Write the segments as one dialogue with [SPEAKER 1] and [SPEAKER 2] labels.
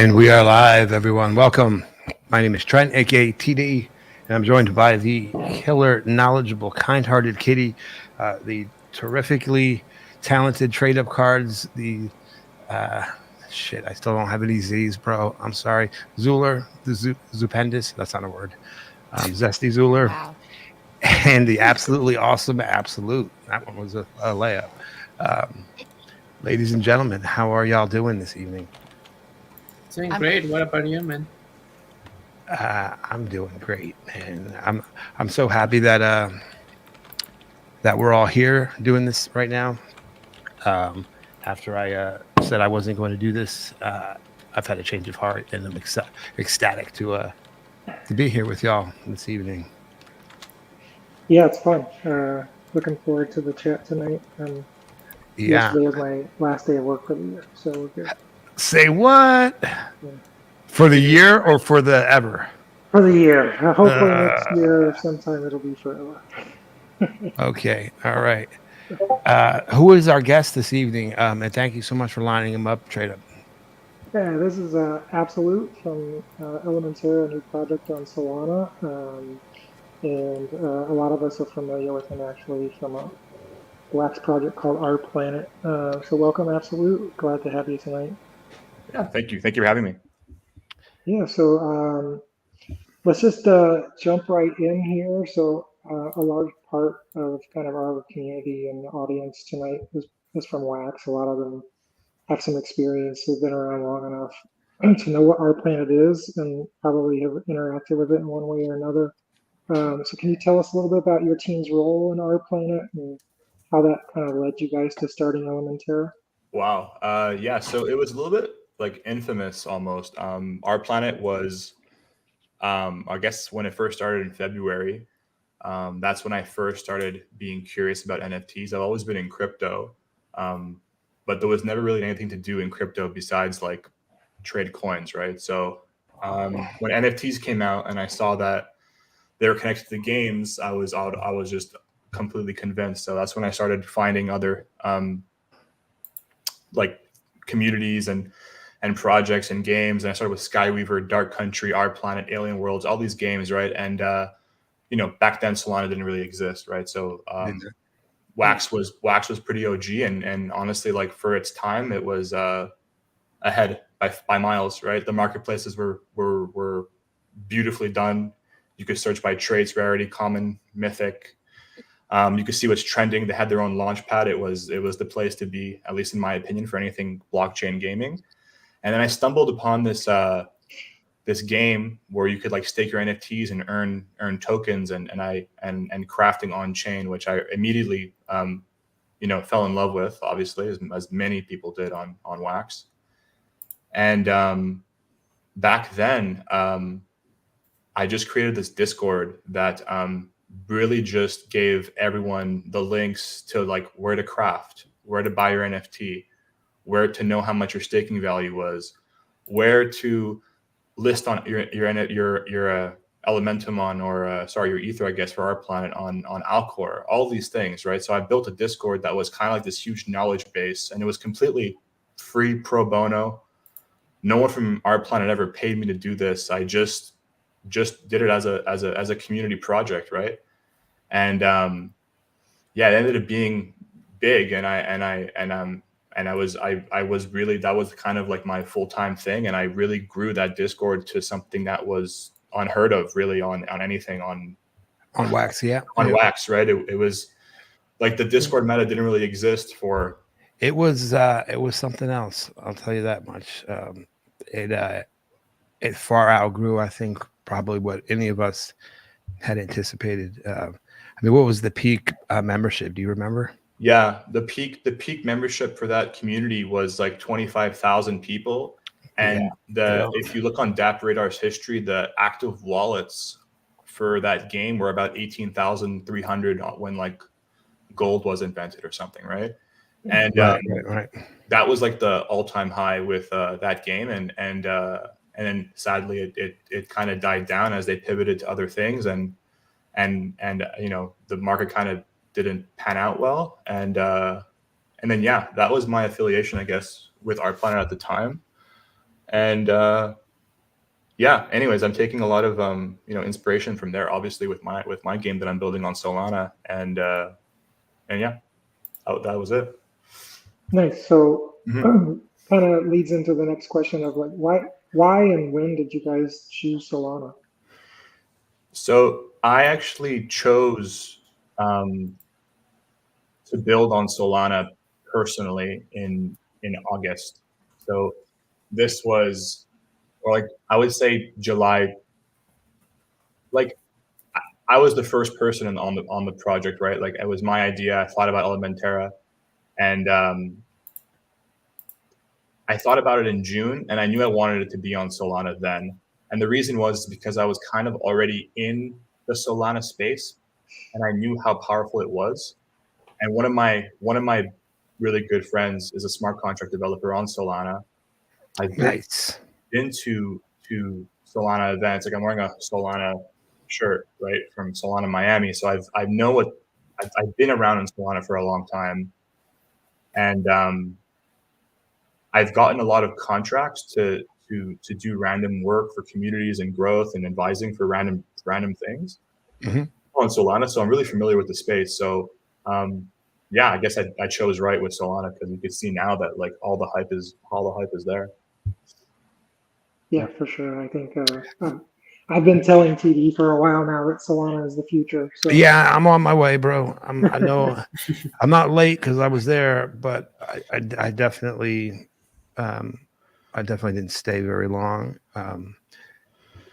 [SPEAKER 1] And we are live, everyone. Welcome. My name is Trent, aka TD, and I'm joined by the killer, knowledgeable, kind-hearted Kitty, the terrifically talented TradeUpCards, the uh, shit. I still don't have any Z's, bro. I'm sorry. Zzuller, the Zupendus. That's not a word. Zesty Zzuller,
[SPEAKER 2] Wow.
[SPEAKER 1] and the absolutely awesome Absolute. That one was a layup. Um, Ladies and gentlemen, how are y'all doing this evening?
[SPEAKER 3] Doing
[SPEAKER 2] I'm
[SPEAKER 3] great. What about you, man?
[SPEAKER 1] I'm doing great, man. I'm so happy that we're all here doing this right now. Um, After I said I wasn't going to do this, I've had a change of heart, and I'm ecstatic to be here with y'all this evening.
[SPEAKER 4] Yeah, it's fun. Looking forward to the chat tonight.
[SPEAKER 1] Yeah.
[SPEAKER 4] Yesterday was my last day of work for the year, so we're good.
[SPEAKER 1] Say what?
[SPEAKER 4] Yeah.
[SPEAKER 1] For the year or for the ever?
[SPEAKER 4] For the year. Hopefully next year sometime it'll be forever.
[SPEAKER 1] Okay. All right. Who is our guest this evening? And thank you so much for lining him up, Trade Up.
[SPEAKER 4] Yeah, this is Absolute from Elementerra, a new project on Solana. And a lot of us are familiar with him actually from a Wax project called Our Planet. So welcome, Absolute. Glad to have you tonight.
[SPEAKER 5] Yeah, thank you. Thank you for having me.
[SPEAKER 4] Yeah, so let's just jump right in here. So a large part of kind of our community and audience tonight is from Wax. A lot of them have some experience, have been around long enough to know what Our Planet is and probably have interacted with it in one way or another. So can you tell us a little bit about your team's role in Our Planet and how that kind of led you guys to starting Elementerra?
[SPEAKER 5] Wow. Yeah, so it was a little bit like infamous almost. Our planet was, I guess, when it first started in February. That's when I first started being curious about NFTs. I've always been in crypto, but there was never really anything to do in crypto besides like trade coins, right? So when NFTs came out and I saw that they were connected to games, I was just completely convinced. So that's when I started finding other like communities and projects and games. And I started with Skyweaver, Dark Country, Our Planet, Alien Worlds, all these games, right? And back then Solana didn't really exist, right? So Wax was pretty OG, and honestly, like for its time, it was ahead by miles, right? The marketplaces were beautifully done. You could search by traits, rarity, common, mythic. You could see what's trending. They had their own launch pad. It was the place to be, at least in my opinion, for anything blockchain gaming. And then I stumbled upon this this game where you could like stake your NFTs and earn tokens and crafting on chain, which I immediately fell in love with, obviously, as many people did on Wax. And back then, I just created this Discord that really just gave everyone the links to like where to craft, where to buy your NFT, where to know how much your staking value was, where to list on your Elementum on, or your Ether, I guess, for Our Planet on Alcor, all these things, right? So I built a Discord that was kind of like this huge knowledge base, and it was completely free, pro bono. No one from Our Planet ever paid me to do this. I just did it as a community project, right? And it ended up being big, and I was really, that was kind of like my full-time thing, and I really grew that Discord to something that was unheard of, really, on anything on
[SPEAKER 1] Wax, yeah.
[SPEAKER 5] On Wax, right? It was like the Discord meta didn't really exist for.
[SPEAKER 1] It was something else. I'll tell you that much. It far outgrew, I think, probably what any of us had anticipated. I mean, what was the peak membership? Do you remember?
[SPEAKER 5] Yeah, the peak membership for that community was like 25,000 people. And if you look on DApp Radar's history, the active wallets for that game were about 18,300 when like gold was invented or something, right? And
[SPEAKER 1] right.
[SPEAKER 5] That was like the all-time high with that game, and then sadly it kind of died down as they pivoted to other things, and the market kind of didn't pan out well, and then that was my affiliation, I guess, with Our Planet at the time. And yeah, anyways, I'm taking a lot of inspiration from there, obviously with my game that I'm building on Solana, and yeah, that was it.
[SPEAKER 4] Nice. So
[SPEAKER 5] Mhm.
[SPEAKER 4] kind of leads into the next question of like why and when did you guys choose Solana?
[SPEAKER 5] So I actually chose to build on Solana personally in August. So this was, or like I would say July. Like I was the first person on the project, right? Like it was my idea. I thought about Elementerra, and I thought about it in June, and I knew I wanted it to be on Solana then. And the reason was because I was kind of already in the Solana space, and I knew how powerful it was. And one of my really good friends is a smart contract developer on Solana. I've
[SPEAKER 1] Nice.
[SPEAKER 5] been to Solana events. Like I'm wearing a Solana shirt, right, from Solana Miami. So I've been around in Solana for a long time, and I've gotten a lot of contracts to do random work for communities and growth and advising for random things on Solana. So I'm really familiar with the space. So yeah, I guess I chose right with Solana because you can see now that like all the hype is there.
[SPEAKER 4] Yeah, for sure. I think I've been telling TD for a while now that Solana is the future. So
[SPEAKER 1] Yeah, I'm on my way, bro. I know I'm not late because I was there, but I definitely didn't stay very long.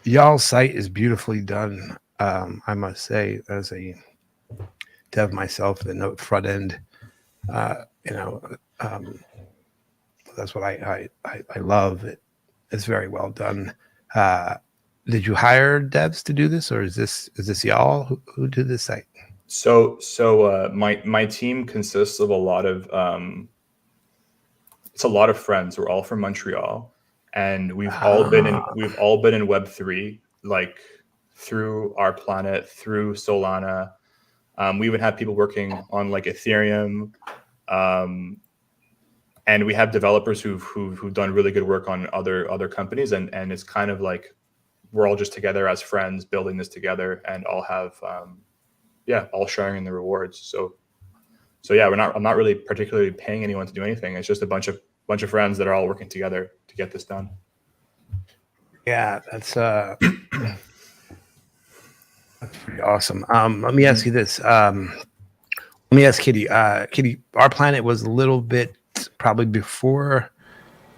[SPEAKER 1] Y'all's site is beautifully done. I must say, as a dev myself, the Note front end, you know, that's what I love. It's very well done. Did you hire devs to do this, or is this y'all who did this site?
[SPEAKER 5] So my team consists of a lot of it's a lot of friends. We're all from Montreal, and we've all been in Web3, like through our planet, through Solana. We even have people working on like Ethereum, and we have developers who've done really good work on other companies, and it's kind of like we're all just together as friends building this together, and all have all sharing in the rewards. So yeah, I'm not really particularly paying anyone to do anything. It's just a bunch of friends that are all working together to get this done.
[SPEAKER 1] Yeah, that's pretty awesome. Let me ask you this. Let me ask Kitty. Kitty, our planet was a little bit probably before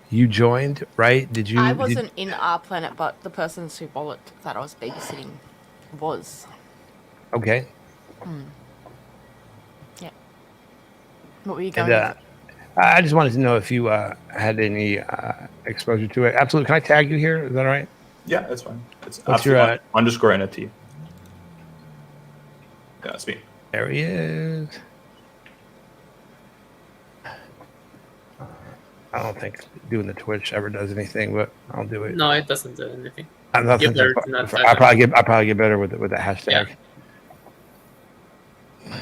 [SPEAKER 1] you joined, right? Did you?
[SPEAKER 2] I wasn't in our planet, but the person's who wallet that I was babysitting was.
[SPEAKER 1] Okay.
[SPEAKER 2] Yeah. What were you going?
[SPEAKER 1] And, I just wanted to know if you had any exposure to it. Absolutely. Can I tag you here? Is that all right?
[SPEAKER 5] Yeah, that's fine. It's
[SPEAKER 1] What's your
[SPEAKER 5] underscore NFT. Yeah, that's me.
[SPEAKER 1] There he is. I don't think doing the Twitch ever does anything, but I'll do it.
[SPEAKER 3] No, it doesn't do anything.
[SPEAKER 1] I'm not
[SPEAKER 3] Get
[SPEAKER 1] thinking.
[SPEAKER 3] better to not
[SPEAKER 1] I probably get better with the hashtag.
[SPEAKER 3] Yeah.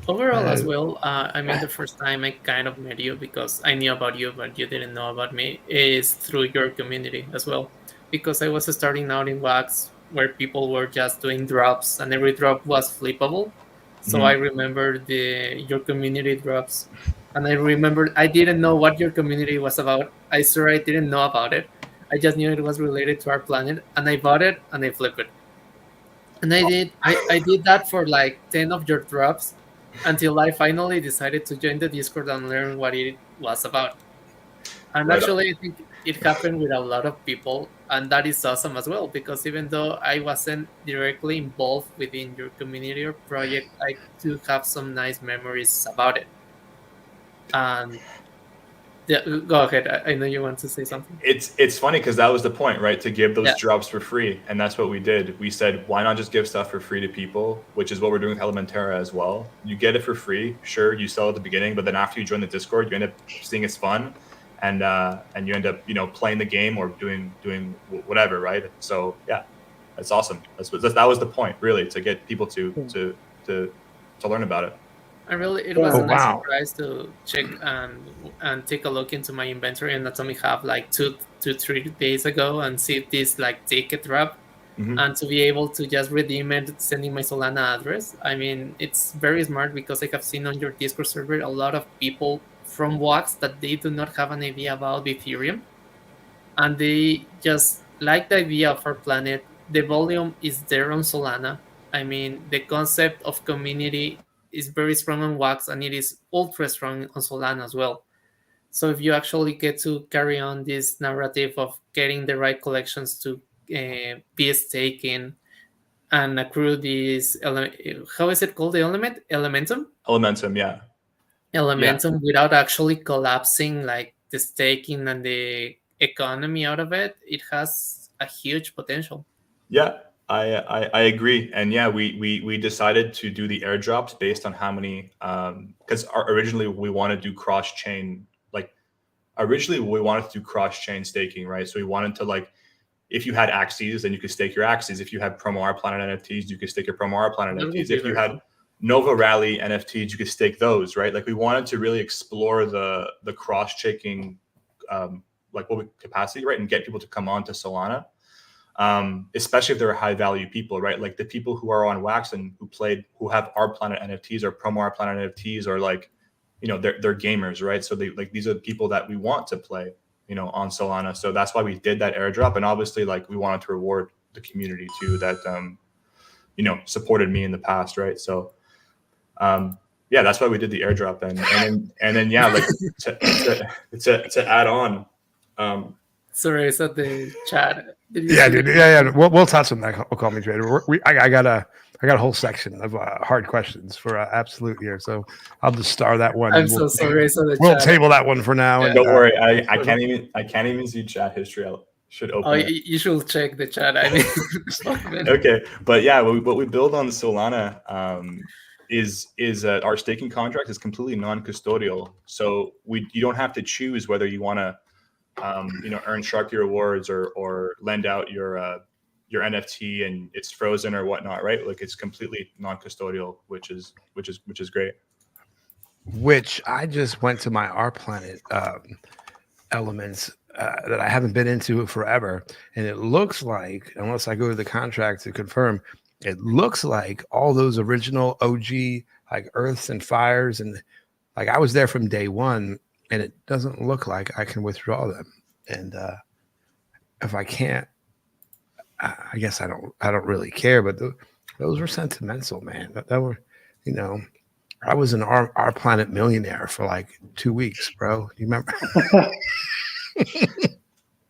[SPEAKER 3] Overall, as well, I mean, the first time I kind of met you because I knew about you, but you didn't know about me, is through your community as well. Because I was starting out in Wax where people were just doing drops and every drop was flippable. So I remember your community drops. And I remember I didn't know what your community was about. I swear I didn't know about it. I just knew it was related to our planet. And I bought it and I flipped it. And I did that for like 10 of your drops until I finally decided to join the Discord and learn what it was about. And
[SPEAKER 5] Right
[SPEAKER 3] actually, I think it happened with a lot of people, and that is awesome as well, because even though I wasn't directly involved within your community or project, I do have some nice memories about it. And yeah, go ahead. I know you want to say something.
[SPEAKER 5] It's funny because that was the point, right? To give those drops for free, and that's what we did. We said, why not just give stuff for free to people, which is what we're doing with Elementerra as well. You get it for free, sure, you sell at the beginning, but then after you join the Discord, you end up seeing it's fun, and you end up playing the game or doing whatever, right? So yeah, that's awesome. That was the point, really, to get people to learn about it.
[SPEAKER 3] It
[SPEAKER 4] Yeah.
[SPEAKER 3] was
[SPEAKER 1] Oh,
[SPEAKER 3] a nice
[SPEAKER 1] wow.
[SPEAKER 3] surprise to check and take a look into my inventory and Atomic Hub like 2 to 3 days ago and see this like ticket drop.
[SPEAKER 5] Mhm.
[SPEAKER 3] And to be able to just redeem it sending my Solana address. I mean, it's very smart because I have seen on your Discord server a lot of people from WAX that they do not have an idea about Ethereum, and they just like the idea of our planet. The volume is there on Solana. I mean, the concept of community is very strong on WAX, and it is ultra strong on Solana as well. So if you actually get to carry on this narrative of getting the right collections to be staking and accrue this how is it called, the
[SPEAKER 5] Elementum, yeah.
[SPEAKER 3] elementum without actually collapsing like the staking and the economy out of it, it has a huge potential.
[SPEAKER 5] Yeah, I agree. And yeah, we decided to do the airdrops based on how many, because originally we want to do cross chain, like originally we wanted to do cross chain staking, right? So we wanted to like, if you had Axes, then you could stake your Axes. If you had Promo R Planet NFTs, you could stake your Promo R Planet
[SPEAKER 3] That would
[SPEAKER 5] NFTs.
[SPEAKER 3] be
[SPEAKER 5] If you
[SPEAKER 3] very
[SPEAKER 5] had
[SPEAKER 3] cool.
[SPEAKER 5] Nova Rally NFTs, you could stake those, right? Like we wanted to really explore the cross checking, like what capacity, right, and get people to come on to Solana, especially if they're high value people, right? Like the people who are on Wax and who have R Planet NFTs or Promo R Planet NFTs, or like, you know, they're gamers, right? So they like, these are the people that we want to play, you know, on Solana. So that's why we did that airdrop. And obviously, like, we wanted to reward the community too that, you know, supported me in the past, right? So, yeah, that's why we did the airdrop. And then yeah, like to add on,
[SPEAKER 3] Sorry, it's at the chat. Did you
[SPEAKER 1] Yeah,
[SPEAKER 3] see
[SPEAKER 1] dude.
[SPEAKER 3] the
[SPEAKER 1] Yeah. We'll touch on that. We'll call me trader. I got a whole section of hard questions for absolute here. So I'll just star that one.
[SPEAKER 3] I'm
[SPEAKER 1] And
[SPEAKER 3] so sorry, it's at the
[SPEAKER 1] we'll
[SPEAKER 3] chat.
[SPEAKER 1] table that one for now.
[SPEAKER 3] Yeah.
[SPEAKER 1] And
[SPEAKER 5] don't worry, I can't even see chat history. I should
[SPEAKER 3] Oh,
[SPEAKER 5] open it.
[SPEAKER 3] you should check the chat. I mean, fuck, man.
[SPEAKER 5] Okay, but yeah, what we build on Solana, is our staking contract is completely non-custodial. So you don't have to choose whether you want to, you know, earn Sharpie rewards or lend out your NFT and it's frozen or whatnot, right? Like it's completely non-custodial, which is great.
[SPEAKER 1] which I just went to my R Planet elements that I haven't been into forever, and it looks like, unless I go to the contract to confirm, it looks like all those original OG like Earths and Fires, and like I was there from day one, and it doesn't look like I can withdraw them. And if I can't, I guess I don't really care. But those were sentimental, man. That were, you know, I was an our Planet millionaire for like 2 weeks, bro. You remember?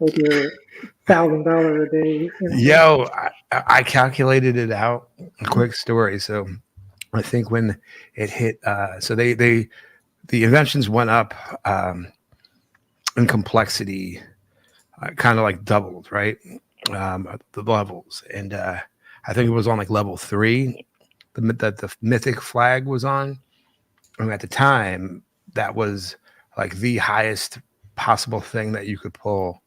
[SPEAKER 4] Like your $1,000 a day.
[SPEAKER 1] Yo, I calculated it out. A quick story. So I think when it hit, so the inventions went up in complexity, kind of like doubled, right? The levels, and I think it was on like level 3 that the mythic flag was on. And at the time, that was like the highest possible thing that you could pull.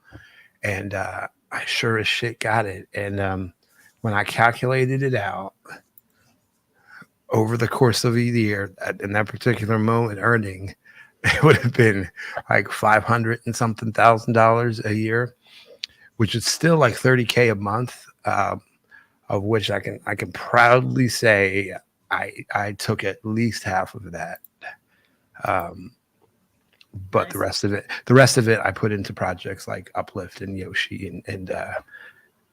[SPEAKER 1] And I sure as shit got it. And when I calculated it out over the course of a year, in that particular moment, earning, it would have been like $500 and something thousand a year, which is still like $30K a month, of which I can proudly say I took at least half of that. But
[SPEAKER 2] Nice.
[SPEAKER 1] the rest of it I put into projects like Uplift and Yoshi and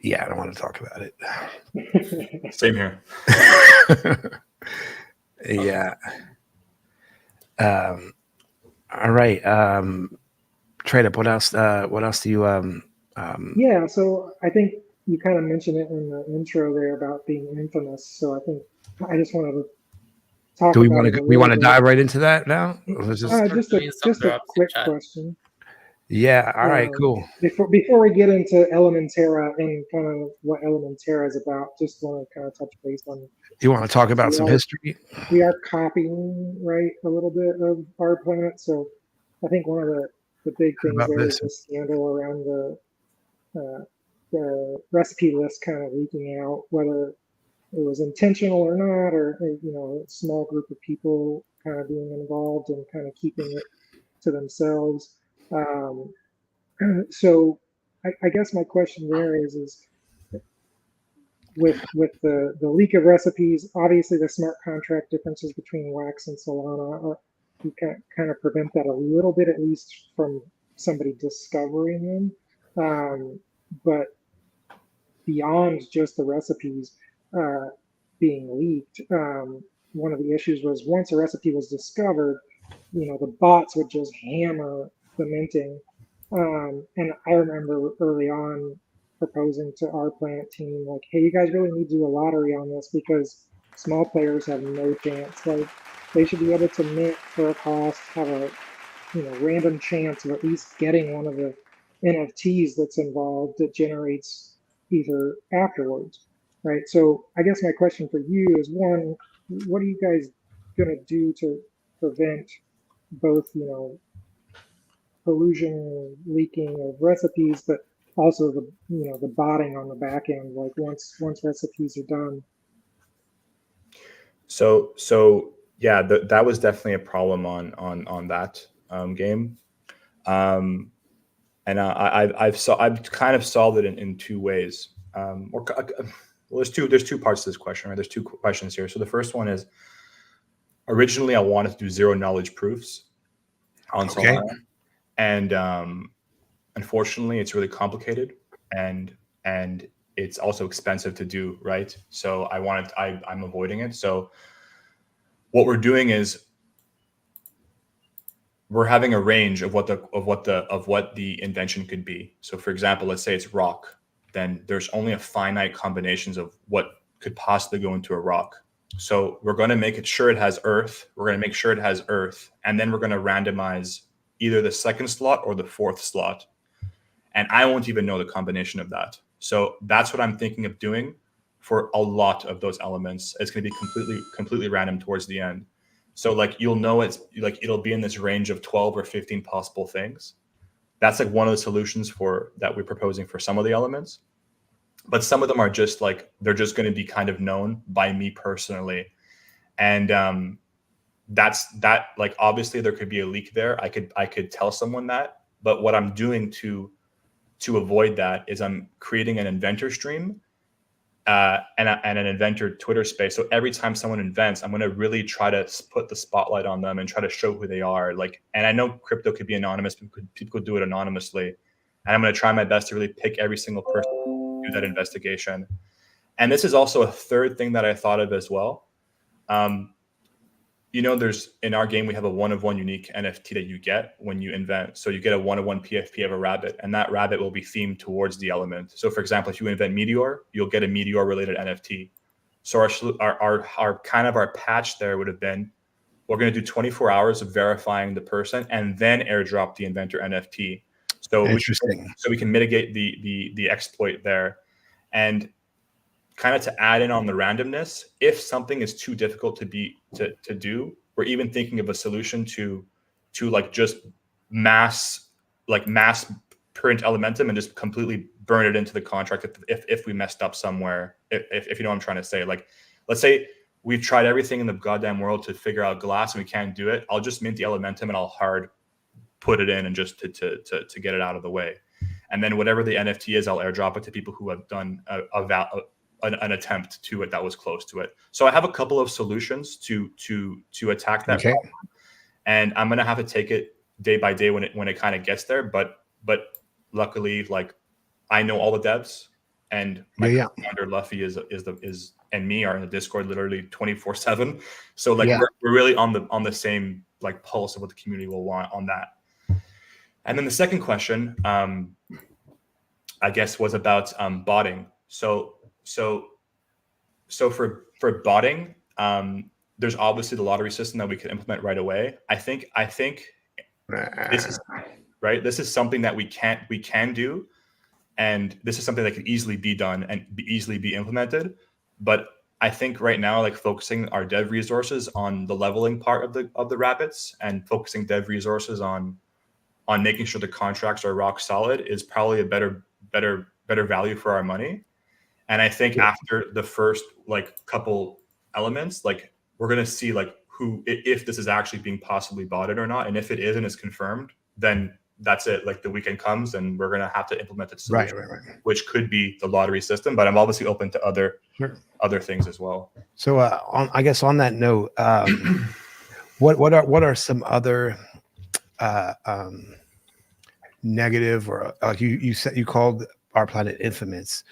[SPEAKER 1] yeah, I don't want to talk about it.
[SPEAKER 5] Same here.
[SPEAKER 1] Yeah. All right. Trade up. What else do you
[SPEAKER 4] Yeah, so I think you kind of mentioned it in the intro there about being infamous. So I think I just wanted to talk
[SPEAKER 1] do we
[SPEAKER 4] about
[SPEAKER 1] want
[SPEAKER 4] it
[SPEAKER 1] to
[SPEAKER 4] a
[SPEAKER 1] we
[SPEAKER 4] little
[SPEAKER 1] want to
[SPEAKER 4] bit.
[SPEAKER 1] dive right into that now? Let's just,
[SPEAKER 3] Start
[SPEAKER 4] Just
[SPEAKER 3] doing some
[SPEAKER 4] a
[SPEAKER 3] drops in
[SPEAKER 4] quick
[SPEAKER 3] chat.
[SPEAKER 4] question.
[SPEAKER 1] yeah. All right. Cool.
[SPEAKER 4] Before we get into Elementerra and kind of what Elementerra is about, just want to kind of touch base on.
[SPEAKER 1] You want to talk about some history?
[SPEAKER 4] We are copying, right, a little bit of our planet. So I think one of the big things there is the scandal around the recipe list kind of leaking out, whether it was intentional or not, or, you know, a small group of people kind of being involved and kind of keeping it to themselves. So I guess my question there is with the leak of recipes, obviously the smart contract differences between Wax and Solana you can kind of prevent that a little bit, at least from somebody discovering them. But beyond just the recipes being leaked, one of the issues was once a recipe was discovered, the bots would just hammer the minting. And I remember early on proposing to our plant team, like, hey, you guys really need to do a lottery on this because small players have no chance. Like, they should be able to mint for a cost, have a random chance of at least getting one of the NFTs that's involved that generates either afterwards, right? So I guess my question for you is one, what are you guys going to do to prevent both, collusion, leaking of recipes, but also the botting on the back end, like once recipes are done?
[SPEAKER 5] So yeah, that was definitely a problem on that game, and I've kind of solved it in two ways. Well, there's two parts to this question, right? There's two questions here. So the first one is, originally I wanted to do zero knowledge proofs on Solana, and unfortunately it's really complicated and it's also expensive to do, right? So I'm avoiding it. So what we're doing is we're having a range of what the invention could be. So for example, let's say it's rock, then there's only a finite combinations of what could possibly go into a rock. So we're going to make sure it has earth. We're going to make sure it has earth. And then we're going to randomize either the second slot or the fourth slot. And I won't even know the combination of that. So that's what I'm thinking of doing for a lot of those elements. It's going to be completely random towards the end. So like, you'll know it's like, it'll be in this range of 12 or 15 possible things. That's like one of the solutions that we're proposing for some of the elements. But some of them are just like, they're just going to be kind of known by me personally. And like, obviously there could be a leak there. I could tell someone that, but what I'm doing to avoid that is I'm creating an inventor stream and an inventor Twitter space. So every time someone invents, I'm going to really try to put the spotlight on them and try to show who they are. Like, and I know crypto could be anonymous, people could do it anonymously. And I'm going to try my best to really pick every single person to do that investigation. And this is also a third thing that I thought of as well. There's, in our game, we have a 1-of-1 unique NFT that you get when you invent. So you get a 1-of-1 PFP of a rabbit, and that rabbit will be themed towards the element. So for example, if you invent Meteor, you'll get a Meteor related NFT. So our patch there would have been, we're going to do 24 hours of verifying the person and then airdrop the inventor NFT. So
[SPEAKER 1] interesting.
[SPEAKER 5] We can mitigate the exploit there. And kind of to add in on the randomness, if something is too difficult to do, we're even thinking of a solution to like just mass print Elementum and just completely burn it into the contract if we messed up somewhere. If you know what I'm trying to say, like, let's say we've tried everything in the goddamn world to figure out glass and we can't do it. I'll just mint the Elementum and I'll hard put it in and just to get it out of the way. And then whatever the NFT is, I'll airdrop it to people who have done an attempt to it that was close to it. So I have a couple of solutions to attack that problem, and I'm gonna have to take it day by day when it kind of gets there. But luckily, like, I know all the devs, and my co-founder Luffy is and me are in the Discord literally 24/7. So like we're really on the same like pulse of what the community will want on that. And then the second question, I guess, was about botting. So for botting, there's obviously the lottery system that we could implement right away. I think this is right. This is something that we can do, and this is something that can easily be done and easily be implemented. But I think right now, like, focusing our dev resources on the leveling part of the rabbits and focusing dev resources on making sure the contracts are rock solid is probably a better value for our money. And I think after the first like couple elements, like, we're gonna see like if this is actually being possibly botted or not. And if it is and it's confirmed, then that's it. Like the weekend comes and we're going to have to implement the solution, which could be the lottery system. But I'm obviously open to other things as well.
[SPEAKER 1] So I guess on that note, what are some other negative, or like you said, you called our planet infamous.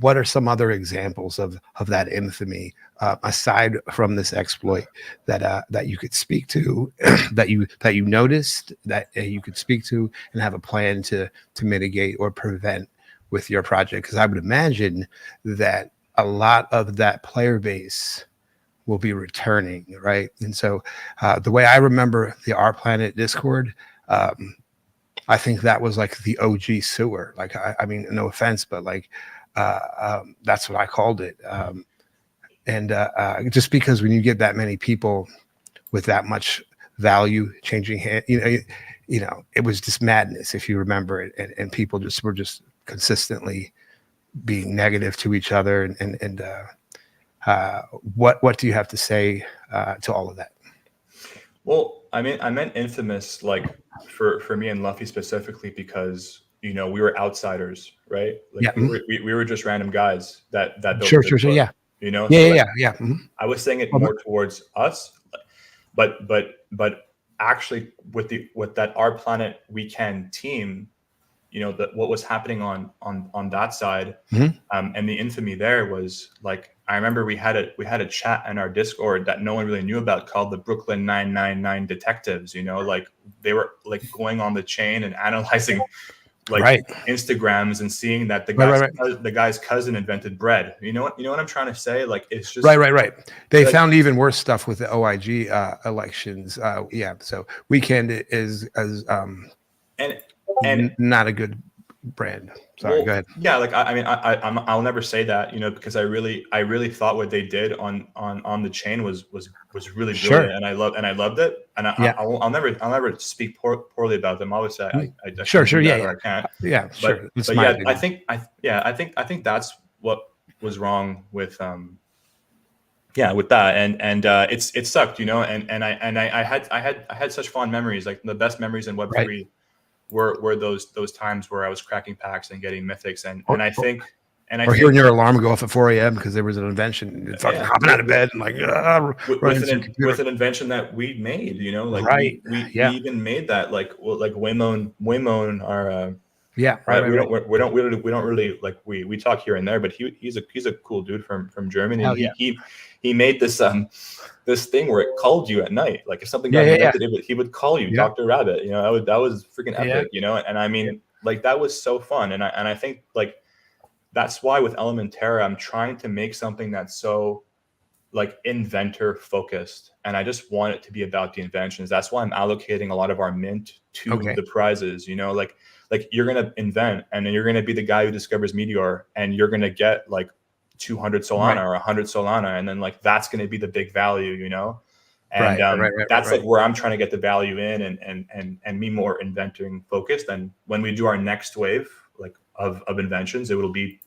[SPEAKER 1] What are some other examples of that infamy aside from this exploit that you could speak to, that you noticed, that you could speak to and have a plan to mitigate or prevent with your project? Because I would imagine that a lot of that player base will be returning, right? And so the way I remember the Our Planet Discord, I think that was like the OG sewer. Like, I mean, no offense, but like, that's what I called it. And just because when you get that many people with that much value changing hand, you know, it was just madness, if you remember it. And people were just consistently being negative to each other. And what do you have to say to all of that?
[SPEAKER 5] Well, I meant infamous, like for me and Luffy specifically, because we were outsiders, right? Like we were just random guys that built
[SPEAKER 1] sure,
[SPEAKER 5] yeah.
[SPEAKER 1] Mm-hmm.
[SPEAKER 5] I was saying it more towards us, but actually with that Our Planet Weekend team, what was happening on that side, and the infamy there was like, I remember we had a chat in our Discord that no one really knew about called the Brooklyn 999 Detectives. Like they were like going on the chain and analyzing like Instagrams and seeing that the guy's cousin invented bread. You know what I'm trying to say? Like it's just
[SPEAKER 1] right. They found even worse stuff with the OIG elections. So Weekend is and not a good brand. Sorry, go ahead.
[SPEAKER 5] Yeah, like I'll never say that, because I really thought what they did on the chain was really brilliant, and I loved it, and I'll never speak poorly about them. Obviously, I can't. I think that's what was wrong with with that, and it sucked, and I had such fond memories, like the best memories in Web3. Were those times where I was cracking packs and getting mythics, and I think
[SPEAKER 1] hearing your alarm go off at 4 a.m. because there was an invention, and fucking hopping out of bed and like
[SPEAKER 5] with an invention that we made, like we even made that, like Waymoan our we don't really like we talk here and there, but he's a cool dude from Germany. He made this thing where it called you at night. Like if something got invented, he would call you Dr. Rabbit. That was freaking epic. And I mean, like that was so fun. And I think like that's why with Elementerra, I'm trying to make something that's so like inventor focused, and I just want it to be about the inventions. That's why I'm allocating a lot of our mint to the prizes. Like you're gonna invent, and then you're gonna be the guy who discovers Meteor, and you're gonna get like 200 Solana or 100 Solana, and then like that's going to be the big value, and that's like where I'm trying to get the value in, and me more inventing focused. And when we do our next wave like of inventions, it will be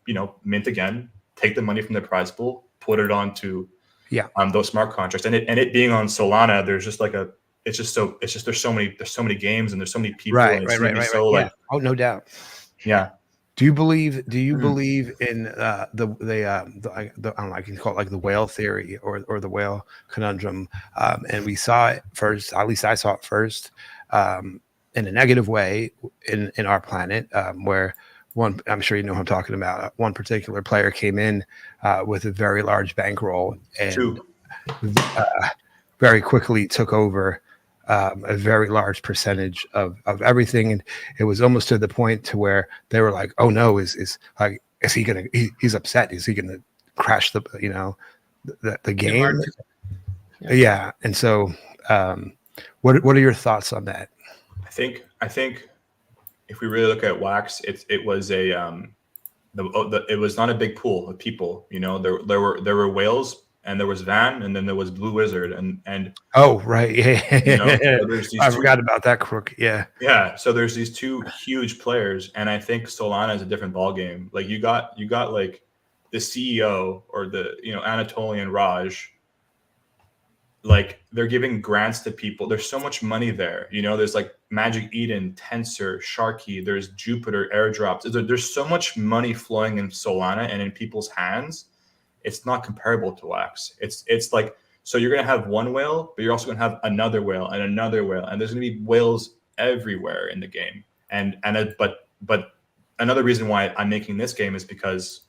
[SPEAKER 5] mint again, take the money from the prize pool, put it onto those smart contracts, and it being on Solana, there's just like there's so many games and there's so many people,
[SPEAKER 1] oh, no doubt. Do you believe in the I don't know, I can call it like the whale theory or the whale conundrum? And we saw it first, at least I saw it first, in a negative way in Our Planet, where I'm sure you know who I'm talking about. One particular player came in with a very large bankroll and very quickly took over a very large percentage of everything, and it was almost to the point to where they were like, "Oh no, is he gonna? He's upset. Is he gonna crash the the game?" And so, what are your thoughts on that?
[SPEAKER 5] I think if we really look at Wax, it was it was not a big pool of people. There were whales. And there was Van, and then there was Blue Wizard, and
[SPEAKER 1] oh right,
[SPEAKER 5] so
[SPEAKER 1] I forgot about that crook.
[SPEAKER 5] So there's these two huge players, and I think Solana is a different ballgame. Like you got like the CEO or the Anatolian Raj, like they're giving grants to people. There's so much money there. There's like Magic Eden, Tensor, Sharky, there's Jupiter airdrops. There's so much money flowing in Solana and in people's hands. It's not comparable to Wax. It's like, so you're going to have one whale, but you're also going to have another whale and another whale. And there's going to be whales everywhere in the game. But another reason why I'm making this game is because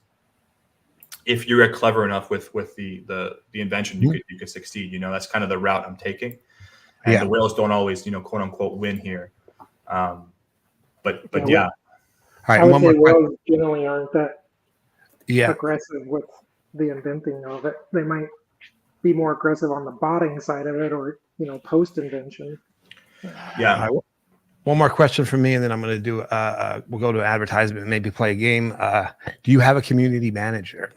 [SPEAKER 5] if you're clever enough with the invention, you could succeed. That's kind of the route I'm taking. And the whales don't always, quote unquote, win here. But yeah.
[SPEAKER 1] All right,
[SPEAKER 4] I would say whales generally aren't that
[SPEAKER 1] yeah.
[SPEAKER 4] aggressive with the inventing of it. They might be more aggressive on the botting side of it, or post invention.
[SPEAKER 5] Yeah.
[SPEAKER 1] One more question from me, and then I'm going to do. We'll go to advertisement, and maybe play a game. Do you have a community manager?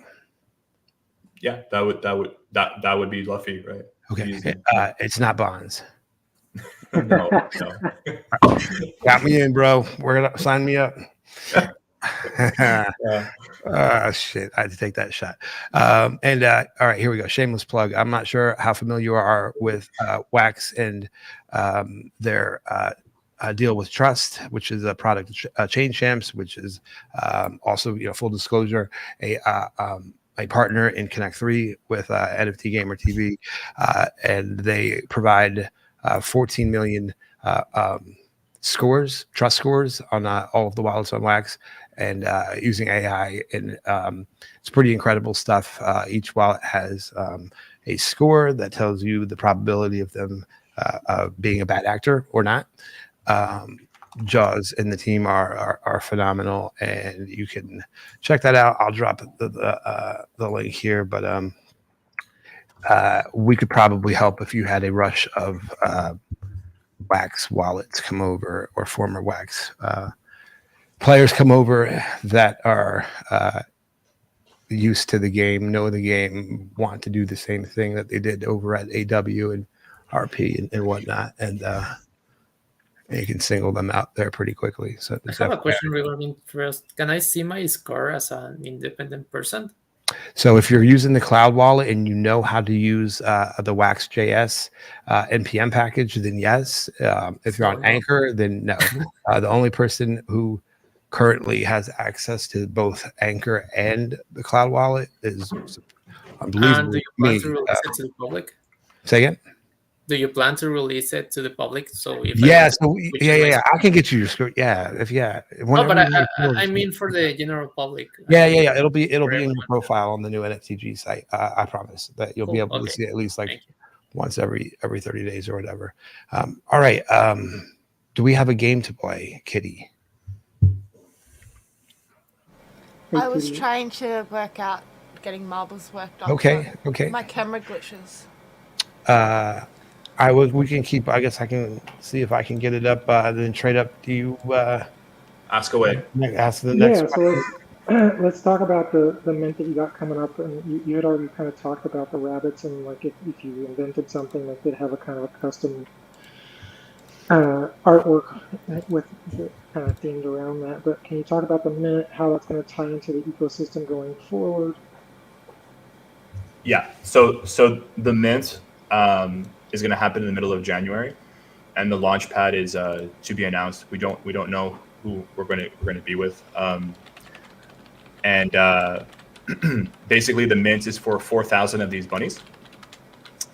[SPEAKER 5] Yeah, that would be Luffy, right?
[SPEAKER 1] Okay, it's not Bonds.
[SPEAKER 5] No.
[SPEAKER 1] Got me in, bro. We're gonna sign me up. Shit, I had to take that shot. All right, here we go. Shameless plug. I'm not sure how familiar you are with Wax and their deal with Trust, which is a product Chain Champs, which is also, full disclosure, a partner in Connect 3 with NFT Gamer TV, and they provide 14 million trust scores on all of the wallets on Wax, and using AI, and it's pretty incredible stuff. Each wallet has a score that tells you the probability of them being a bad actor or not. Jaws and the team are phenomenal, and you can check that out. I'll drop the link here, but we could probably help if you had a rush of Wax wallets come over, or former Wax players come over that are used to the game, know the game, want to do the same thing that they did over at AW and RP and whatnot, and you can single them out there pretty quickly. So
[SPEAKER 3] I have a question regarding Trust. Can I see my score as an independent person?
[SPEAKER 1] So if you're using the cloud wallet and you know how to use the Wax.js NPM package, then yes. If you're on Anchor, then no. The only person who currently has access to both Anchor and the cloud wallet is, unbelievable.
[SPEAKER 3] And do you plan to release it to the public?
[SPEAKER 1] Say again?
[SPEAKER 3] Do you plan to release it to the public? So if
[SPEAKER 1] I can get you your score.
[SPEAKER 3] No, but I mean for the general public.
[SPEAKER 1] Yeah. It'll be in your profile on the new NFTG site. I promise that you'll be able to see it at least like once every 30 days or whatever. All right. Do we have a game to play, Kitty?
[SPEAKER 2] I was trying to work out getting marbles worked on.
[SPEAKER 1] Okay.
[SPEAKER 2] My camera glitches.
[SPEAKER 1] We can keep. I guess I can see if I can get it up. Then trade up. Do you
[SPEAKER 5] ask away?
[SPEAKER 1] Ask the next.
[SPEAKER 4] Yeah. So let's talk about the mint that you got coming up. And you had already kind of talked about the rabbits, and like if you invented something that did have a kind of a custom artwork with kind of themed around that. But can you talk about the mint, how that's going to tie into the ecosystem going forward?
[SPEAKER 5] Yeah. So the mint is going to happen in the middle of January, and the launch pad is to be announced. We don't know who we're going to be with, and basically the mint is for 4,000 of these bunnies,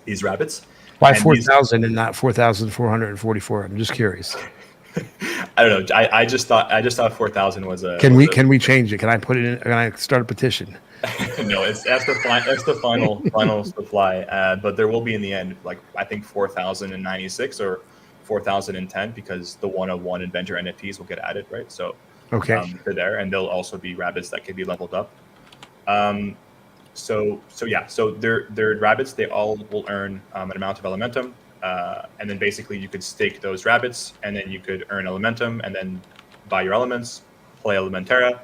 [SPEAKER 5] these rabbits.
[SPEAKER 1] Why 4,000 and not 4,444? I'm just curious.
[SPEAKER 5] I don't know. I just thought 4,000 was a.
[SPEAKER 1] Can we change it? Can I put it in? Can I start a petition?
[SPEAKER 5] No, that's the final supply. But there will be in the end, like I think 4,096 or 4,010, because the 101 inventor NFTs will get added, right? So they're there, and there'll also be rabbits that can be leveled up. So they're rabbits. They all will earn an amount of Elementum, and then basically you could stake those rabbits, and then you could earn Elementum, and then buy your elements, play Elementerra,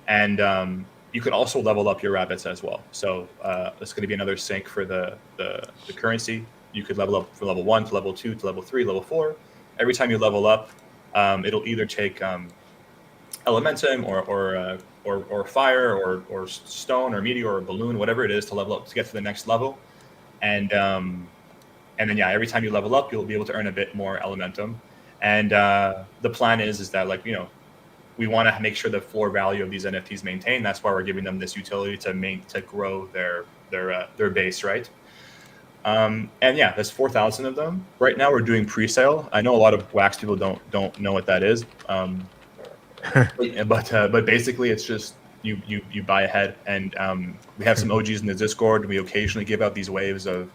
[SPEAKER 5] and you can also level up your rabbits as well. So it's going to be another sync for the currency. You could level up from level 1 to level 2 to level 3, level 4. Every time you level up, it'll either take Elementum or fire or stone or meteor or balloon, whatever it is, to level up to get to the next level. And And then every time you level up, you'll be able to earn a bit more Elementum. And the plan is that like, we want to make sure the floor value of these NFTs maintained. That's why we're giving them this utility to grow their base, right? And there's 4,000 of them right now. We're doing pre-sale. I know a lot of Wax people don't know what that is, but basically it's just you buy ahead, and we have some OGs in the Discord. We occasionally give out these waves of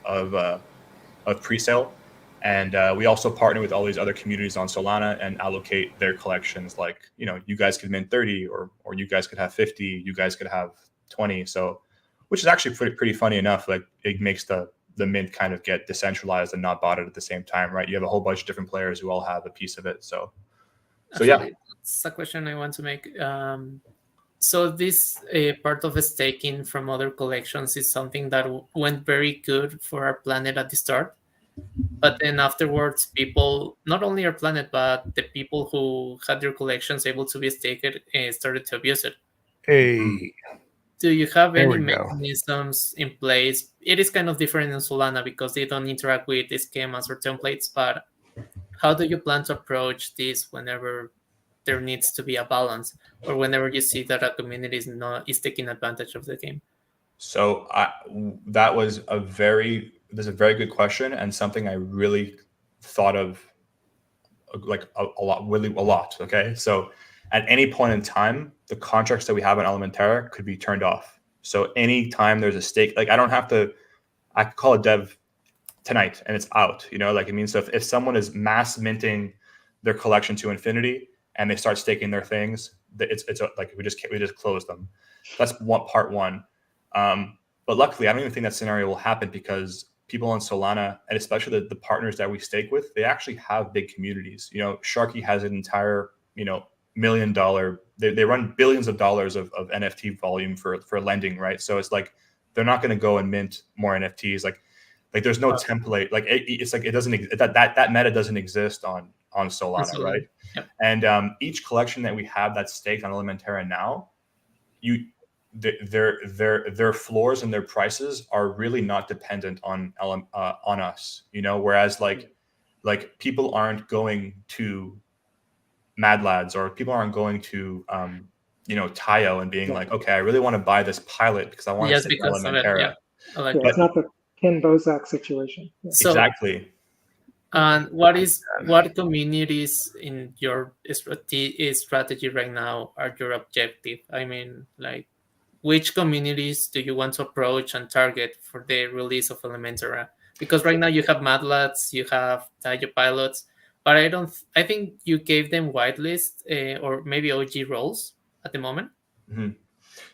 [SPEAKER 5] pre-sale. And we also partner with all these other communities on Solana and allocate their collections. Like, you guys could mint 30, or you guys could have 50, you guys could have 20. So, which is actually pretty funny enough. Like, it makes the mint kind of get decentralized and not bought at the same time, right? You have a whole bunch of different players who all have a piece of it. So
[SPEAKER 3] Actually, that's a question I want to make. So this part of staking from other collections is something that went very good for our planet at the start. But then afterwards, people, not only our planet, but the people who had their collections able to be staked, started to abuse it.
[SPEAKER 1] Hey,
[SPEAKER 3] Do you have
[SPEAKER 1] There
[SPEAKER 3] any
[SPEAKER 1] we go.
[SPEAKER 3] mechanisms in place? It is kind of different in Solana because they don't interact with the schemas or templates, but how do you plan to approach this whenever there needs to be a balance, or whenever you see that a community is taking advantage of the game?
[SPEAKER 5] So that's a very good question, and something I really thought of like a lot. Okay, so at any point in time, the contracts that we have on Elementerra could be turned off. So anytime there's a stake, like I could call a dev tonight and it's out. Like, it means, so if someone is mass minting their collection to infinity and they start staking their things, it's like we just close them. That's part one. But luckily, I don't even think that scenario will happen, because people on Solana, and especially the partners that we stake with, they actually have big communities. Sharky has an entire, $1 million, they run billions of dollars of NFT volume for lending, right? So it's like, they're not going to go and mint more NFTs. Like there's no template. Like it's like, it doesn't, that meta doesn't exist on Solana, right?
[SPEAKER 3] Yep.
[SPEAKER 5] And each collection that we have that's staked on Elementerra now, their floors and their prices are really not dependent on us, whereas like people aren't going to Mad Lads, or people aren't going to Tayo and being like, okay, I really want to buy this pilot because I want to stake Elementerra.
[SPEAKER 4] It's not the Ken Bozak situation. Yeah.
[SPEAKER 3] So,
[SPEAKER 5] exactly.
[SPEAKER 3] And what communities in your strategy right now are your objective? I mean, like, which communities do you want to approach and target for the release of Elementerra? Because right now you have Mad Lads, you have Tayo pilots, but I think you gave them whitelist or maybe OG roles at the moment.
[SPEAKER 5] Mm-hmm.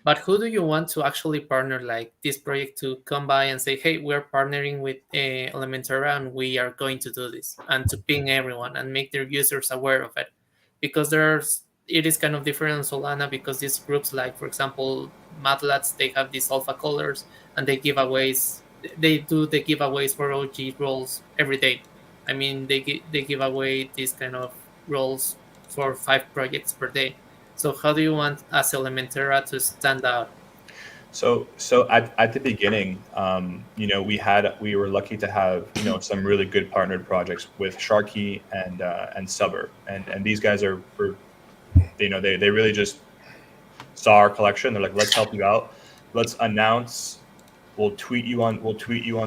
[SPEAKER 3] But who do you want to actually partner, like this project, to come by and say, hey, we're partnering with Elementerra and we are going to do this, and to ping everyone and make their users aware of it? Because it is kind of different on Solana, because these groups, like, for example, Mad Lads, they have these alpha colors and they do the giveaways for OG roles every day. I mean, they give away these kind of roles for 5 projects per day. So how do you want as Elementerra to stand out?
[SPEAKER 5] So at the beginning, we were lucky to have some really good partnered projects with Sharky and Zzuller, and these guys they really just saw our collection. They're like, let's help you out. Let's announce. We'll tweet you on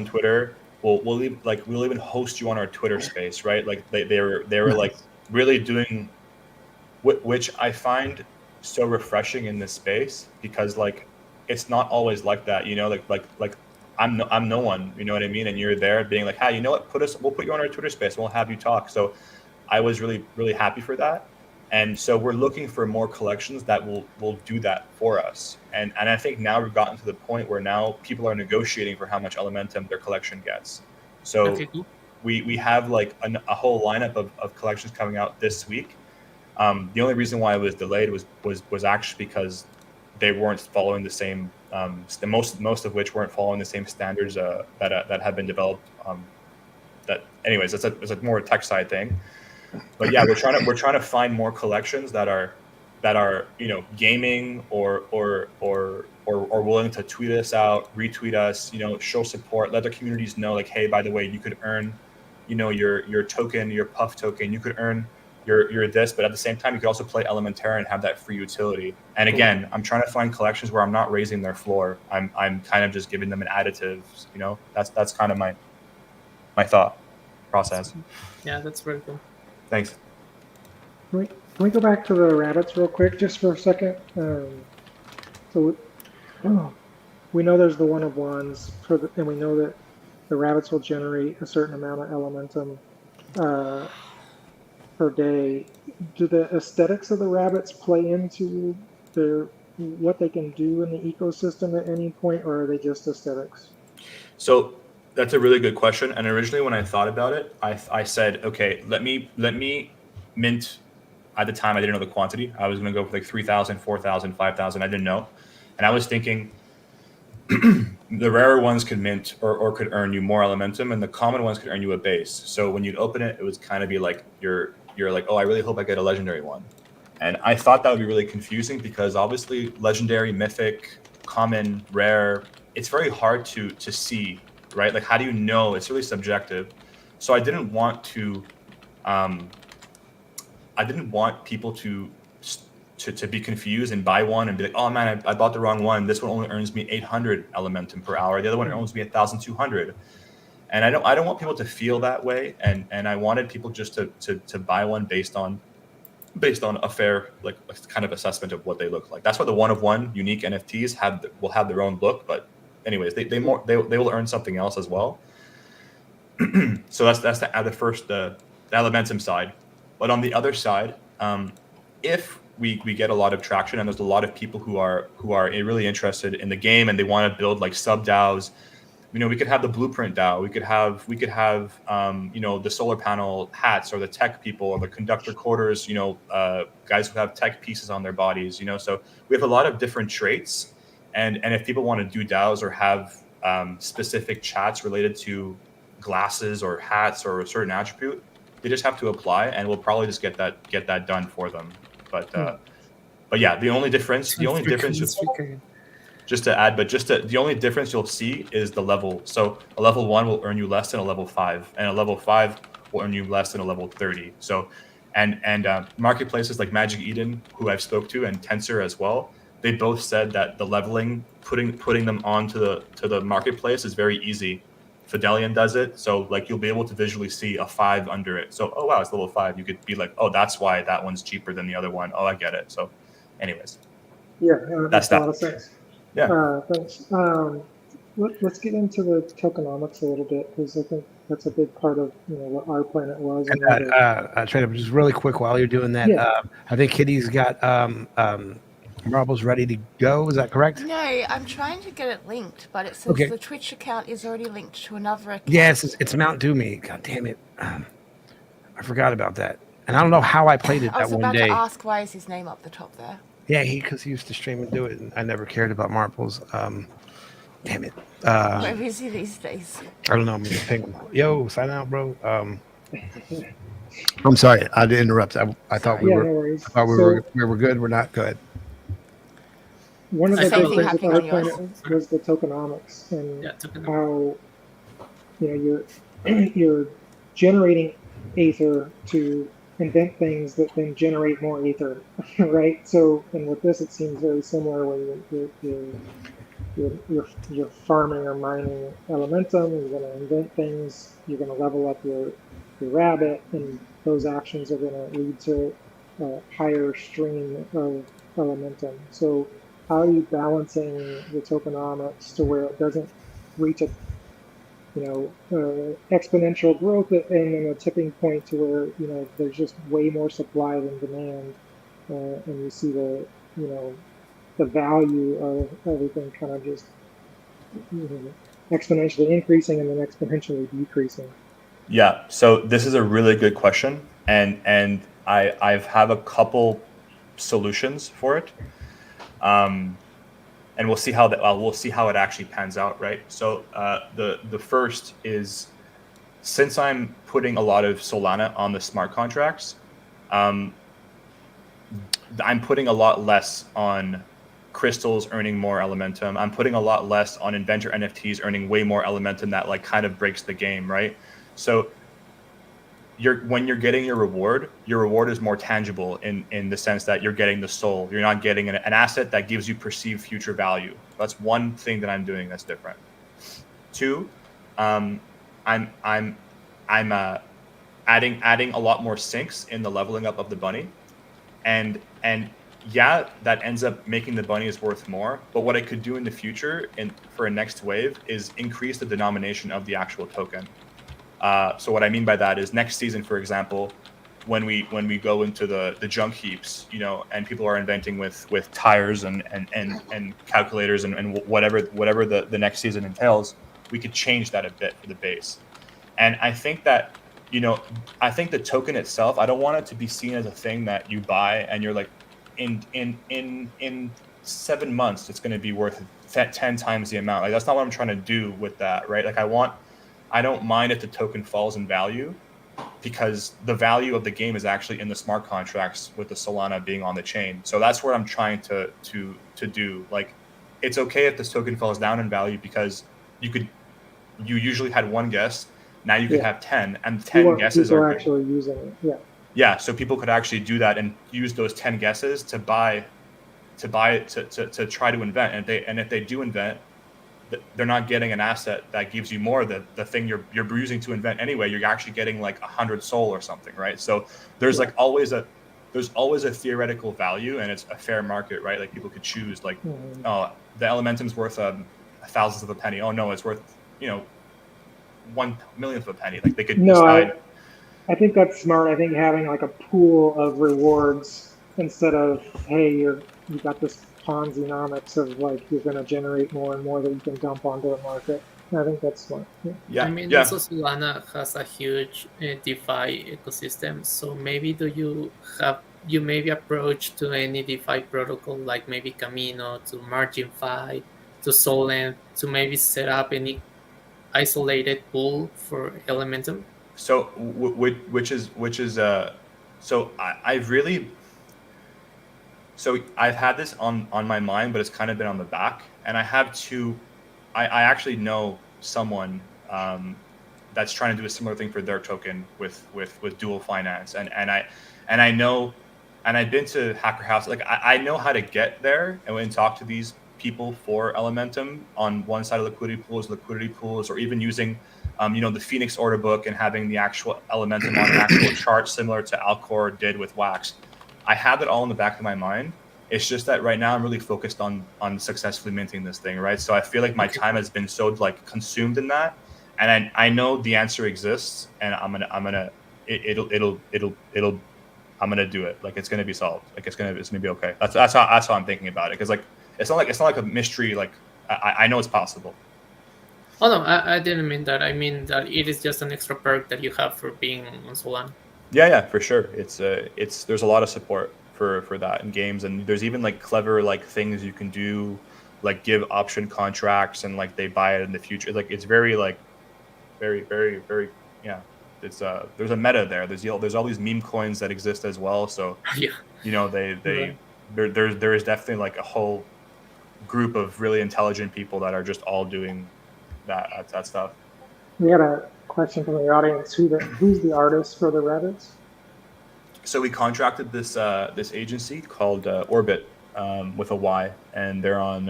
[SPEAKER 5] Twitter. We'll even host you on our Twitter space, right? Like they were like really doing, which I find so refreshing in this space, because like it's not always like that, like I'm no one, you know what I mean? And you're there being like, hey, you know what? We'll put you on our Twitter space and we'll have you talk. So I was really, really happy for that. And so we're looking for more collections that will do that for us. And I think now we've gotten to the point where now people are negotiating for how much Elementum their collection gets. So
[SPEAKER 3] Okay, cool.
[SPEAKER 5] we have like a whole lineup of collections coming out this week. The only reason why it was delayed was actually because they weren't following the same, most of which weren't following the same standards that have been developed. Anyways, it's a more tech side thing. But yeah, we're trying to find more collections that are gaming or or willing to tweet us out, retweet us, show support, let their communities know, like, hey, by the way, you could earn, your token, your puff token, you could earn your this, but at the same time, you could also play Elementerra and have that free utility. And again, I'm trying to find collections where I'm not raising their floor. I'm kind of just giving them an additive. That's kind of my thought process.
[SPEAKER 3] Yeah, that's very cool.
[SPEAKER 5] Thanks.
[SPEAKER 4] Can we go back to the rabbits real quick, just for a second? We know there's the one of ones and we know that the rabbits will generate a certain amount of elementum per day. Do the aesthetics of the rabbits play into what they can do in the ecosystem at any point, or are they just aesthetics?
[SPEAKER 5] So that's a really good question. And originally, when I thought about it, I said, okay, let me mint. At the time, I didn't know the quantity. I was going to go for like 3,000, 4,000, 5,000. I didn't know, and I was thinking the rarer ones could mint or could earn you more elementum, and the common ones could earn you a base. So when you'd open it, it would kind of be like you're like, oh, I really hope I get a legendary one. And I thought that would be really confusing because obviously legendary, mythic, common, rare, it's very hard to see, right? Like, how do you know? It's really subjective. So I didn't want people to be confused and buy one and be like, oh man, I bought the wrong one. This one only earns me 800 elementum per hour. The other one earns me 1,200. And I don't want people to feel that way. And I wanted people just to buy one based on a fair, like, kind of assessment of what they look like. That's why the one of one unique NFTs will have their own look. But anyways, they will earn something else as well. So that's the first the elementum side. But on the other side, if we get a lot of traction and there's a lot of people who are really interested in the game and they want to build like sub DAOs, we could have the Blueprint DAO, we could have the solar panel hats, or the tech people, or the conductor quarters, guys who have tech pieces on their bodies, So we have a lot of different traits, and if people want to do DAOs or have specific chats related to glasses or hats or a certain attribute, they just have to apply, and we'll probably just get that done for them. But yeah, the only difference just to add, the only difference you'll see is the level. So a level 1 will earn you less than a level 5, and a level 5 will earn you less than a level 30. So, and marketplaces like Magic Eden, who I've spoke to, and Tensor as well, they both said that the leveling, putting them onto the marketplace is very easy. Fidelian does it, so like you'll be able to visually see a 5 under it. So, oh wow, it's level 5. You could be like, oh, that's why that one's cheaper than the other one. Oh, I get it. So, anyways,
[SPEAKER 4] yeah, that makes a lot of sense.
[SPEAKER 5] Yeah.
[SPEAKER 4] Thanks. Let's get into the tokenomics a little bit, because I think that's a big part of what our planet was.
[SPEAKER 1] Trade just really quick while you're doing that.
[SPEAKER 4] Yeah.
[SPEAKER 1] I think Kitteeh's got marbles ready to go. Is that correct?
[SPEAKER 2] No, I'm trying to get it linked, but it says the Twitch account is already linked to another account.
[SPEAKER 1] Yes, it's Mount Doomy. God damn it. I forgot about that. And I don't know how I played it that one day.
[SPEAKER 2] I was about to ask, why is his name up the top there?
[SPEAKER 1] Yeah, because he used to stream and do it, and I never cared about marbles. Damn it.
[SPEAKER 2] Where is he these days?
[SPEAKER 1] I don't know. I'm just ping him. Yo, sign out, bro. I'm sorry. I did interrupt. I thought we were.
[SPEAKER 4] No worries.
[SPEAKER 1] I thought we were good. We're not good.
[SPEAKER 4] One of the
[SPEAKER 2] Same
[SPEAKER 4] big
[SPEAKER 2] thing
[SPEAKER 4] things with
[SPEAKER 2] happening
[SPEAKER 4] our
[SPEAKER 2] on yours.
[SPEAKER 4] planet was the tokenomics, and
[SPEAKER 3] tokenomics.
[SPEAKER 4] how you're generating Aether to invent things that then generate more Aether, right? So, and with this, it seems very similar, where you're farming or mining elementum. You're going to invent things. You're going to level up your rabbit, and those actions are going to lead to a higher stream of elementum. So, how are you balancing the tokenomics to where it doesn't reach a exponential growth and then a tipping point to where there's just way more supply than demand, and you see the value of everything kind of just exponentially increasing and then exponentially decreasing?
[SPEAKER 5] Yeah, so this is a really good question, and I have a couple solutions for it. And we'll see how it actually pans out, right? So the first is, since I'm putting a lot of Solana on the smart contracts, I'm putting a lot less on crystals earning more Elementum. I'm putting a lot less on inventor NFTs earning way more Elementum. That like kind of breaks the game, right? So when you're getting your reward is more tangible in the sense that you're getting the soul. You're not getting an asset that gives you perceived future value. That's one thing that I'm doing that's different. Two, I'm adding a lot more syncs in the leveling up of the bunny, and yeah, that ends up making the bunnies worth more. But what I could do in the future for a next wave is increase the denomination of the actual token. So what I mean by that is next season, for example, when we go into the junk heaps, you know, and people are inventing with tires and calculators and whatever the next season entails, we could change that a bit for the base. And I think that, you know, I think the token itself, I don't want it to be seen as a thing that you buy and you're like, in 7 months, it's going to be worth 10 times the amount. Like, that's not what I'm trying to do with that, right? Like, I don't mind if the token falls in value, because the value of the game is actually in the smart contracts with the Solana being on the chain. So that's what I'm trying to do. Like, it's okay if this token falls down in value, because you usually had one guess. Now you could have 10, and 10 guesses are
[SPEAKER 4] actually using it.
[SPEAKER 5] Yeah, so people could actually do that and use those 10 guesses to try to invent. And if they do invent, they're not getting an asset that gives you more. The thing you're using to invent anyway, you're actually getting like 100 soul or something, right? So there's like always a theoretical value, and it's a fair market, right? Like, people could choose like, oh, the Elementum's worth a thousandth of a penny. Oh no, it's worth, you know, 1/1,000,000th of a penny. Like, they could decide.
[SPEAKER 4] I think that's smart. I think having like a pool of rewards instead of, hey, you got this Ponzi-nomics of like you're going to generate more and more that you can dump onto the market. I think that's smart.
[SPEAKER 3] Yeah. I mean, also Solana has a huge DeFi ecosystem. So maybe you maybe approach to any DeFi protocol, like maybe Camino, to Margin5, to Solent, to maybe set up any isolated pool for Elementum?
[SPEAKER 5] So I've had this on my mind, but it's kind of been on the back. And I actually know someone that's trying to do a similar thing for their token with dual finance. And I've been to Hacker House. Like, I know how to get there and talk to these people for Elementum on one side of liquidity pools, or even using the Phoenix order book and having the actual Elementum on an actual chart, similar to Alcor did with Wax. I have it all in the back of my mind. It's just that right now I'm really focused on successfully minting this thing, right? So I feel like my time has been so like consumed in that, and I know the answer exists, and I'm gonna do it. Like, it's gonna be solved. Like, it's gonna be okay. That's how I'm thinking about it. Because like it's not like a mystery. Like, I know it's possible.
[SPEAKER 3] Oh no, I didn't mean that. I mean that it is just an extra perk that you have for being on Solana.
[SPEAKER 5] Yeah, for sure. It's there's a lot of support for that in games, and there's even like clever like things you can do, like give option contracts, and like they buy it in the future. Like, it's very It's there's a meta there. There's all these meme coins that exist as well. So
[SPEAKER 3] yeah,
[SPEAKER 5] you know there is definitely like a whole group of really intelligent people that are just all doing that stuff.
[SPEAKER 4] We had a question from the audience. Who's the artist for the Rabbits?
[SPEAKER 5] So we contracted this agency called Orbit with a Y, and they're on.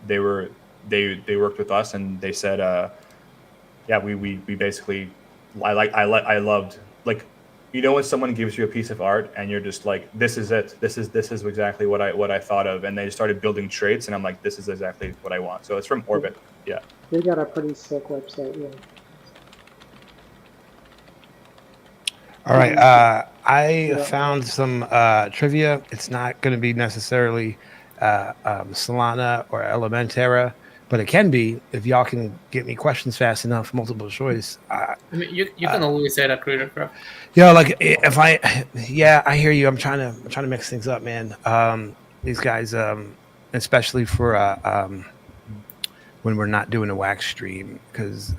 [SPEAKER 5] They worked with us, and they said, we basically. I loved, like, you know, when someone gives you a piece of art and you're just like, this is it. This is exactly what I thought of, and they started building traits, and I'm like, this is exactly what I want. So it's from Orbit. Yeah.
[SPEAKER 4] They got a pretty sick website. Yeah.
[SPEAKER 1] All right. I found some trivia. It's not going to be necessarily Solana or Elementerra, but it can be if y'all can get me questions fast enough, multiple choice.
[SPEAKER 3] I mean, you can always say that, Creator.
[SPEAKER 1] Yeah, like if I hear you. I'm trying to mix things up, man. These guys, especially for when we're not doing a Wax stream, because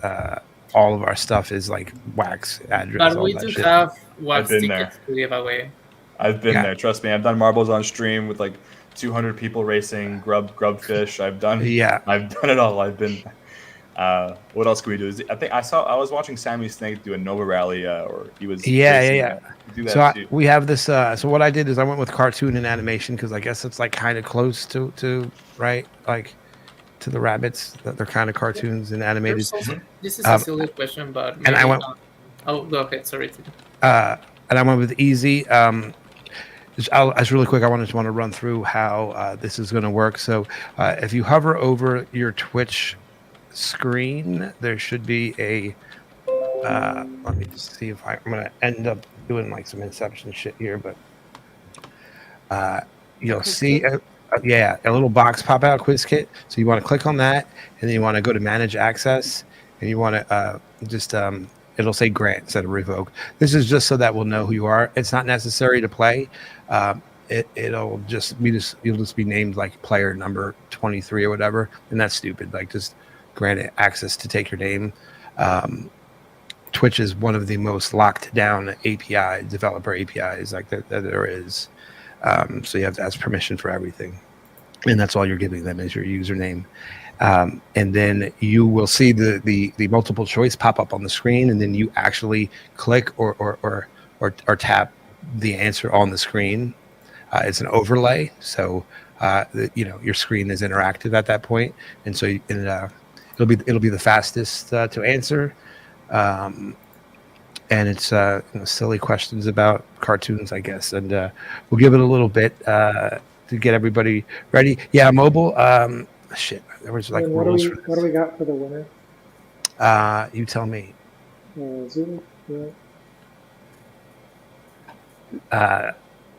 [SPEAKER 1] all of our stuff is like Wax address.
[SPEAKER 3] But we do have Wax tickets to give away.
[SPEAKER 5] I've been there. Trust me. I've done marbles on stream with like 200 people racing grub fish. I've done
[SPEAKER 1] Yeah.
[SPEAKER 5] it all. I've been. What else can we do? I think I was watching Sammy Snake do a Nova Rally, or he was racing. Do that
[SPEAKER 1] So
[SPEAKER 5] too.
[SPEAKER 1] we have this. So what I did is I went with cartoon and animation because I guess it's like kind of close to right, like to the rabbits. That they're kind of cartoons and animated.
[SPEAKER 3] There's also, this is a silly question, but maybe,
[SPEAKER 1] And I went.
[SPEAKER 3] oh, go ahead. Sorry.
[SPEAKER 1] And I went with easy. Just really quick, I want to run through how this is going to work. So if you hover over your Twitch screen, there should be a. Let me just see if I'm going to end up doing like some Inception shit here, but you'll see, a little box pop out, quiz kit. So you want to click on that, and then you want to go to manage access, and you want to it'll say grant instead of revoke. This is just so that we'll know who you are. It's not necessary to play. You'll just be named like player number 23 or whatever, and that's stupid. Like just grant it access to take your name. Twitch is one of the most locked down developer APIs like that there is. So you have to ask permission for everything, and that's all you're giving them is your username. And then you will see the multiple choice pop up on the screen, and then you actually click or tap the answer on the screen. It's an overlay, so your screen is interactive at that point, and so it'll be the fastest to answer. And it's silly questions about cartoons, I guess, and we'll give it a little bit to get everybody ready. Yeah, mobile. Shit, there was like rules.
[SPEAKER 4] What do we got for the winner?
[SPEAKER 1] You tell me.
[SPEAKER 4] Zzuller, yeah.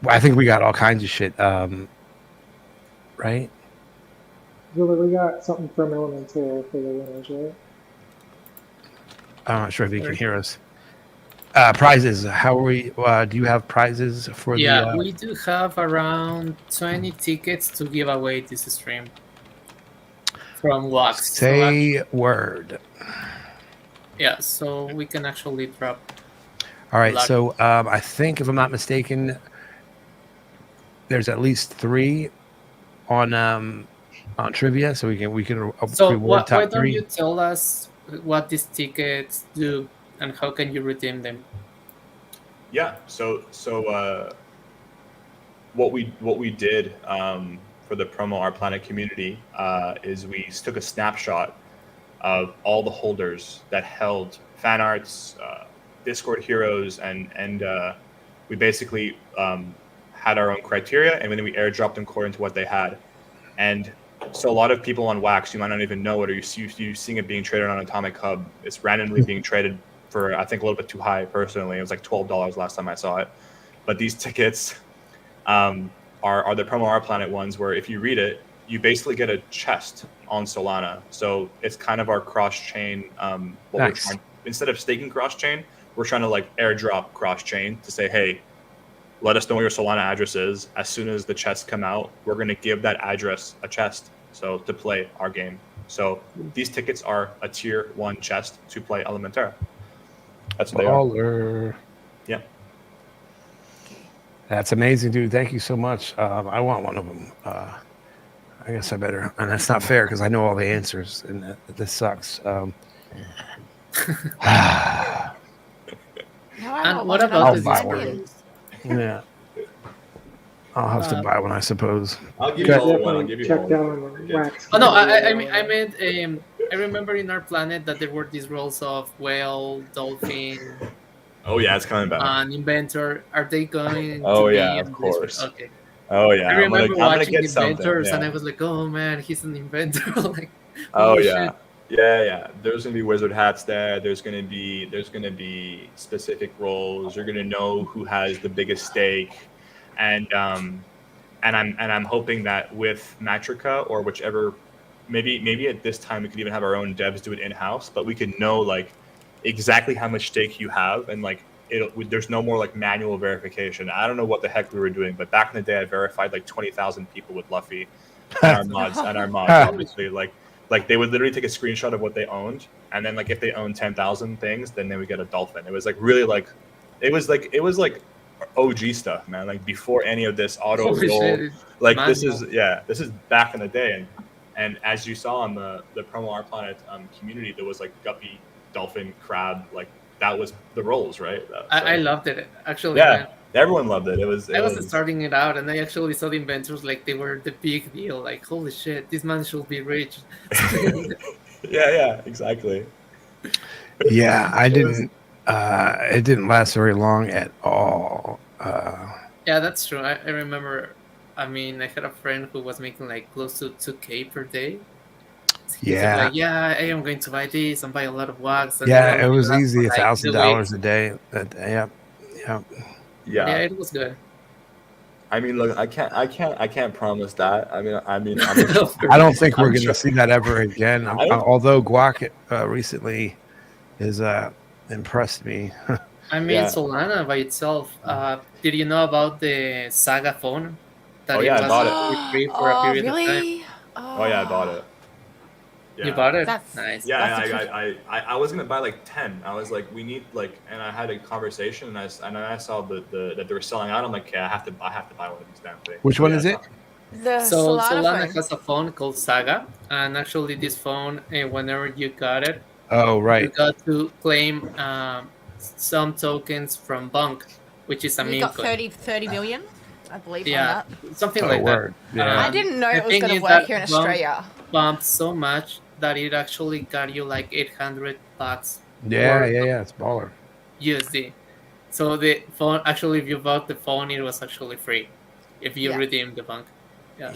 [SPEAKER 1] I think we got all kinds of shit. Right?
[SPEAKER 4] Zzuller, we got something from Elementerra for the winners, right?
[SPEAKER 1] I'm not sure if you can hear us. Prizes. How are we? Do you have prizes for the?
[SPEAKER 3] Yeah, we do have around 20 tickets to give away this stream from Wax.
[SPEAKER 1] Say word.
[SPEAKER 3] Yeah, so we can actually drop.
[SPEAKER 1] All right. So I think, if I'm not mistaken, there's at least 3 on trivia, so we can
[SPEAKER 3] So
[SPEAKER 1] reward top
[SPEAKER 3] why don't
[SPEAKER 1] 3.
[SPEAKER 3] you tell us what these tickets do and how can you redeem them?
[SPEAKER 5] Yeah. So what we did for the promo Our Planet community is we took a snapshot of all the holders that held fan arts, Discord heroes, and we basically had our own criteria, and then we airdropped them according to what they had. And so a lot of people on Wax, you might not even know it, or you seeing it being traded on Atomic Hub. It's randomly being traded for, I think, a little bit too high personally. It was like $12 last time I saw it. But these tickets are the promo Our Planet ones, where if you read it, you basically get a chest on Solana. So it's kind of our cross-chain.
[SPEAKER 1] Nice.
[SPEAKER 5] Instead of staking cross-chain, we're trying to like airdrop cross-chain to say, hey, let us know where your Solana address is. As soon as the chests come out, we're going to give that address a chest, so to play our game. So these tickets are a tier 1 chest to play Elementerra. That's what they are. Yeah.
[SPEAKER 1] That's amazing, dude. Thank you so much. I want one of them. I guess I better. And that's not fair because I know all the answers, and this sucks.
[SPEAKER 3] And what about the
[SPEAKER 1] Discord? Yeah. I'll have to buy one, I suppose.
[SPEAKER 5] I'll give you all one. I'll give you
[SPEAKER 4] check
[SPEAKER 5] all
[SPEAKER 4] down
[SPEAKER 5] one.
[SPEAKER 4] the Wax.
[SPEAKER 3] Oh no, I meant I remember in Our Planet that there were these roles of whale, dolphin.
[SPEAKER 5] Oh yeah, it's coming back.
[SPEAKER 3] An inventor. Are they going?
[SPEAKER 5] Oh
[SPEAKER 3] to
[SPEAKER 5] yeah,
[SPEAKER 3] be
[SPEAKER 5] of course.
[SPEAKER 3] Okay.
[SPEAKER 5] Oh yeah.
[SPEAKER 3] I remember watching
[SPEAKER 5] get
[SPEAKER 3] inventors,
[SPEAKER 5] yeah.
[SPEAKER 3] and I was like, "Oh man, he's an inventor!" Like,
[SPEAKER 5] oh
[SPEAKER 3] yeah.
[SPEAKER 5] Shit. Yeah. There's gonna be wizard hats there. There's gonna be specific roles. You're gonna know who has the biggest stake, and I'm hoping that with Matrica or whichever, maybe at this time we could even have our own devs do it in house, but we could know like exactly how much stake you have, and like there's no more like manual verification. I don't know what the heck we were doing, but back in the day, I verified like 20,000 people with Luffy and our mods, obviously. Like they would literally take a screenshot of what they owned, and then like if they owned 10,000 things, then they would get a dolphin. It was like really like, it was like OG stuff, man. Like before any of this auto
[SPEAKER 3] Holy
[SPEAKER 5] roll.
[SPEAKER 3] shit,
[SPEAKER 5] Like
[SPEAKER 3] man,
[SPEAKER 5] this is back in the day, and as you saw on the promo Our Planet community, there was like guppy, dolphin, crab, like that was the rolls, right?
[SPEAKER 3] I loved it actually,
[SPEAKER 5] yeah,
[SPEAKER 3] man.
[SPEAKER 5] everyone loved it.
[SPEAKER 3] I was starting it out, and I actually saw the inventors like they were the big deal. Like, holy shit, this man should be rich.
[SPEAKER 5] yeah, exactly.
[SPEAKER 1] Yeah, I didn't. It didn't last very long at all.
[SPEAKER 3] Yeah, that's true. I remember. I mean, I had a friend who was making like close to 2K per day. He said like, yeah, I am going to buy this and buy a lot of wax. And
[SPEAKER 1] yeah,
[SPEAKER 3] then
[SPEAKER 1] it was
[SPEAKER 3] last
[SPEAKER 1] easy,
[SPEAKER 3] for, like,
[SPEAKER 1] $1,000 a day.
[SPEAKER 3] Yeah, it was good.
[SPEAKER 5] I mean, look, I can't promise that. I mean,
[SPEAKER 1] I don't think we're going to see that ever again. Although Guac recently has impressed me.
[SPEAKER 3] I mean, Solana by itself. Did you know about the Saga phone?
[SPEAKER 5] That I bought it.
[SPEAKER 3] Free for a period of time.
[SPEAKER 5] Oh yeah, I bought it. Yeah.
[SPEAKER 3] You bought it?
[SPEAKER 2] That's
[SPEAKER 3] nice.
[SPEAKER 5] Yeah, I was gonna buy like 10. I was like, we need like, and I had a conversation, and I saw that they were selling out. I'm like, yeah, I have to buy one of these damn things.
[SPEAKER 1] Which one is it?
[SPEAKER 3] So Solana has a phone called Saga, and actually this phone, whenever you got it, you got to claim some tokens from Bunk, which is a meme.
[SPEAKER 2] You got 30 million, I believe.
[SPEAKER 3] Yeah,
[SPEAKER 2] on that.
[SPEAKER 3] something like that.
[SPEAKER 1] Yeah.
[SPEAKER 2] I didn't know it was going to work here in Australia.
[SPEAKER 3] Bumped so much that it actually got you like $800.
[SPEAKER 1] Yeah, it's baller.
[SPEAKER 3] USD. So the phone, actually, if you bought the phone, it was actually free if you redeemed the Bunk. Yeah.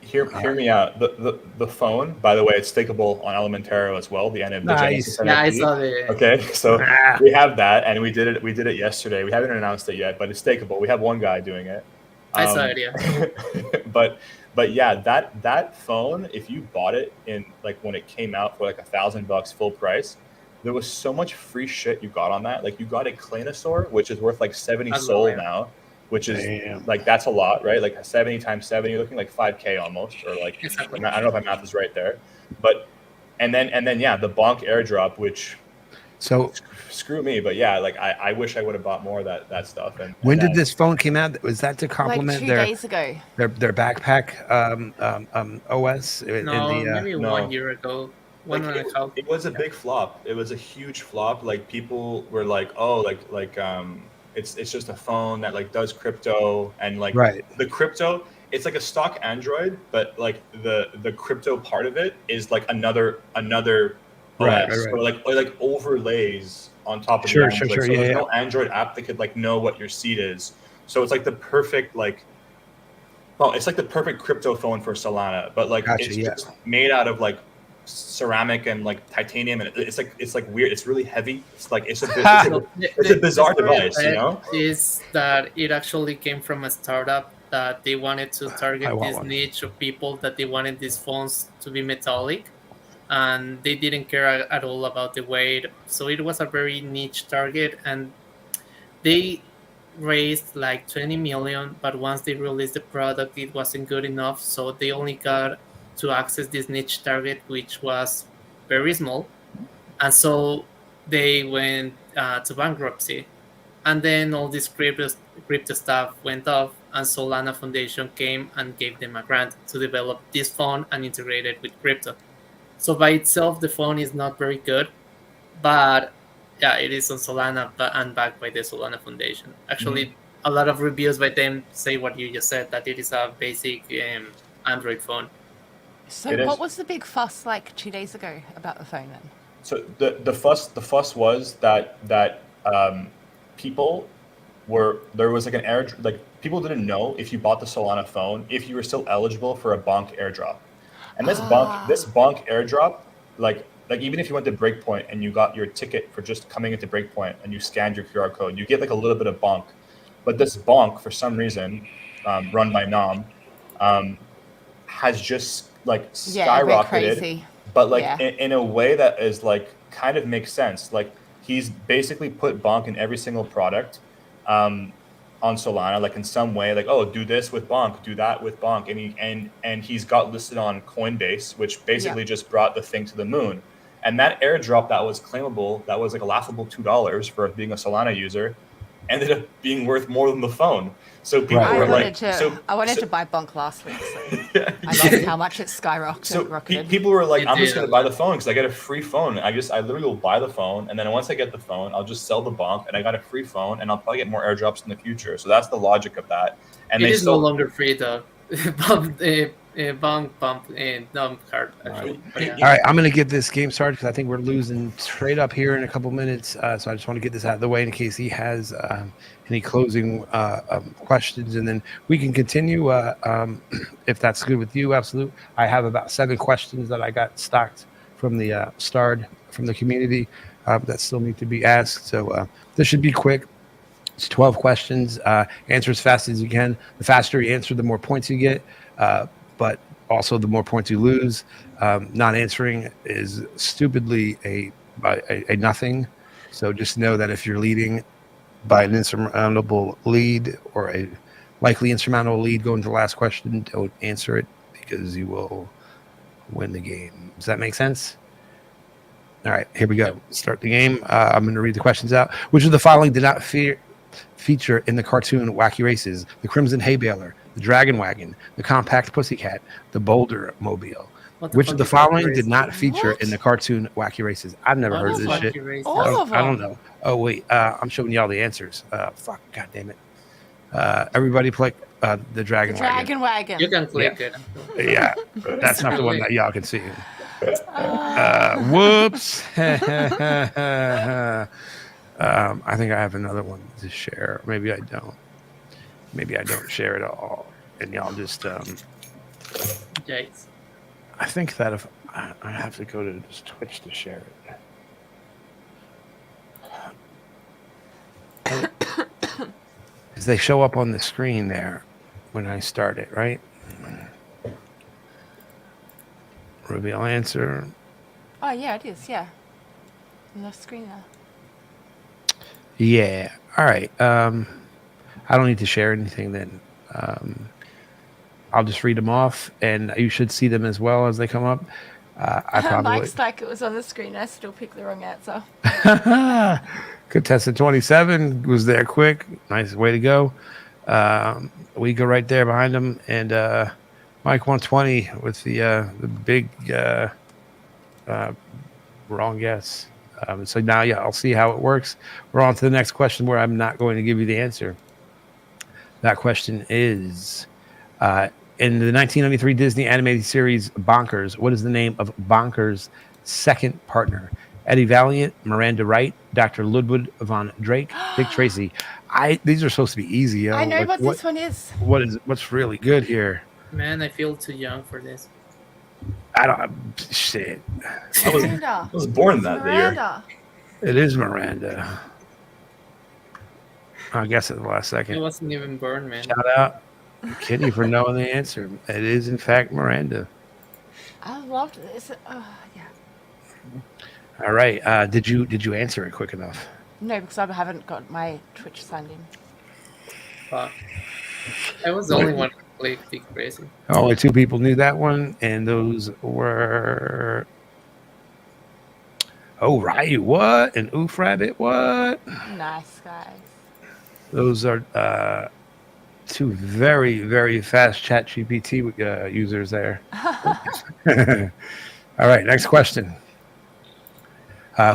[SPEAKER 5] Hear me out. The phone, by the way, it's stakeable on Elementerra as well. The
[SPEAKER 1] nice.
[SPEAKER 3] Yeah, I saw the.
[SPEAKER 5] Okay, so we have that, and we did it yesterday. We haven't announced it yet, but it's stakeable. We have one guy doing it.
[SPEAKER 3] I saw it, yeah.
[SPEAKER 5] But yeah, that phone, if you bought it in like when it came out for like $1,000 full price, there was so much free shit you got on that. Like you got a Klanosaur, which is worth like 70 sol now, which is like that's a lot, right? Like 70 times 7, you're looking like 5K almost, or like exactly. I don't know if my math is right there, but and then yeah, the Bonk airdrop, which screw me, but yeah, like I wish I would have bought more of that stuff. And
[SPEAKER 1] when did this phone came out? Was that to complement
[SPEAKER 2] like 2 days ago?
[SPEAKER 1] Their backpack OS?
[SPEAKER 3] Maybe 1 year ago.
[SPEAKER 5] It was a big flop. It was a huge flop. Like people were like, oh, it's just a phone that like does crypto, and like the crypto, it's like a stock Android, but like the crypto part of it is like another OS, or like overlays on top of the Android. So there's no Android app that could like know what your seed is. So it's like the perfect it's like the perfect crypto phone for Solana, but like it's just made out of like ceramic and like titanium, and it's like weird. It's really heavy. It's a bizarre device, you know.
[SPEAKER 3] Is that it actually came from a startup that they wanted to target this niche of people that they wanted these phones to be metallic, and they didn't care at all about the weight. So it was a very niche target, and they raised like 20 million, but once they released the product, it wasn't good enough. So they only got to access this niche target, which was very small. And so they went to bankruptcy. And then all this crypto stuff went off, and Solana Foundation came and gave them a grant to develop this phone and integrate it with crypto. So by itself, the phone is not very good, but yeah, it is on Solana and backed by the Solana Foundation. Actually, a lot of reviews by them say what you just said, that it is a basic Android phone.
[SPEAKER 2] So what was the big fuss like 2 days ago about the phone then?
[SPEAKER 5] So the fuss was that people there was like an airdrop, like people didn't know if you bought the Solana phone if you were still eligible for a Bonk airdrop. And this Bonk airdrop, like even if you went to Breakpoint and you got your ticket for just coming into Breakpoint and you scanned your QR code, you get like a little bit of Bonk. But this Bonk, for some reason, run by Nam, has just like skyrocketed, but like in a way that is like kind of makes sense. Like he's basically put Bonk in every single product on Solana, like in some way, like, oh, do this with Bonk, do that with Bonk, and he's got listed on Coinbase, which basically just brought the thing to the moon. And that airdrop that was claimable, that was like a laughable $2 for being a Solana user, ended up being worth more than the phone. So people
[SPEAKER 1] Right.
[SPEAKER 5] were
[SPEAKER 2] I wanted to buy bunk last week, so I loved how much it skyrocketed.
[SPEAKER 5] So people were like,
[SPEAKER 3] You
[SPEAKER 5] I'm just
[SPEAKER 3] did.
[SPEAKER 5] going to buy the phone because I get a free phone. I literally will buy the phone, and then once I get the phone, I'll just sell the bump, and I got a free phone, and I'll probably get more airdrops in the future. So that's the logic of that. And
[SPEAKER 3] It
[SPEAKER 5] they
[SPEAKER 3] is
[SPEAKER 5] still
[SPEAKER 3] no longer free though. Bump and dump card actually. But yeah.
[SPEAKER 1] All right, I'm going to get this game started because I think we're losing trade up here in a couple minutes. So I just want to get this out of the way in case he has any closing questions, and then we can continue if that's good with you. Absolute. I have about 7 questions that I got stocked from the starred from the community that still need to be asked. So this should be quick. It's 12 questions. Answer as fast as you can. The faster you answer, the more points you get. But also the more points you lose. Not answering is stupidly a nothing. So just know that if you're leading by an insurmountable lead or a likely insurmountable lead going to the last question, don't answer it because you will win the game. Does that make sense? All right, here we go. Start the game. I'm going to read the questions out. Which of the following did not feature in the cartoon Wacky Races? The Crimson Hay Baler, the Dragon Wagon, the Compact Pussycat, the Boulder Mobile. Which of the following did not feature in the cartoon Wacky Races? I've never heard of this shit.
[SPEAKER 2] All of them.
[SPEAKER 1] I don't know. Oh, wait. I'm showing you all the answers. Fuck. God damn it. Everybody click the Dragon Wagon.
[SPEAKER 2] Dragon Wagon.
[SPEAKER 3] You can click it.
[SPEAKER 1] Yeah. That's not the one that y'all can see. Whoops. I think I have another one to share. Maybe I don't. Maybe I don't share it all. And y'all just...
[SPEAKER 3] Yikes.
[SPEAKER 1] I think that if I have to go to just Twitch to share it. Because they show up on the screen there when I start it, right? Reveal answer.
[SPEAKER 2] Oh yeah, it is. Yeah, on the screen there.
[SPEAKER 1] Yeah. All right. I don't need to share anything then. I'll just read them off, and you should see them as well as they come up. I probably
[SPEAKER 2] Mike's like it was on the screen. I still picked the wrong answer.
[SPEAKER 1] Contestant 27 was there quick. Nice way to go. We go right there behind him, and Mike 120 with the big wrong guess. So now, yeah, I'll see how it works. We're on to the next question where I'm not going to give you the answer. That question is, in the 1993 Disney animated series Bonkers, what is the name of Bonkers' second partner? Eddie Valiant, Miranda Wright, Dr. Ludwig von Drake, Dick Tracy. These are supposed to be easy.
[SPEAKER 2] I know what this one is.
[SPEAKER 1] What's really good here?
[SPEAKER 3] Man, I feel too young for this.
[SPEAKER 1] I don't. Shit.
[SPEAKER 2] Miranda.
[SPEAKER 5] I was born that year.
[SPEAKER 2] Miranda.
[SPEAKER 1] It is Miranda. I guess at the last second.
[SPEAKER 3] It wasn't even born, man.
[SPEAKER 1] Shout out, Kitty, for knowing the answer. It is in fact Miranda.
[SPEAKER 2] I loved this. Yeah.
[SPEAKER 1] All right. Did you answer it quick enough?
[SPEAKER 2] No, because I haven't got my Twitch signed in.
[SPEAKER 3] Fuck. I was the only one who clicked Dick Tracy.
[SPEAKER 1] Only 2 people knew that one, and those were Ryu what and Oof Rabbit what?
[SPEAKER 2] Nice guys.
[SPEAKER 1] Those are 2 very, very fast chat GPT users there. All right, next question.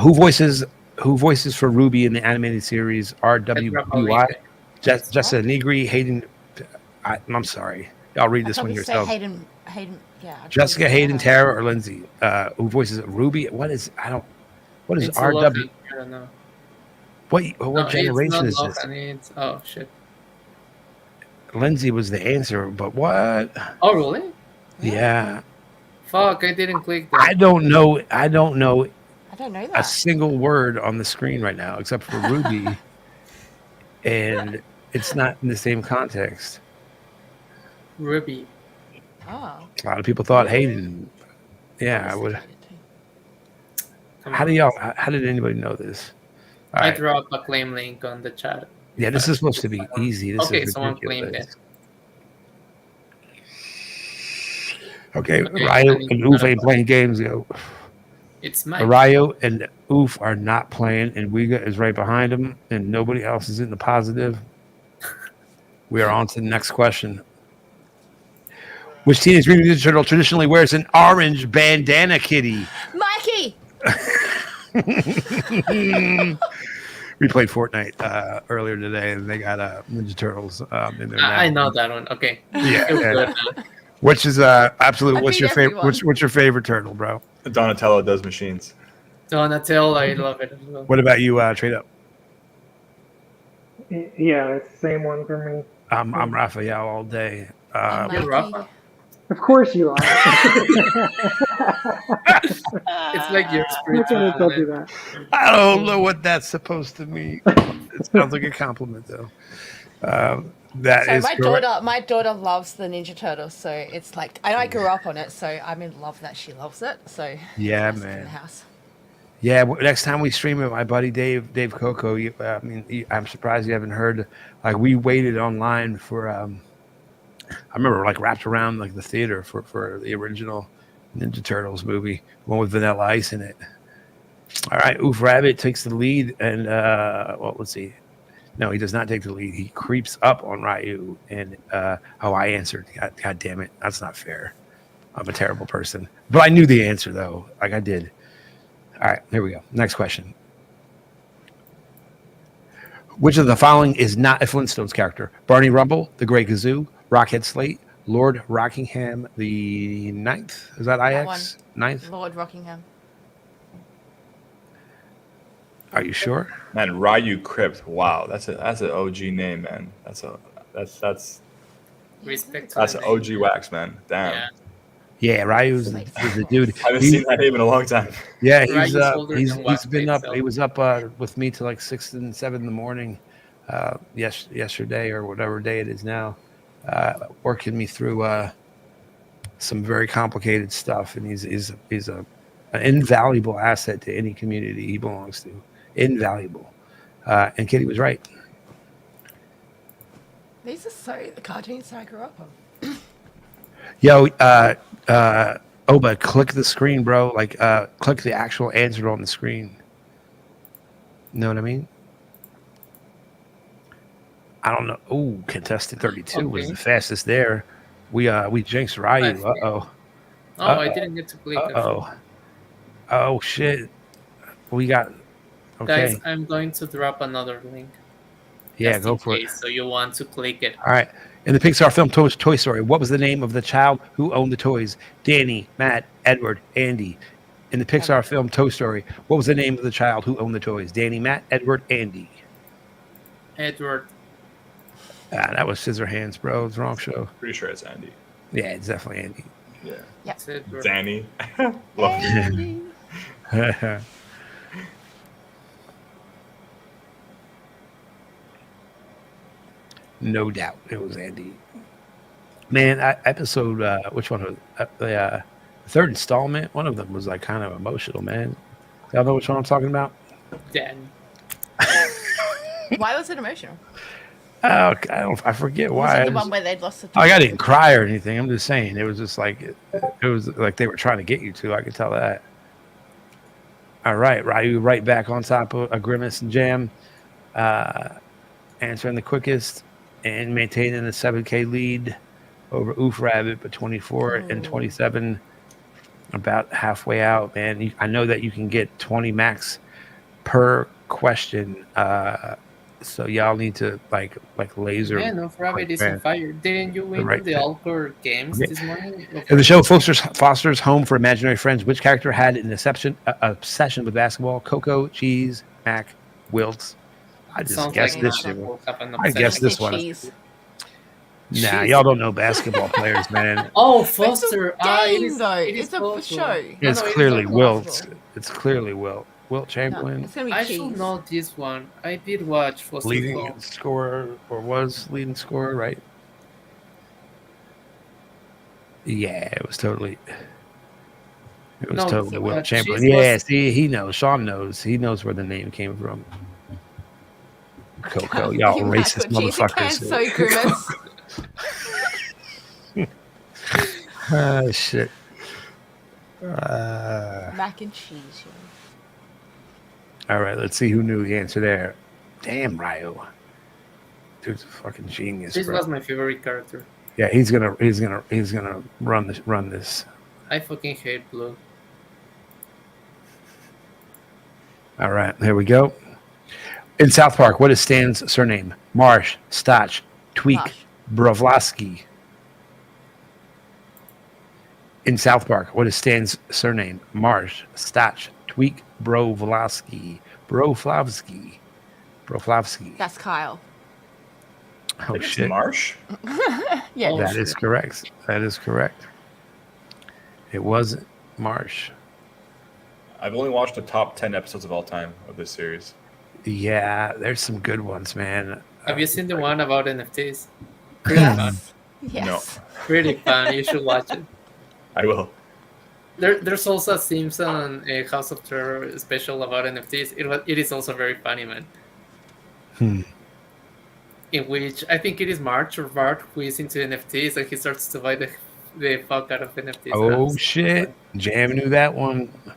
[SPEAKER 1] Who voices for Ruby in the animated series RWBY? Jessica Negri, Hayden. I'm sorry. Y'all read this one yourself.
[SPEAKER 2] Hayden. Yeah.
[SPEAKER 1] Jessica, Hayden, Tara, or Lindsay. Who voices Ruby? What is RW?
[SPEAKER 3] I don't know.
[SPEAKER 1] What generation is this?
[SPEAKER 3] Oh shit.
[SPEAKER 1] Lindsay was the answer, but what?
[SPEAKER 3] Oh really?
[SPEAKER 1] Yeah.
[SPEAKER 3] Fuck! I didn't click that.
[SPEAKER 1] I don't know.
[SPEAKER 2] I don't know
[SPEAKER 1] A
[SPEAKER 2] that.
[SPEAKER 1] single word on the screen right now except for Ruby, and it's not in the same context.
[SPEAKER 3] Ruby.
[SPEAKER 2] Oh.
[SPEAKER 1] A lot of people thought Hayden. Yeah, I would. How did anybody know this? All
[SPEAKER 3] I
[SPEAKER 1] right.
[SPEAKER 3] dropped a claim link on the chat.
[SPEAKER 1] Yeah, this is supposed to be easy. This
[SPEAKER 3] Okay,
[SPEAKER 1] is
[SPEAKER 3] someone
[SPEAKER 1] ridiculous.
[SPEAKER 3] claimed it.
[SPEAKER 1] Okay,
[SPEAKER 3] Okay,
[SPEAKER 1] Ryan
[SPEAKER 3] I need
[SPEAKER 1] and Oof
[SPEAKER 3] to-
[SPEAKER 1] ain't playing games, yo.
[SPEAKER 3] It's Mike.
[SPEAKER 1] Arayo and Oof are not playing, and Wiga is right behind him, and nobody else is in the positive. We are on to the next question. Which Teenage Mutant Ninja Turtle traditionally wears an orange bandana, Kitty?
[SPEAKER 2] Mikey!
[SPEAKER 1] We played Fortnite earlier today, and they got Ninja Turtles in there now.
[SPEAKER 3] I know that one. Okay.
[SPEAKER 1] Yeah.
[SPEAKER 3] Feel good now.
[SPEAKER 1] Which is absolute.
[SPEAKER 2] I
[SPEAKER 1] What's
[SPEAKER 2] beat
[SPEAKER 1] your favorite?
[SPEAKER 2] everyone.
[SPEAKER 1] What's your favorite turtle, bro?
[SPEAKER 5] Donatello does machines.
[SPEAKER 3] Donatello, I love it as well.
[SPEAKER 1] What about you, Trade Up?
[SPEAKER 4] Yeah, it's the same one for me.
[SPEAKER 1] I'm Raphael all day.
[SPEAKER 2] And
[SPEAKER 3] You're
[SPEAKER 2] Mikey.
[SPEAKER 3] Rafa.
[SPEAKER 4] Of course you are.
[SPEAKER 3] It's like your
[SPEAKER 4] Look at it, don't do
[SPEAKER 3] spiritual.
[SPEAKER 4] that.
[SPEAKER 1] I don't know what that's supposed to mean. It sounds like a compliment, though. That
[SPEAKER 2] So
[SPEAKER 1] is correct.
[SPEAKER 2] my daughter loves the Ninja Turtles, so it's like I grew up on it, so I'm in love that she loves it. So
[SPEAKER 1] Yeah,
[SPEAKER 2] that's in
[SPEAKER 1] man.
[SPEAKER 2] the house.
[SPEAKER 1] Yeah, next time we stream it, my buddy Dave Coco. I'm surprised you haven't heard. Like, we waited online for. I remember like wrapped around like the theater for the original Ninja Turtles movie, one with Vanilla Ice in it. All right, Oof Rabbit takes the lead, and well, let's see. No, he does not take the lead. He creeps up on Ryu, and I answered. God damn it, that's not fair. I'm a terrible person, but I knew the answer though. Like I did. All right, here we go. Next question. Which of the following is not a Flintstones character? Barney Rumble, the Great Gazoo, Rockhead Slate, Lord Rockingham the Ninth. Is that IX? Ninth?
[SPEAKER 2] Lord Rockingham.
[SPEAKER 1] Are you sure?
[SPEAKER 5] Man, Ryu Crypt. Wow, that's an OG name, man. That's
[SPEAKER 3] Respect to
[SPEAKER 5] an
[SPEAKER 3] the
[SPEAKER 5] OG
[SPEAKER 3] name.
[SPEAKER 5] wax, man. Damn.
[SPEAKER 3] Yeah.
[SPEAKER 1] Yeah, Ryu's the dude.
[SPEAKER 5] I haven't seen that name in a long time.
[SPEAKER 1] Yeah,
[SPEAKER 3] Ryu's older than
[SPEAKER 1] he's
[SPEAKER 3] Wax
[SPEAKER 1] been
[SPEAKER 3] Tape,
[SPEAKER 1] up.
[SPEAKER 3] so-
[SPEAKER 1] He was up with me till like 6 and 7 in the morning. Yesterday or whatever day it is now, working me through some very complicated stuff, and he's an invaluable asset to any community he belongs to. Invaluable. And Kitty was right.
[SPEAKER 2] These are so the cartoons I grew up on.
[SPEAKER 1] Yo, Oba, click the screen, bro. Like, click the actual answer on the screen. Know what I mean? I don't know. Oh, contestant 32 was
[SPEAKER 3] Okay.
[SPEAKER 1] the fastest there. We jinxed Ryu. Uh oh.
[SPEAKER 3] Oh, I didn't get to click.
[SPEAKER 1] Oh shit. We got. Okay.
[SPEAKER 3] Guys, I'm going to drop another link.
[SPEAKER 1] Yeah,
[SPEAKER 3] just
[SPEAKER 1] go
[SPEAKER 3] in
[SPEAKER 1] for it.
[SPEAKER 3] case, So you want to click it.
[SPEAKER 1] All right. In the Pixar film Toy Story, what was the name of the child who owned the toys? Danny, Matt, Edward, Andy. In the Pixar film Toy Story, what was the name of the child who owned the toys? Danny, Matt, Edward, Andy.
[SPEAKER 3] Edward.
[SPEAKER 1] That was Scissorhands, bro. It's the wrong show.
[SPEAKER 5] Pretty sure it's Andy.
[SPEAKER 1] Yeah, it's definitely Andy.
[SPEAKER 5] Yeah.
[SPEAKER 3] It's Edward.
[SPEAKER 5] Danny. Love it.
[SPEAKER 2] Andy.
[SPEAKER 1] No doubt, it was Andy. Man, episode which one was the third installment? One of them was like kind of emotional, man. Y'all know which one I'm talking about?
[SPEAKER 3] Danny.
[SPEAKER 2] Why was it emotional?
[SPEAKER 1] I forget
[SPEAKER 2] Was
[SPEAKER 1] why.
[SPEAKER 2] it the one where they'd lost the
[SPEAKER 1] Like, I didn't cry or anything. I'm just saying it was just like it was like they were trying to get you to. I could tell that. All right, Ryu right back on top of a Grimace and Jam, answering the quickest and maintaining the 7K lead over Oof Rabbit, but 24 and 27, about halfway out. Man, I know that you can get 20 max per question. So y'all need to like laser.
[SPEAKER 3] Yeah, no, Rabbit is on fire. Didn't you win
[SPEAKER 1] right
[SPEAKER 3] the
[SPEAKER 1] there.
[SPEAKER 3] Alcor games this morning?
[SPEAKER 1] In the show Foster's Home for Imaginary Friends, which character had an obsession with basketball? Coco, Cheese, Mac, Wilts. I just
[SPEAKER 3] Sounds
[SPEAKER 1] guessed
[SPEAKER 3] like
[SPEAKER 1] this
[SPEAKER 3] Nathan
[SPEAKER 1] shit.
[SPEAKER 3] woke up an
[SPEAKER 1] I guess
[SPEAKER 3] obsession.
[SPEAKER 1] this one.
[SPEAKER 2] Cheese.
[SPEAKER 1] Nah,
[SPEAKER 3] Cheese.
[SPEAKER 1] y'all don't know basketball players, man.
[SPEAKER 3] Oh,
[SPEAKER 2] It's
[SPEAKER 3] Foster.
[SPEAKER 2] a game, though.
[SPEAKER 3] it is
[SPEAKER 2] It's a
[SPEAKER 3] Foster.
[SPEAKER 2] show.
[SPEAKER 1] It's
[SPEAKER 3] no, it's
[SPEAKER 1] clearly
[SPEAKER 3] not
[SPEAKER 1] Wilt.
[SPEAKER 2] basketball.
[SPEAKER 1] It's clearly Wilt. Wilt
[SPEAKER 2] No,
[SPEAKER 1] Chamberlain,
[SPEAKER 2] it's gonna be
[SPEAKER 3] I
[SPEAKER 2] cheese.
[SPEAKER 3] should know this one. I did watch Foster.
[SPEAKER 1] leading scorer, or was leading scorer, right? Yeah, it was totally. It was
[SPEAKER 3] No,
[SPEAKER 1] totally Wilt
[SPEAKER 3] Cheese
[SPEAKER 1] Chamberlain. Yeah,
[SPEAKER 3] was-
[SPEAKER 1] see, he knows. Sean knows. He knows where the name came from. Coco, y'all
[SPEAKER 2] You
[SPEAKER 1] racist
[SPEAKER 2] mac and cheese, you can't
[SPEAKER 1] motherfuckers.
[SPEAKER 2] so Grimace.
[SPEAKER 1] Shit.
[SPEAKER 2] Mac and cheese.
[SPEAKER 1] All right, let's see who knew the answer there. Damn, Ryo. Dude's a fucking genius,
[SPEAKER 3] This
[SPEAKER 1] bro.
[SPEAKER 3] was my favorite character.
[SPEAKER 1] Yeah, he's gonna run this.
[SPEAKER 3] I fucking hate blue.
[SPEAKER 1] All right, here we go. In South Park, what is Stan's surname? Marsh, Stotch, Tweak,
[SPEAKER 2] Marsh.
[SPEAKER 1] Brovlasky. In South Park, what is Stan's surname? Marsh, Stotch, Tweak, Brovlasky. Broflavsky.
[SPEAKER 2] That's Kyle.
[SPEAKER 5] I
[SPEAKER 1] Oh
[SPEAKER 5] think it's
[SPEAKER 1] shit!
[SPEAKER 5] Marsh.
[SPEAKER 2] Yeah.
[SPEAKER 3] Oh,
[SPEAKER 1] That
[SPEAKER 3] shit.
[SPEAKER 1] is correct. That is correct. It was Marsh.
[SPEAKER 5] I've only watched the top 10 episodes of all time of this series.
[SPEAKER 1] Yeah, there's some good ones, man.
[SPEAKER 3] Have you seen the one about NFTs? Pretty fun.
[SPEAKER 2] Yes.
[SPEAKER 3] Pretty fun. You should watch it.
[SPEAKER 5] I will.
[SPEAKER 3] There's also a Simpson House of Terror special about NFTs. It is also very funny, man. In which I think it is March or Bart who is into NFTs and he starts to buy the fuck out of NFTs.
[SPEAKER 1] Oh
[SPEAKER 3] That's
[SPEAKER 1] shit! Jam knew that one,
[SPEAKER 2] Go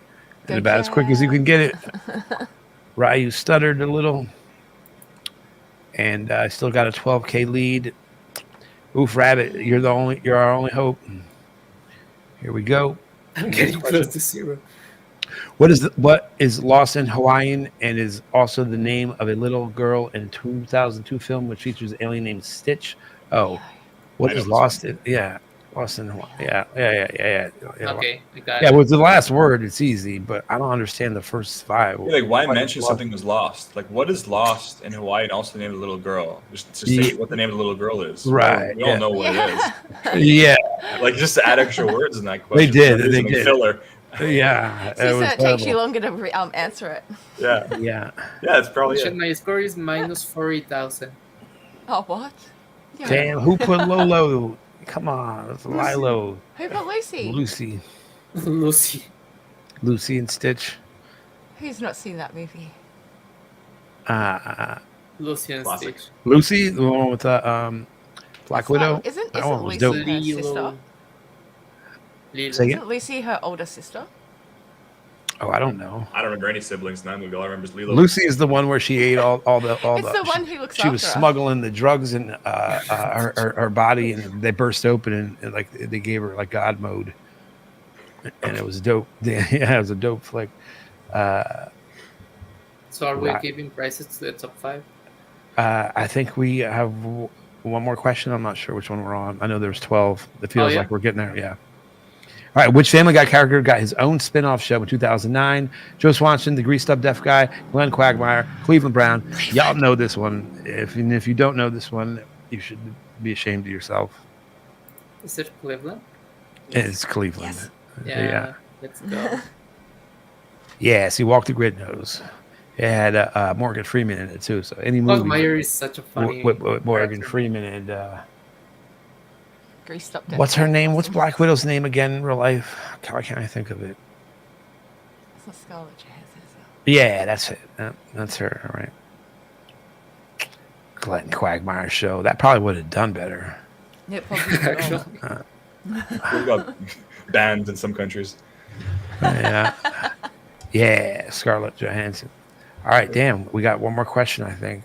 [SPEAKER 1] and about as quick as you can get it. Ryu stuttered a little, and I still got a 12K lead. Oof, Rabbit, you're our only hope. Here we go.
[SPEAKER 3] I'm getting close to zero.
[SPEAKER 1] What is Lost in Hawaiian and is also the name of a little girl in 2002 film which features an alien named Stitch? Oh, what
[SPEAKER 5] I know
[SPEAKER 1] is
[SPEAKER 5] this
[SPEAKER 1] Lost in? Yeah, Lost in Hawaii. Yeah.
[SPEAKER 3] Okay, I got
[SPEAKER 1] Yeah,
[SPEAKER 3] it.
[SPEAKER 1] with the last word, it's easy, but I don't understand the first five.
[SPEAKER 5] Yeah, like, why
[SPEAKER 1] What is
[SPEAKER 5] mention
[SPEAKER 1] Lost?
[SPEAKER 5] something was lost? Like, what is lost in Hawaii and also the name of the little girl? Just to say what the name of the little girl is.
[SPEAKER 1] Right,
[SPEAKER 5] We all
[SPEAKER 1] yeah.
[SPEAKER 5] know what it
[SPEAKER 1] Yeah,
[SPEAKER 5] is. Like, just to add extra words in that question.
[SPEAKER 1] did,
[SPEAKER 5] There's
[SPEAKER 1] they
[SPEAKER 5] a
[SPEAKER 1] did.
[SPEAKER 5] filler.
[SPEAKER 1] yeah.
[SPEAKER 2] So
[SPEAKER 1] was
[SPEAKER 2] it takes you
[SPEAKER 1] terrible.
[SPEAKER 2] longer to answer it.
[SPEAKER 5] Yeah.
[SPEAKER 1] Yeah.
[SPEAKER 5] Yeah, it's probably
[SPEAKER 3] Shit,
[SPEAKER 5] it.
[SPEAKER 3] my score is minus 40,000.
[SPEAKER 2] Oh, what? Yeah.
[SPEAKER 1] Damn, who put Lolo? Come on, it's Lilo,
[SPEAKER 2] Who put Lucy?
[SPEAKER 3] Lucy.
[SPEAKER 1] Lucy and Stitch.
[SPEAKER 2] Who's not seen that movie?
[SPEAKER 3] Lucy and
[SPEAKER 5] Classic.
[SPEAKER 3] Stitch.
[SPEAKER 1] Lucy, the one with the Black
[SPEAKER 2] It's
[SPEAKER 1] Widow.
[SPEAKER 2] not- Isn't
[SPEAKER 1] That one was
[SPEAKER 2] Lucy
[SPEAKER 1] dope.
[SPEAKER 2] her sister?
[SPEAKER 3] Lilo.
[SPEAKER 1] Say again?
[SPEAKER 2] Isn't Lucy her older sister?
[SPEAKER 1] Oh, I don't know.
[SPEAKER 5] I don't remember any siblings in that movie. All I remember is Lilo.
[SPEAKER 1] Lucy is the one where she ate all
[SPEAKER 2] It's the one who looks
[SPEAKER 1] She
[SPEAKER 2] after
[SPEAKER 1] was
[SPEAKER 2] her.
[SPEAKER 1] smuggling the drugs in her body, and they burst open, and like they gave her like God mode, and it was dope. Yeah, it was a dope flick.
[SPEAKER 3] So are we
[SPEAKER 1] Right.
[SPEAKER 3] giving prizes to the top 5?
[SPEAKER 1] I think we have one more question. I'm not sure which one we're on. I know there's 12. It feels
[SPEAKER 3] yeah?
[SPEAKER 1] like we're getting there. Yeah. All right. Which Family Guy character got his own spin-off show in 2009? Joe Swanson, the greased up deaf guy, Glenn Quagmire, Cleveland Brown. Y'all know this one. If you don't know this one, you should be ashamed of yourself.
[SPEAKER 3] Is it Cleveland?
[SPEAKER 1] It's Cleveland.
[SPEAKER 2] Yes.
[SPEAKER 3] Yeah. Let's go.
[SPEAKER 1] Yes, he walked the grid nose. It had Morgan Freeman in it too. So any movie
[SPEAKER 3] Quagmire is such a funny.
[SPEAKER 1] with Morgan
[SPEAKER 3] character.
[SPEAKER 1] Freeman and
[SPEAKER 2] Greased up.
[SPEAKER 1] what's her name? What's Black Widow's name again in real life? Why can't I think of it?
[SPEAKER 2] It's not Scarlett Johansson. Is
[SPEAKER 1] Yeah, that's it. That's her. All right. Glenn Quagmire show. That probably would have done better.
[SPEAKER 2] it? It probably will.
[SPEAKER 3] Actually,
[SPEAKER 5] We've got bans in some countries.
[SPEAKER 1] Yeah. Yeah, Scarlett Johansson. All right, damn. We got one more question, I think.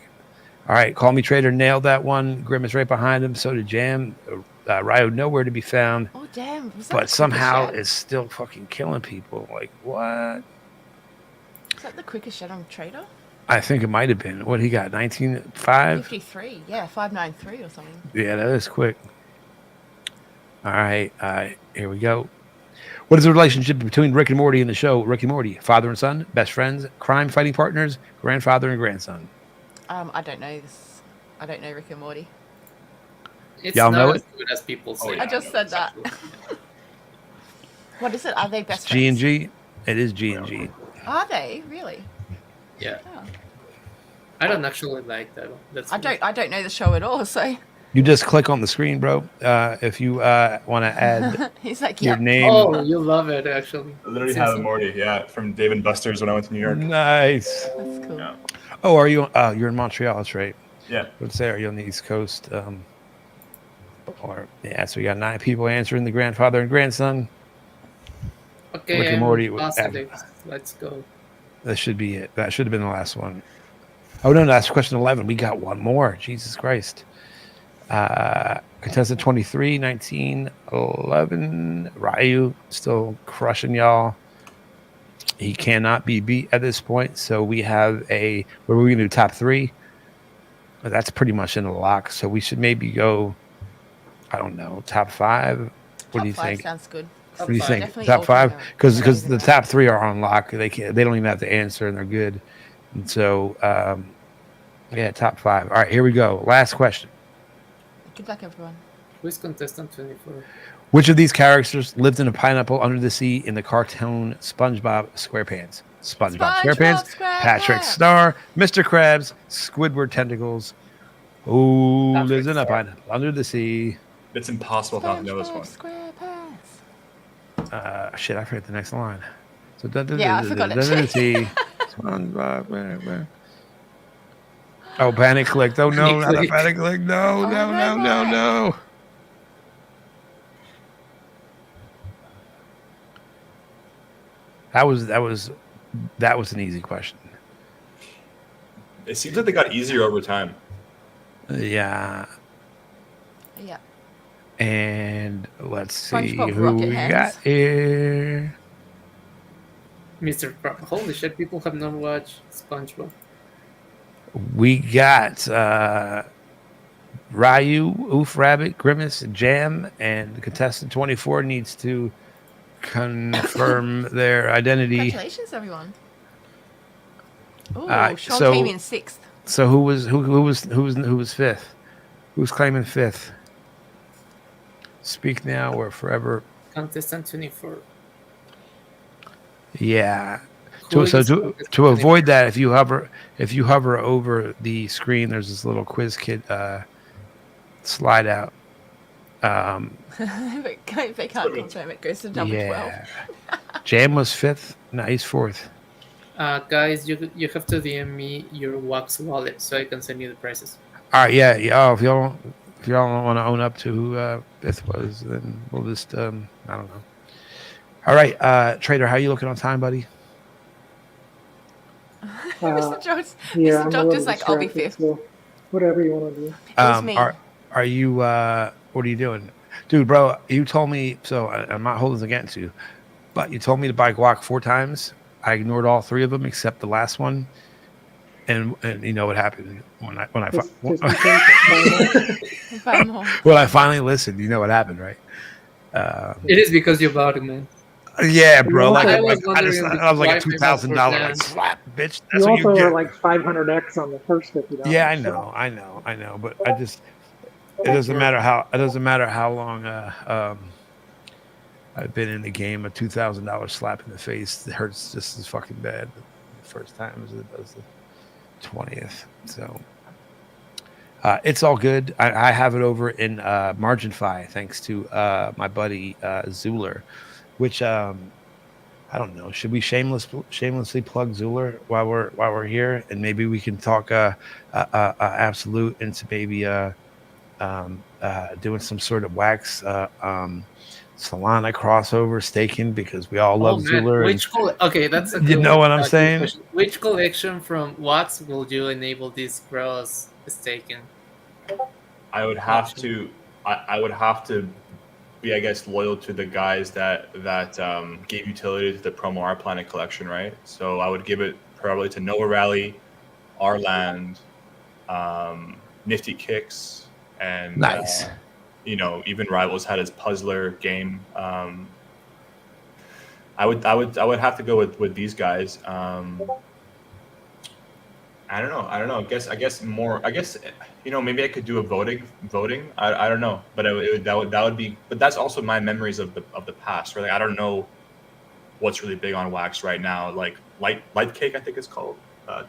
[SPEAKER 1] All right, Call Me Trader nailed that one. Grim is right behind him. So did Jam. Ryo nowhere to be found,
[SPEAKER 2] Oh damn! Was that
[SPEAKER 1] but
[SPEAKER 2] the
[SPEAKER 1] somehow
[SPEAKER 2] quickest
[SPEAKER 1] is still fucking killing people. Like, what?
[SPEAKER 2] shed? Is that the quickest shed on Trader?
[SPEAKER 1] I think it might have been. What he got? 19.5?
[SPEAKER 2] 53. Yeah, 593 or something.
[SPEAKER 1] Yeah, that is quick. All right, here we go. What is the relationship between Rick and Morty in the show Rick and Morty? Father and son, best friends, crime fighting partners, grandfather and grandson.
[SPEAKER 2] I don't know this. I don't know Rick and Morty.
[SPEAKER 3] it's
[SPEAKER 1] Y'all
[SPEAKER 3] not
[SPEAKER 1] know
[SPEAKER 3] as
[SPEAKER 1] it?
[SPEAKER 3] good as people say.
[SPEAKER 5] Oh, yeah,
[SPEAKER 2] I just
[SPEAKER 5] no,
[SPEAKER 2] said
[SPEAKER 5] it's
[SPEAKER 2] that.
[SPEAKER 5] absolutely-
[SPEAKER 2] What is it? Are they best
[SPEAKER 1] G and
[SPEAKER 2] friends?
[SPEAKER 1] G. It is G and G.
[SPEAKER 2] Are they really?
[SPEAKER 3] Yeah.
[SPEAKER 2] Oh.
[SPEAKER 3] I don't actually like that one. That's
[SPEAKER 2] I don't know the show at all. So
[SPEAKER 1] You just click on the screen, bro. If you want to add
[SPEAKER 2] he's like,
[SPEAKER 1] your
[SPEAKER 2] yeah.
[SPEAKER 1] name.
[SPEAKER 3] Oh, you love it actually.
[SPEAKER 5] I literally
[SPEAKER 3] It's
[SPEAKER 5] have
[SPEAKER 3] insane.
[SPEAKER 5] Morty, yeah, from Dave and Buster's when I went to New York.
[SPEAKER 1] Nice.
[SPEAKER 2] That's cool.
[SPEAKER 5] Yeah.
[SPEAKER 1] Oh, are you? You're in Montreal. That's right.
[SPEAKER 5] Yeah.
[SPEAKER 1] Let's say, are you on the East Coast? Or yeah. So we got 9 people answering the grandfather and grandson.
[SPEAKER 3] Okay,
[SPEAKER 1] Rick and
[SPEAKER 3] I'm
[SPEAKER 1] Morty.
[SPEAKER 3] positive. Let's go.
[SPEAKER 1] That should be it. That should have been the last one. Oh no, that's question 11. We got one more. Jesus Christ. Contestant 23, 19, 11. Ryu still crushing y'all. He cannot be beat at this point. So we have what are we going to do? Top 3? That's pretty much in the lock. So we should maybe go, I don't know, top 5. What do you think?
[SPEAKER 2] Sounds good.
[SPEAKER 1] What do you think?
[SPEAKER 2] Definitely
[SPEAKER 1] Top 5?
[SPEAKER 2] alternate.
[SPEAKER 1] Because the top 3 are on lock. They don't even have to answer, and they're good. And so, yeah, top 5. All right, here we go. Last question.
[SPEAKER 2] Good luck, everyone.
[SPEAKER 3] Who's contestant 24?
[SPEAKER 1] Which of these characters lived in a pineapple under the sea in the cartoon SpongeBob SquarePants? SpongeBob SquarePants, Patrick Star, Mr. Krabs, Squidward Tentacles. Who lives in a pineapple under the sea?
[SPEAKER 5] It's impossible not to know this one.
[SPEAKER 1] Shit, I forgot the next line. So
[SPEAKER 2] I forgot it.
[SPEAKER 1] SpongeBob. Oh, panic clicked. Oh no, not a panic click. No. That was an easy question.
[SPEAKER 5] It seems like they got easier over time.
[SPEAKER 1] Yeah.
[SPEAKER 2] Yeah.
[SPEAKER 1] And let's see
[SPEAKER 2] SpongeBob
[SPEAKER 1] who
[SPEAKER 2] Rocket
[SPEAKER 1] we
[SPEAKER 2] Hands.
[SPEAKER 1] got here.
[SPEAKER 3] Mr. Krabs. Holy shit, people have not watched SpongeBob.
[SPEAKER 1] We got Ryu, Oof Rabbit, Grimace, Jam, and the contestant 24 needs to confirm their identity.
[SPEAKER 2] Congratulations, everyone. Oh, Sean
[SPEAKER 1] so-
[SPEAKER 2] came in 6th.
[SPEAKER 1] So who was 5th? Who's claiming 5th? Speak now or forever.
[SPEAKER 3] Contestant 24.
[SPEAKER 1] Yeah.
[SPEAKER 3] Who
[SPEAKER 1] So
[SPEAKER 3] is
[SPEAKER 1] to
[SPEAKER 3] contestant
[SPEAKER 1] avoid that, if you hover over the screen, there's this little quiz kit slide out.
[SPEAKER 2] They can't confirm it. Goes to number 12.
[SPEAKER 1] Jam was 5th. No, he's 4th.
[SPEAKER 3] Guys, you have to DM me your Wax wallet so I can send you the prices.
[SPEAKER 1] All right, yeah. Oh, if y'all don't want to own up to who 5th was, then we'll just I don't know. All right, Trader, how you looking on time, buddy?
[SPEAKER 2] Mr. Jones,
[SPEAKER 4] Yeah,
[SPEAKER 2] Mr.
[SPEAKER 4] I'm a
[SPEAKER 2] Doctor's
[SPEAKER 4] little
[SPEAKER 2] like, I'll be
[SPEAKER 4] distracted,
[SPEAKER 2] 5th.
[SPEAKER 4] so whatever you want to do.
[SPEAKER 2] It's me.
[SPEAKER 1] Are you? What are you doing, dude, bro? You told me so. I'm not holding this against you, but you told me to buy guac 4 times. I ignored all 3 of them except the last one, and you know what happened when I
[SPEAKER 4] Just be patient.
[SPEAKER 2] Buy more.
[SPEAKER 1] when I finally listened. You know what happened, right?
[SPEAKER 3] It is because you bought it, man.
[SPEAKER 1] Yeah, bro. Like
[SPEAKER 3] I
[SPEAKER 1] I
[SPEAKER 3] was
[SPEAKER 1] was
[SPEAKER 3] wondering
[SPEAKER 1] like a
[SPEAKER 3] why
[SPEAKER 1] $2,000 like
[SPEAKER 3] people
[SPEAKER 1] slap, bitch. That's
[SPEAKER 4] You
[SPEAKER 1] what
[SPEAKER 4] also
[SPEAKER 1] you
[SPEAKER 4] are
[SPEAKER 1] get.
[SPEAKER 4] like 500x on the first $50.
[SPEAKER 1] Yeah, I
[SPEAKER 4] so-
[SPEAKER 1] know. But it doesn't matter how long I've been in the game. A $2,000 slap in the face hurts just as fucking bad the first time as it does the 20th. So it's all good. I have it over in MarginFi thanks to my buddy Zzuller, which I don't know. Should we shamelessly plug Zzuller while we're here, and maybe we can talk Absolute into maybe doing some sort of wax Solana crossover staking, because we all love Zzuller.
[SPEAKER 3] Okay, that's a
[SPEAKER 1] You know what I'm saying?
[SPEAKER 3] question. Which collection from Watts will you enable this cross staking?
[SPEAKER 5] I would have to. I would have to be, I guess, loyal to the guys that gave utility to the promo Our Planet collection, right? So I would give it probably to Noah Rally, Our Land, Nifty Kicks, and
[SPEAKER 1] Nice.
[SPEAKER 5] Even Rivals had his Puzzler game. I would have to go with these guys. I don't know. I guess more. I guess maybe I could do a voting. I don't know, but that would be. But that's also my memories of the past. Right? I don't know what's really big on Wax right now. Like Light Cake, I think it's called.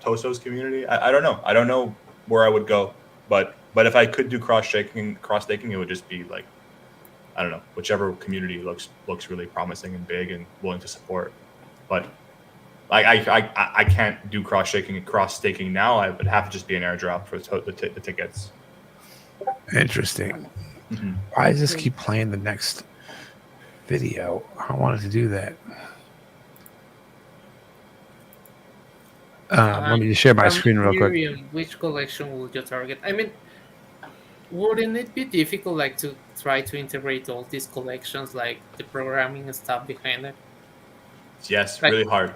[SPEAKER 5] Toso's community. I don't know. I don't know where I would go, but if I could do cross staking, it would just be like, I don't know, whichever community looks really promising and big and willing to support. But I can't do cross staking now. I would have to just be an airdrop for the tickets.
[SPEAKER 1] Interesting.
[SPEAKER 5] Mm-hmm.
[SPEAKER 1] Why does this keep playing the next video? I wanted to do that. Let me just share my
[SPEAKER 3] From
[SPEAKER 1] screen real quick.
[SPEAKER 3] Ethereum, which collection would you target? I mean, wouldn't it be difficult, like, to try to integrate all these collections, like the programming stuff behind it?
[SPEAKER 5] Yes,
[SPEAKER 3] Like,
[SPEAKER 5] really hard.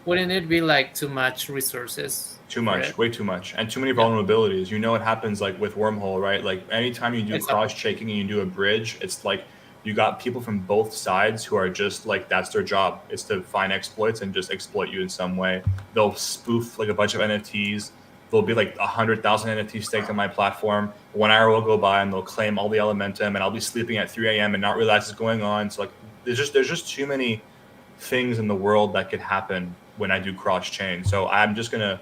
[SPEAKER 3] wouldn't it be like too much resources
[SPEAKER 5] Too
[SPEAKER 3] for
[SPEAKER 5] much,
[SPEAKER 3] it?
[SPEAKER 5] way too much, and too many
[SPEAKER 3] Yeah.
[SPEAKER 5] vulnerabilities. You know, it happens like with Wormhole, right? Like anytime you do
[SPEAKER 3] Exactly.
[SPEAKER 5] cross-checking and you do a bridge, it's like you got people from both sides who are just like, that's their job, is to find exploits and just exploit you in some way. They'll spoof like a bunch of NFTs. There'll be like 100,000 NFTs staked on my platform. 1 hour will go by and they'll claim all the Elementum, and I'll be sleeping at 3 a.m. and not realize it's going on. So like, there's just too many things in the world that could happen when I do cross-chain. So I'm just gonna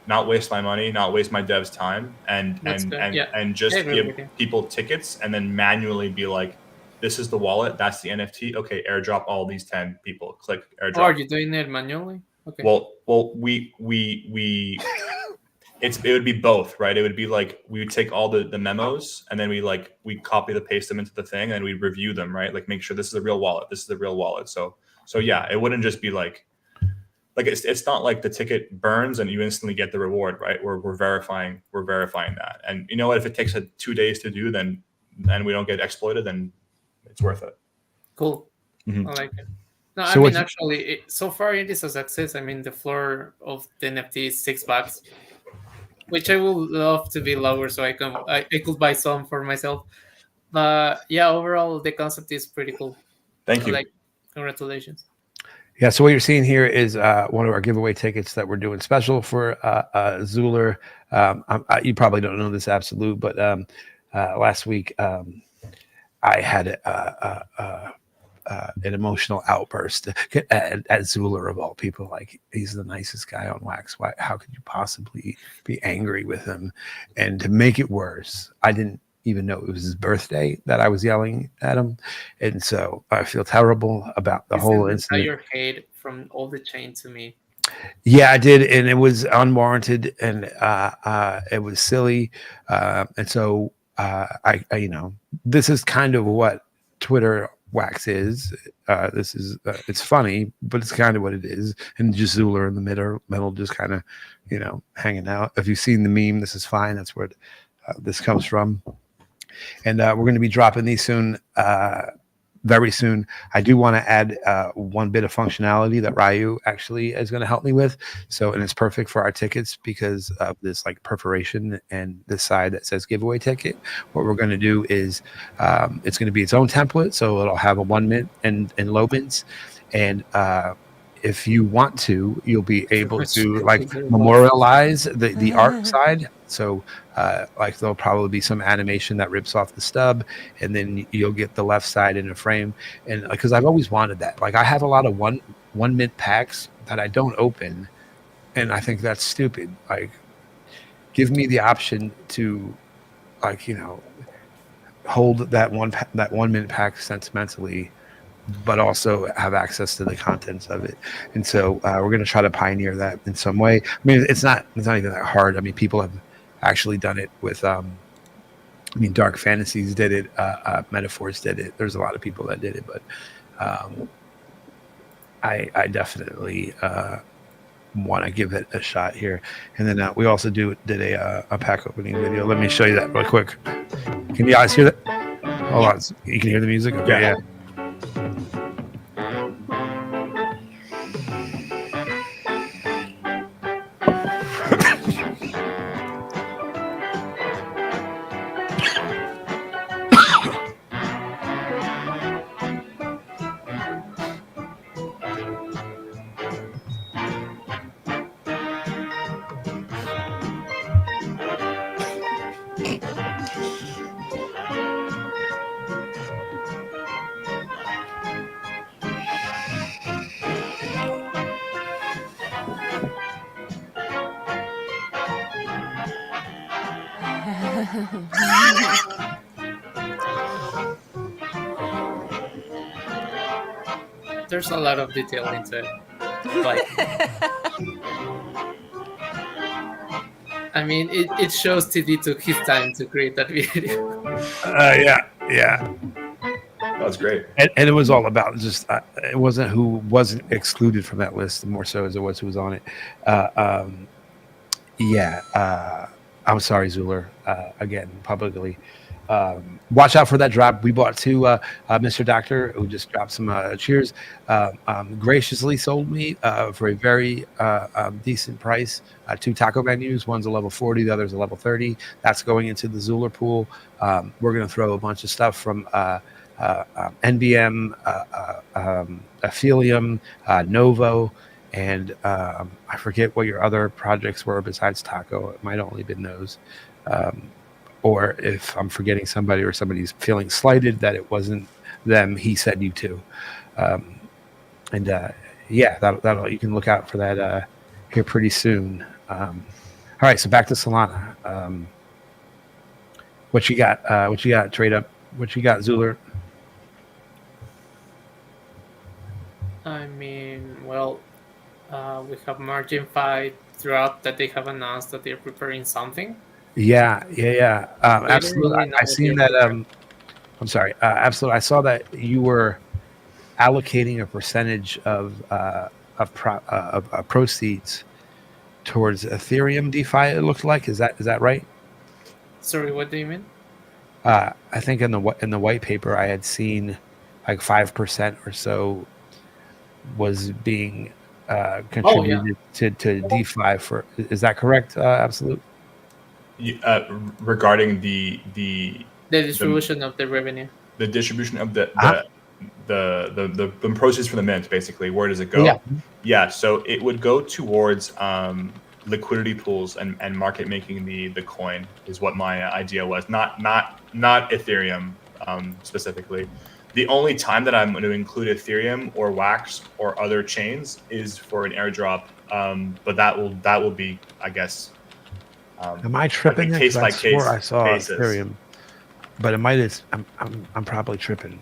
[SPEAKER 5] not waste my money, not waste my devs' time, and
[SPEAKER 3] That's
[SPEAKER 5] and
[SPEAKER 3] good.
[SPEAKER 5] and
[SPEAKER 3] Yeah.
[SPEAKER 5] and
[SPEAKER 3] I
[SPEAKER 5] just
[SPEAKER 3] agree
[SPEAKER 5] give
[SPEAKER 3] with you.
[SPEAKER 5] people tickets and then manually be like, this is the wallet, that's the NFT. Okay, airdrop all these 10 people. Click
[SPEAKER 3] Oh,
[SPEAKER 5] airdrop.
[SPEAKER 3] are you doing it manually? Okay.
[SPEAKER 5] Well, we it would be both, right? It would be like we would take all the memos and then we copy the paste them into the thing and we review them, right? Like make sure this is a real wallet. This is the real wallet. So yeah, it wouldn't just be like it's not like the ticket burns and you instantly get the reward, right? We're verifying that. And you know what? If it takes 2 days to do, then we don't get exploited, then it's worth it.
[SPEAKER 3] Cool.
[SPEAKER 5] Mhm.
[SPEAKER 3] I like it. No,
[SPEAKER 1] So
[SPEAKER 3] I mean,
[SPEAKER 1] what's-
[SPEAKER 3] actually, so far it is a success. I mean, the floor of the NFT is $6, which I would love to be lower so I could buy some for myself. But yeah, overall, the concept is pretty cool.
[SPEAKER 5] Thank you.
[SPEAKER 3] Like, congratulations.
[SPEAKER 1] Yeah, so what you're seeing here is one of our giveaway tickets that we're doing special for Zzuller. You probably don't know this absolute, but last week I had an emotional outburst at Zzuller of all people. Like, he's the nicest guy on Wax. Why? How could you possibly be angry with him? And to make it worse, I didn't even know it was his birthday that I was yelling at him, and so I feel terrible about the whole incident.
[SPEAKER 3] Entire hate from all the chain to me.
[SPEAKER 1] Yeah, I did, and it was unwarranted, and it was silly, and so I this is kind of what Twitter Wax is. This is it's funny, but it's kind of what it is, and just Zzuller in the middle, just kind of hanging out. If you've seen the meme, this is fine. That's where this comes from. And we're going to be dropping these soon, very soon. I do want to add one bit of functionality that Ryu actually is going to help me with. And it's perfect for our tickets because of this like perforation and this side that says giveaway ticket. What we're going to do is it's going to be its own template. So it'll have a 1 mint and low mints. And if you want to, you'll be able to like memorialize the art side. So like there'll probably be some animation that rips off the stub, and then you'll get the left side in a frame. And because I've always wanted that, like I have a lot of one mint packs that I don't open, and I think that's stupid. Like, give me the option to, like, hold that one mint pack sentimentally, but also have access to the contents of it. And so we're going to try to pioneer that in some way. I mean, it's not even that hard. I mean, people have actually done it with, Dark Fantasies did it. Metaphors did it. There's a lot of people that did it, but I definitely want to give it a shot here. And then we also did a pack opening video. Let me show you that real quick. Can you guys hear that? Hold on. You can hear the music? Okay, yeah.
[SPEAKER 3] There's a lot of detail into it. Like, I mean, it shows TD took his time to create that video.
[SPEAKER 1] Yeah.
[SPEAKER 5] That's great.
[SPEAKER 1] And it was all about just it wasn't who wasn't excluded from that list, more so as it was who was on it. I'm sorry, Zzuller. Again, publicly. Watch out for that drop. We bought two. Mr. Doctor, who just dropped some cheers, graciously sold me for a very decent price. Two taco menus. One's a level 40, the other's a level 30. That's going into the Zzuller pool. We're going to throw a bunch of stuff from NBM, Aphelium, Novo, and I forget what your other projects were besides Taco. It might have only been those. Or if I'm forgetting somebody or somebody's feeling slighted that it wasn't them, he said you too. That'll you can look out for that here pretty soon. All right, so back to Solana. What you got? What you got? Trade up. What you got, Zzuller?
[SPEAKER 3] I mean, well, we have Margin 5 drop that they have announced that they're preparing something.
[SPEAKER 1] Yeah. Absolutely.
[SPEAKER 3] Really know
[SPEAKER 1] I seen that. I'm sorry. Absolutely. I saw that you were allocating a percentage of proceeds towards Ethereum DeFi. It looked like. Is that right?
[SPEAKER 3] Sorry, what do you mean?
[SPEAKER 1] I think in the white paper I had seen like 5% or so was being contributed to DeFi. Is that correct? Absolute.
[SPEAKER 5] Regarding the
[SPEAKER 3] distribution of the revenue,
[SPEAKER 5] the distribution of the proceeds from the mint, basically, where does it go? Yeah, so it would go towards liquidity pools and market making the coin is what my idea was. Not Ethereum specifically. The only time that I'm going to include Ethereum or Wax or other chains is for an airdrop, but that will be, I guess.
[SPEAKER 1] Am I tripping?
[SPEAKER 5] Like case by case.
[SPEAKER 1] I saw
[SPEAKER 5] basis.
[SPEAKER 1] Ethereum, but it might have. I'm probably tripping.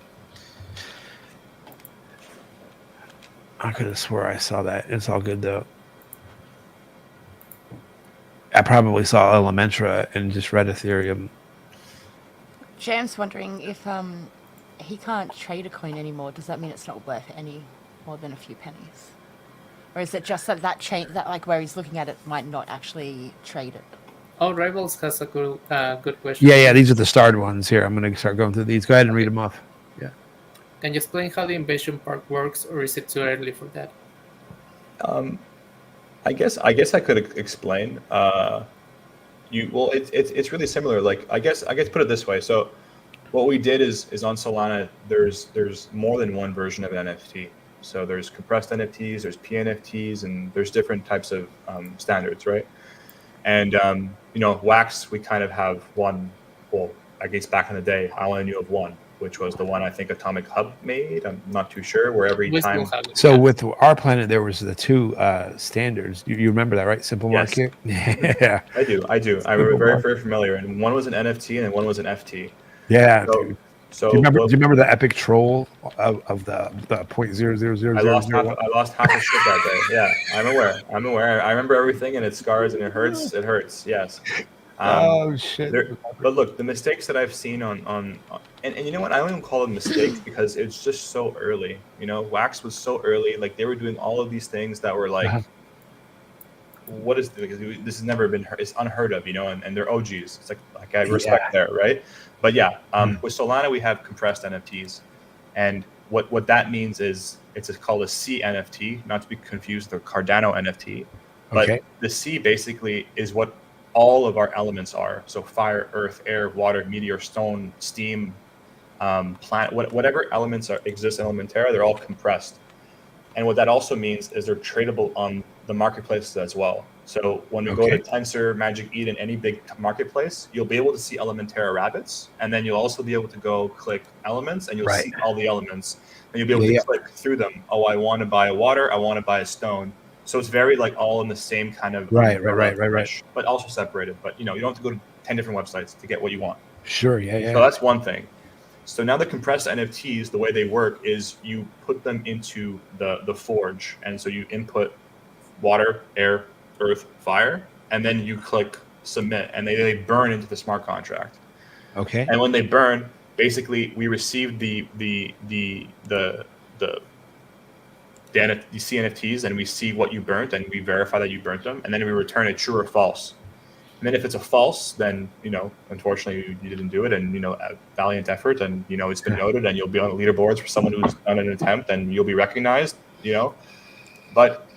[SPEAKER 1] I could have swore I saw that. It's all good though. I probably saw Elementerra and just read Ethereum.
[SPEAKER 2] Jam's wondering if he can't trade a coin anymore. Does that mean it's not worth any more than a few pennies, or is it just that chain that like where he's looking at it might not actually trade it?
[SPEAKER 3] Oh, Rivals has a good question.
[SPEAKER 1] Yeah. These are the starred ones here. I'm going to start going through these. Go ahead and read them off. Yeah.
[SPEAKER 3] Can you explain how the invasion park works, or is it too early for that?
[SPEAKER 5] I guess I could explain. It's really similar. Like I guess put it this way. So what we did is on Solana, there's more than one version of an NFT. So there's compressed NFTs, there's PNFTs, and there's different types of standards, right? And Wax, we kind of have one. Well, I guess back in the day, I only knew of one, which was the one I think Atomic Hub made. I'm not too sure. Where every time.
[SPEAKER 1] So with our planet, there was the two standards. You remember that, right? Simple
[SPEAKER 5] Yes.
[SPEAKER 1] market. Yeah.
[SPEAKER 5] I do. I remember very familiar. And one was an NFT and one was an FT.
[SPEAKER 1] Yeah.
[SPEAKER 5] So
[SPEAKER 1] do you remember the epic troll of the 0.00000?
[SPEAKER 5] I lost half a shit that day. Yeah, I'm aware. I remember everything, and it scars and it hurts. It hurts. Yes.
[SPEAKER 1] Oh shit!
[SPEAKER 5] But look, the mistakes that I've seen on and you know what? I don't even call them mistakes because it's just so early. Wax was so early. Like they were doing all of these things that were like, what is this? This has never been. It's unheard of. And they're OGs. It's like I respect there, right? But yeah, with Solana we have compressed NFTs, and what that means is it's called a C NFT, not to be confused with a Cardano NFT. But the C basically is what all of our elements are. So fire, earth, air, water, meteor, stone, steam, planet, whatever elements exist in Elementerra, they're all compressed. And what that also means is they're tradable on the marketplaces as well. So when we go to Tensor, Magic Eden, any big marketplace, you'll be able to see Elementerra rabbits, and then you'll also be able to go click elements, and you'll see all the elements, and you'll be able to click through them. Oh, I want to buy a water, I want to buy a stone. So it's very like all in the same kind of
[SPEAKER 1] right,
[SPEAKER 5] but also separated. But you don't have to go to 10 different websites to get what you want.
[SPEAKER 1] Sure, yeah.
[SPEAKER 5] So that's one thing. So now the compressed NFTs, the way they work is you put them into the forge, and so you input water, air, earth, fire, and then you click submit, and they burn into the smart contract.
[SPEAKER 1] Okay.
[SPEAKER 5] And when they burn, basically we received the CNFTs, and we see what you burnt, and we verify that you burnt them, and then we return a true or false. And then if it's a false, then, unfortunately you didn't do it, and, a valiant effort, and, it's been noted, and you'll be on the leaderboards for someone who's done an attempt, and you'll be recognized, but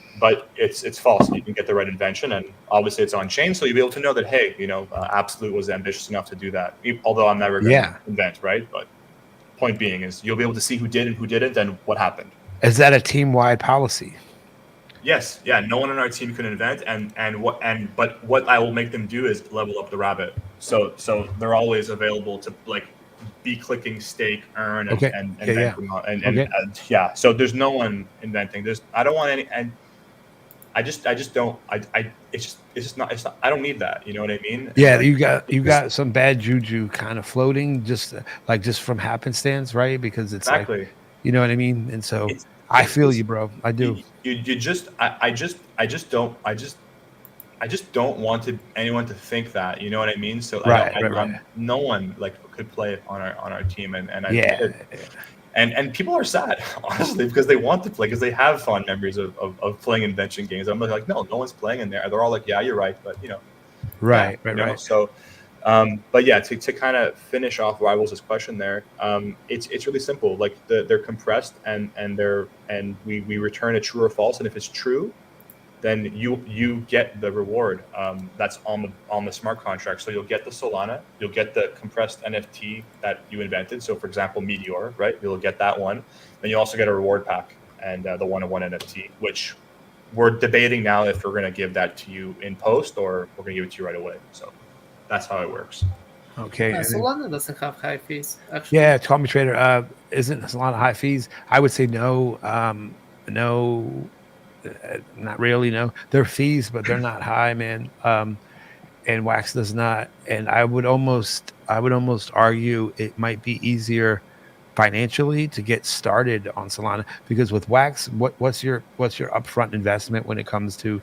[SPEAKER 5] it's false. You can get the right invention, and obviously it's on chain, so you'll be able to know that, hey, Absolute was ambitious enough to do that, although I'm never going to invent, right? But point being is you'll be able to see who did and who didn't and what happened.
[SPEAKER 1] Is that a team-wide policy?
[SPEAKER 5] Yes, yeah. No one on our team can invent, but what I will make them do is level up the rabbit. So they're always available to be clicking, stake, earn, and so there's no one inventing. I don't want any, and I just don't. It's just not. I don't need that. You know what I mean?
[SPEAKER 1] Yeah, you got some bad juju kind of floating, just from happenstance, right? Because it's
[SPEAKER 5] exactly.
[SPEAKER 1] You know what I mean? And so I feel you, bro. I do.
[SPEAKER 5] I just don't want anyone to think that. You know what I mean? So
[SPEAKER 1] right.
[SPEAKER 5] No one could play on our team, and people are sad, honestly, because they want to play, because they have fond memories of playing invention games. I'm like, no one's playing in there. They're all like, yeah, you're right, but
[SPEAKER 1] right.
[SPEAKER 5] So. But yeah, to kind of finish off Rivals' question there, it's really simple. They're compressed, and we return a true or false, and if it's true, then you get the reward that's on the smart contract. So you'll get the Solana, you'll get the compressed NFT that you invented. So for example, Meteor, right? You'll get that one. Then you also get a reward pack and the 1-of-1 NFT, which we're debating now if we're going to give that to you in post or we're going to give it to you right away. So that's how it works.
[SPEAKER 1] Okay.
[SPEAKER 3] Solana doesn't have high fees, actually.
[SPEAKER 1] Yeah, call me trader. Isn't Solana high fees? I would say no. Not really. No, they're fees, but they're not high, man. And Wax does not. And I would almost argue it might be easier financially to get started on Solana, because with Wax, what's your upfront investment when it comes to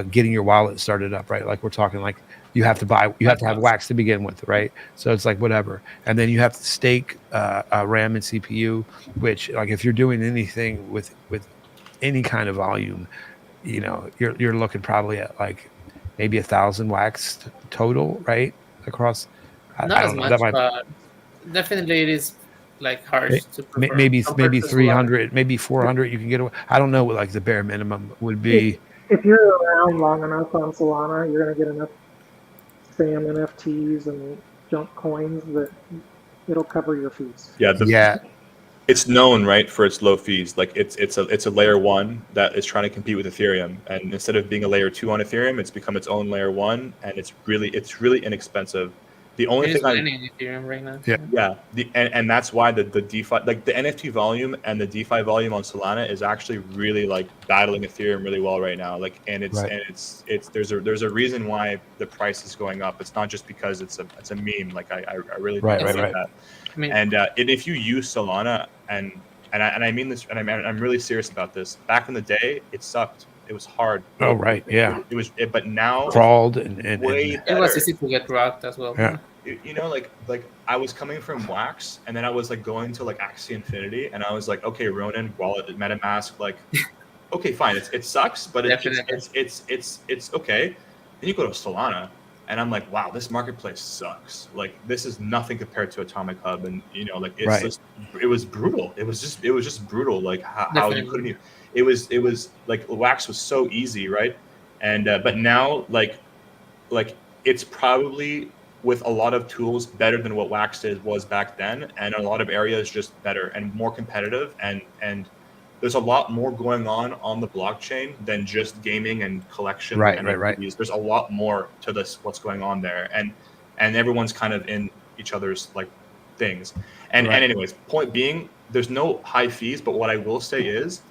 [SPEAKER 1] getting your wallet started up, right? Like we're talking you have to have Wax to begin with, right? So it's whatever, and then you have to stake RAM and CPU, which if you're doing anything with any kind of volume, you're looking probably at maybe 1,000 Wax total, right? Across.
[SPEAKER 3] Not as much, but definitely it is harsh to prefer.
[SPEAKER 1] Maybe 300, maybe 400 you can get away. I don't know what the bare minimum would be.
[SPEAKER 4] If you're around long enough on Solana, you're going to get enough spam NFTs and junk coins that it'll cover your fees.
[SPEAKER 5] Yeah. It's known, right, for its low fees. It's a layer 1 that is trying to compete with Ethereum, and instead of being a layer 2 on Ethereum, it's become its own layer 1, and it's really inexpensive. The only thing
[SPEAKER 3] in Ethereum right now.
[SPEAKER 5] And that's why the DeFi, the NFT volume and the DeFi volume on Solana is actually really battling Ethereum really well right now. There's a reason why the price is going up. It's not just because it's a meme. I really think that. And if you use Solana, and I mean this, and I'm really serious about this. Back in the day, it sucked. It was hard.
[SPEAKER 1] Oh right, yeah.
[SPEAKER 5] It was, but now
[SPEAKER 1] crawled
[SPEAKER 3] it was easy to get rocked as well.
[SPEAKER 1] Yeah.
[SPEAKER 5] I was coming from Wax, and then I was going to Axie Infinity, and I was like, okay, Ronin, wallet, MetaMask, okay, fine, it sucks, but it's okay. Then you go to Solana, and I'm like, wow, this marketplace sucks. This is nothing compared to Atomic Hub, and it's just, it was brutal. It was just brutal. How you couldn't even. It was Wax was so easy, right? And but now it's probably with a lot of tools better than what Wax was back then, and a lot of areas just better and more competitive, and there's a lot more going on the blockchain than just gaming and collection.
[SPEAKER 1] Right.
[SPEAKER 5] There's a lot more to this, what's going on there, and everyone's kind of in each other's things. And anyways, point being, there's no high fees, but what I will say is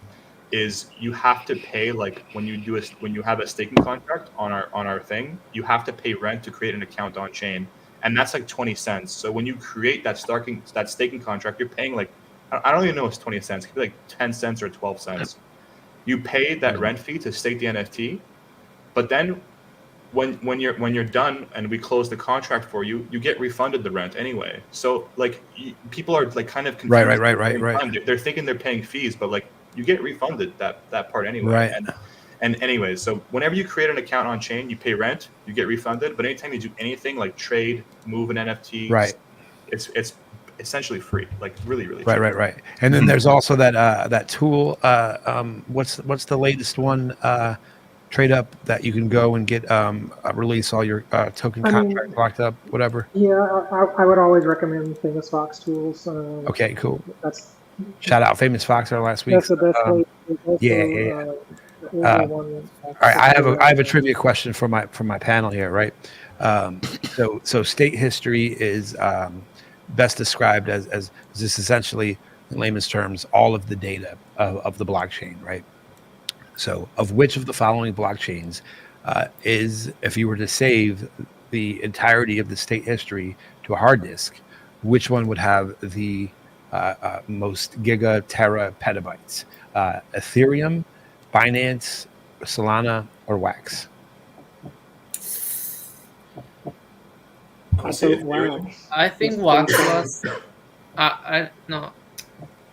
[SPEAKER 5] you have to pay when you have a staking contract on our thing, you have to pay rent to create an account on chain, and that's 20 cents. So when you create that staking contract, you're paying I don't even know if it's 20 cents. It could be 10 cents or 12 cents. You pay that rent fee to stake the NFT, but then when you're done and we close the contract for you, you get refunded the rent anyway. So like people are like kind of confused.
[SPEAKER 1] Right.
[SPEAKER 5] They're thinking they're paying fees, but like you get refunded that part anyway.
[SPEAKER 1] Right.
[SPEAKER 5] And anyways, so whenever you create an account on chain, you pay rent, you get refunded. But anytime you do anything like trade, move an NFT,
[SPEAKER 1] Right,
[SPEAKER 5] it's essentially free, like really cheap.
[SPEAKER 1] Right. And then there's also that tool. What's the latest one? TradeUp that you can go and get release all your token contract locked up, whatever.
[SPEAKER 4] Yeah, I would always recommend Famous Fox tools.
[SPEAKER 1] Okay, cool.
[SPEAKER 4] That's
[SPEAKER 1] Shout out Famous Fox our last week.
[SPEAKER 4] That's the best way.
[SPEAKER 1] All right, I have a trivia question for my panel here, right? So state history is best described as this essentially, in layman's terms, all of the data of the blockchain, right? So, of which of the following blockchains is, if you were to save the entirety of the state history to a hard disk, which one would have the most giga-tera petabytes? Ethereum, Binance, Solana, or Wax?
[SPEAKER 3] I think Wax was. No,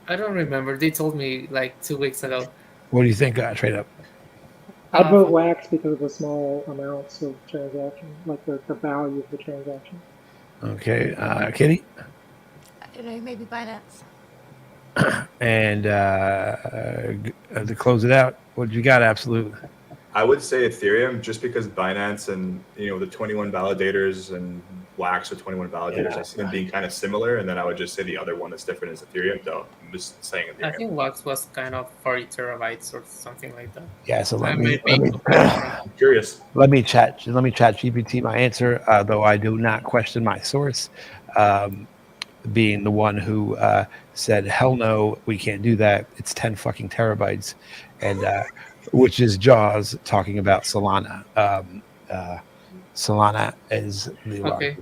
[SPEAKER 3] I don't remember. They told me like 2 weeks ago.
[SPEAKER 1] What do you think, TradeUp?
[SPEAKER 4] I'd vote Wax because of the small amounts of transaction, like the value of the transaction.
[SPEAKER 1] Okay, Kitty?
[SPEAKER 2] I don't know, maybe Binance.
[SPEAKER 1] And to close it out, what you got, Absolute?
[SPEAKER 5] I would say Ethereum, just because Binance and the 21 validators and Wax with 21 validators, I see them being kind of similar. And then I would just say the other one that's different is Ethereum, though. I'm just saying Ethereum.
[SPEAKER 3] I think Wax was kind of 40 terabytes or something like that.
[SPEAKER 1] Yeah, so
[SPEAKER 5] I'm curious.
[SPEAKER 1] Let me chat GPT my answer, though I do not question my source, being the one who said, hell no, we can't do that. It's 10 fucking terabytes. And which is Jaws talking about Solana. Solana is the
[SPEAKER 3] okay.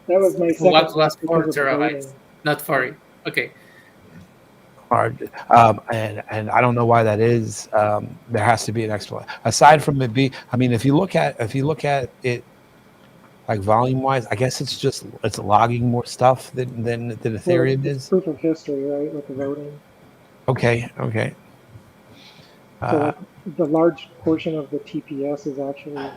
[SPEAKER 4] That was my second.
[SPEAKER 3] Wax was 4 terabytes, not 40. Okay.
[SPEAKER 1] Hard, and I don't know why that is. There has to be an explanation. Aside from it if you look at it like volume wise, I guess it's logging more stuff than Ethereum is.
[SPEAKER 4] Proof of history, right? With the voting.
[SPEAKER 1] Okay.
[SPEAKER 4] So the large portion of the TPS is actually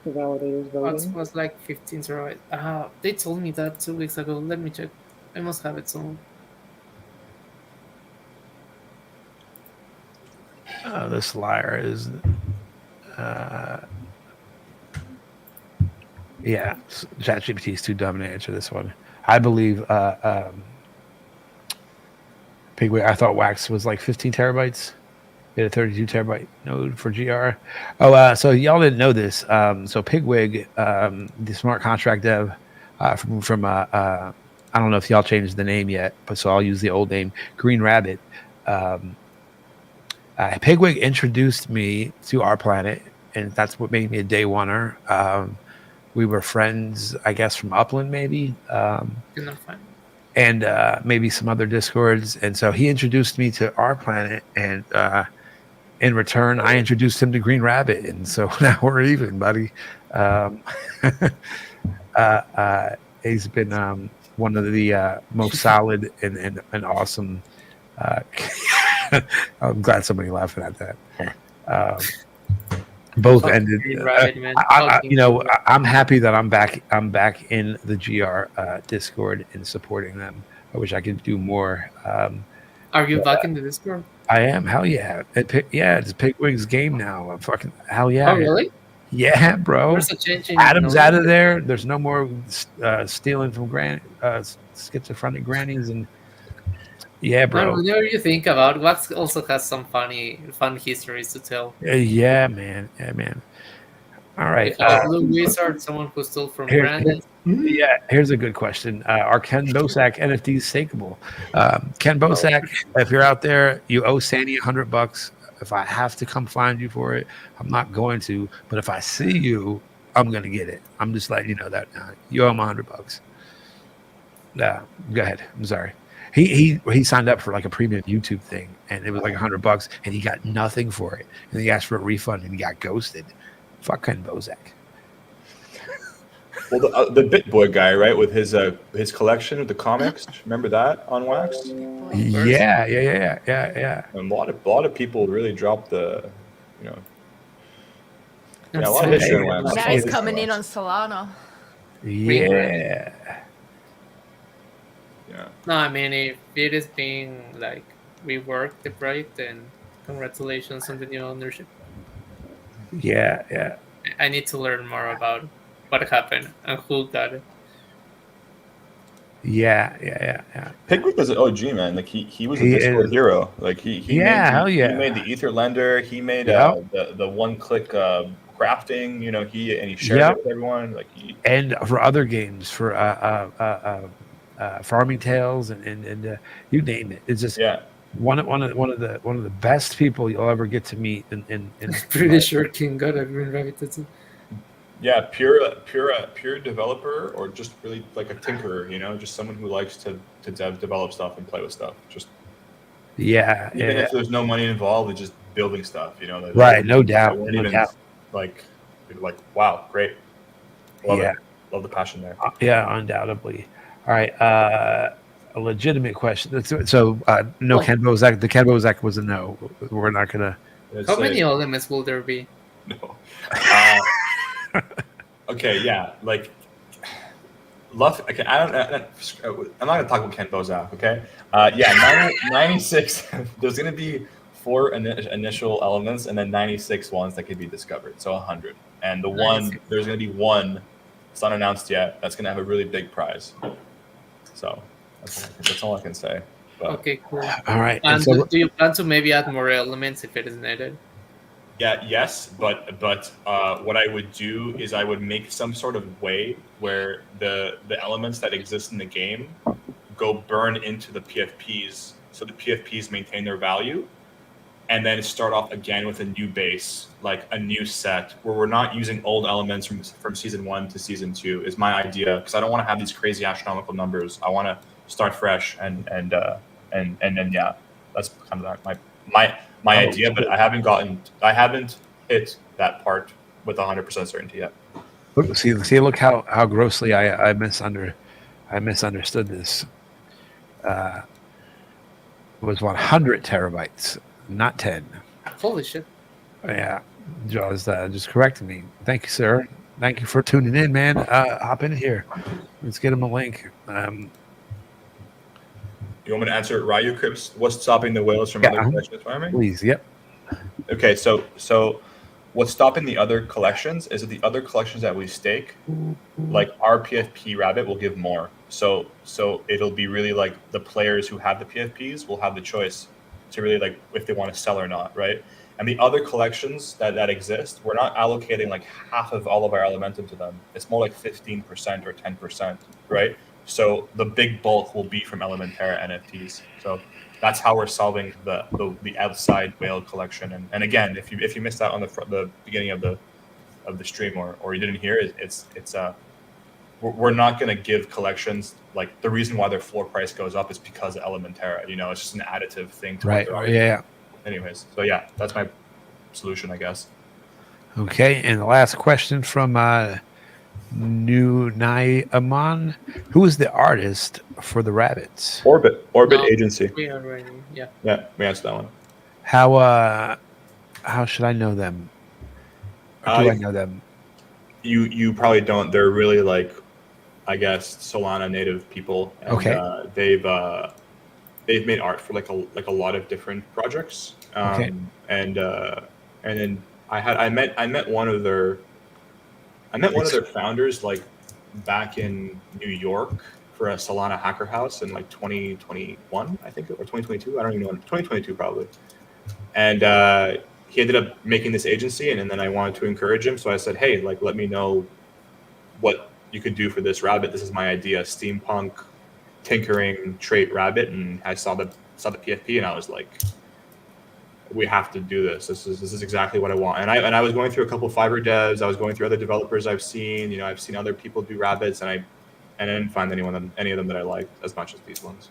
[SPEAKER 4] the validators voting.
[SPEAKER 3] Wax was like 15 terabytes. They told me that 2 weeks ago. Let me check. I must have it somewhere.
[SPEAKER 1] This liar is ChatGPT is too dumb to answer this one. I believe Pigwig, I thought Wax was like 15 terabytes. It had a 32 terabyte node for GR. So y'all didn't know this. So Pigwig, the smart contract dev from I don't know if y'all changed the name yet, but so I'll use the old name, Green Rabbit. Pigwig introduced me to Our Planet, and that's what made me a day oneer. We were friends, I guess, from Upland, maybe. And maybe some other Discords. And so he introduced me to Our Planet, and in return, I introduced him to Green Rabbit. And so now we're even, buddy. He's been one of the most solid and awesome. I'm glad somebody laughing at that. Both ended. I'm happy that I'm back in the GR Discord and supporting them. I wish I could do more.
[SPEAKER 3] Are you back in the Discord?
[SPEAKER 1] I am. Hell yeah! It's Pigwig's game now. Fucking hell yeah!
[SPEAKER 3] Oh really?
[SPEAKER 1] Yeah, bro.
[SPEAKER 3] There's a change in
[SPEAKER 1] Adam's out of there. There's no more stealing from schizophrenic grannies and. Yeah, bro.
[SPEAKER 3] Whatever you think about, Wax also has some fun histories to tell.
[SPEAKER 1] Yeah, man. All right.
[SPEAKER 3] Blue Wizard, someone who stole from Brandon.
[SPEAKER 1] Yeah, here's a good question. Are Ken Bosak NFTs stakeable? Ken Bosak, if you're out there, you owe Sandy $100. If I have to come find you for it, I'm not going to. But if I see you, I'm gonna get it. I'm just letting you know that now. You owe him $100. Yeah, go ahead. I'm sorry. He signed up for like a premium YouTube thing, and it was like $100, and he got nothing for it. And he asked for a refund, and he got ghosted. Fuck Ken Bosak.
[SPEAKER 5] Well, the Bit Boy guy, right, with his collection of the comics. Remember that on Wax?
[SPEAKER 1] Yeah.
[SPEAKER 5] And a lot of people really dropped the, you know,
[SPEAKER 3] I'm
[SPEAKER 5] a lot of
[SPEAKER 3] so
[SPEAKER 5] history on
[SPEAKER 3] excited
[SPEAKER 5] Wax.
[SPEAKER 3] about
[SPEAKER 5] A lot
[SPEAKER 2] Now
[SPEAKER 5] of
[SPEAKER 2] he's
[SPEAKER 5] history
[SPEAKER 2] coming in on
[SPEAKER 5] Wax.
[SPEAKER 2] Solana.
[SPEAKER 3] Green Rabbit.
[SPEAKER 1] Yeah.
[SPEAKER 5] Yeah.
[SPEAKER 3] No, I mean, if it is being like reworked, the project, then congratulations on the new ownership.
[SPEAKER 1] Yeah.
[SPEAKER 3] I need to learn more about what happened and who got it.
[SPEAKER 1] Yeah.
[SPEAKER 5] Pigwip is an OG, man. Like he was a
[SPEAKER 1] He
[SPEAKER 5] Discord
[SPEAKER 1] is.
[SPEAKER 5] hero. Like he
[SPEAKER 1] Yeah, hell
[SPEAKER 5] he
[SPEAKER 1] yeah.
[SPEAKER 5] made the Ether Lender. He made
[SPEAKER 1] Yep.
[SPEAKER 5] the one click crafting. You know, he shared
[SPEAKER 1] Yep.
[SPEAKER 5] it with everyone. Like he.
[SPEAKER 1] And for other games, for Farming Tales and you name it, it's just
[SPEAKER 5] Yeah.
[SPEAKER 1] one of the best people you'll ever get to meet. In
[SPEAKER 3] Pretty sure King got a Green Rabbit tattoo.
[SPEAKER 5] Yeah, pure developer, or just really like a tinkerer, you know, just someone who likes to develop stuff and play with stuff. Just
[SPEAKER 1] yeah,
[SPEAKER 5] even
[SPEAKER 1] yeah.
[SPEAKER 5] if there's no money involved, it's just building stuff, you know.
[SPEAKER 1] Right, no
[SPEAKER 5] They
[SPEAKER 1] doubt,
[SPEAKER 5] weren't
[SPEAKER 1] no
[SPEAKER 5] even
[SPEAKER 1] doubt.
[SPEAKER 5] like wow, great, love
[SPEAKER 1] Yeah.
[SPEAKER 5] it, love the passion there.
[SPEAKER 1] Yeah, undoubtedly. All right, a legitimate question. So, no,
[SPEAKER 3] Oh.
[SPEAKER 1] Ken Bozak. The Ken Bozak was a no. We're not gonna.
[SPEAKER 5] It's
[SPEAKER 3] How
[SPEAKER 5] like,
[SPEAKER 3] many elements will there be?
[SPEAKER 5] no. Okay, yeah, like Luff. Okay, I'm not gonna talk about Ken Bozak. Okay, yeah, 96. There's gonna be 4 initial elements, and then 96 ones that could be discovered. So 100, and there's gonna be one. It's not announced yet. That's gonna have a really big prize. So that's all I can say. But
[SPEAKER 3] Okay, cool.
[SPEAKER 1] All right,
[SPEAKER 3] And
[SPEAKER 1] so
[SPEAKER 3] do you plan to maybe add more elements if it is needed?
[SPEAKER 5] yeah, yes, but what I would do is I would make some sort of way where the elements that exist in the game go burn into the PFPs, so the PFPs maintain their value, and then start off again with a new base, like a new set where we're not using old elements from season 1 to season 2. Is my idea, because I don't want to have these crazy astronomical numbers. I want to start fresh and then yeah, that's kind of my idea, but I haven't hit that part with 100% certainty yet.
[SPEAKER 1] look how grossly I misunderstood this. It was 100 terabytes, not 10.
[SPEAKER 3] Holy shit.
[SPEAKER 1] Yeah, Jaws just corrected me. Thank you, sir. Thank you for tuning in, man. Hop in here. Let's get him a link.
[SPEAKER 5] You want me to answer Ryu Crips? What's stopping the whales from other collections farming?
[SPEAKER 1] Please, yep.
[SPEAKER 5] Okay, so what's stopping the other collections is that the other collections that we stake, like our PFP rabbit, will give more. So it'll be really like the players who have the PFPs will have the choice to really like if they want to sell or not, right? And the other collections that exist, we're not allocating like half of all of our Elementum to them. It's more like 15% or 10%, right? So the big bulk will be from Elementerra NFTs. So that's how we're solving the outside whale collection. And again, if you missed out on the beginning of the stream or you didn't hear it, it's we're not going to give collections like the reason why their floor price goes up is because of Elementerra. You know, it's just an additive thing to
[SPEAKER 1] Right. Yeah.
[SPEAKER 5] Anyways, so yeah, that's my solution, I guess.
[SPEAKER 1] Okay, and the last question from New Nai Aman. Who is the artist for the rabbits?
[SPEAKER 5] Orbit Agency.
[SPEAKER 3] We already, yeah.
[SPEAKER 5] Yeah, we answered that one.
[SPEAKER 1] How should I know them? Or do I know them?
[SPEAKER 5] You probably don't. They're really like, I guess, Solana native people. And,
[SPEAKER 1] Okay.
[SPEAKER 5] They've made art for like a lot of different projects.
[SPEAKER 1] Okay.
[SPEAKER 5] And then I met one of their founders like back in New York for a Solana hacker house in like 2021, I think, or 2022. I don't even know. 2022 probably. And he ended up making this agency, and then I wanted to encourage him. So I said, hey, like, let me know what you could do for this rabbit. This is my idea, steampunk tinkering trait rabbit. And I saw the PFP, and I was like, we have to do this. This is exactly what I want. And I was going through a couple of Fiverr devs. I was going through other developers I've seen. You know, I've seen other people do rabbits, and I didn't find any of them that I liked as much as these ones.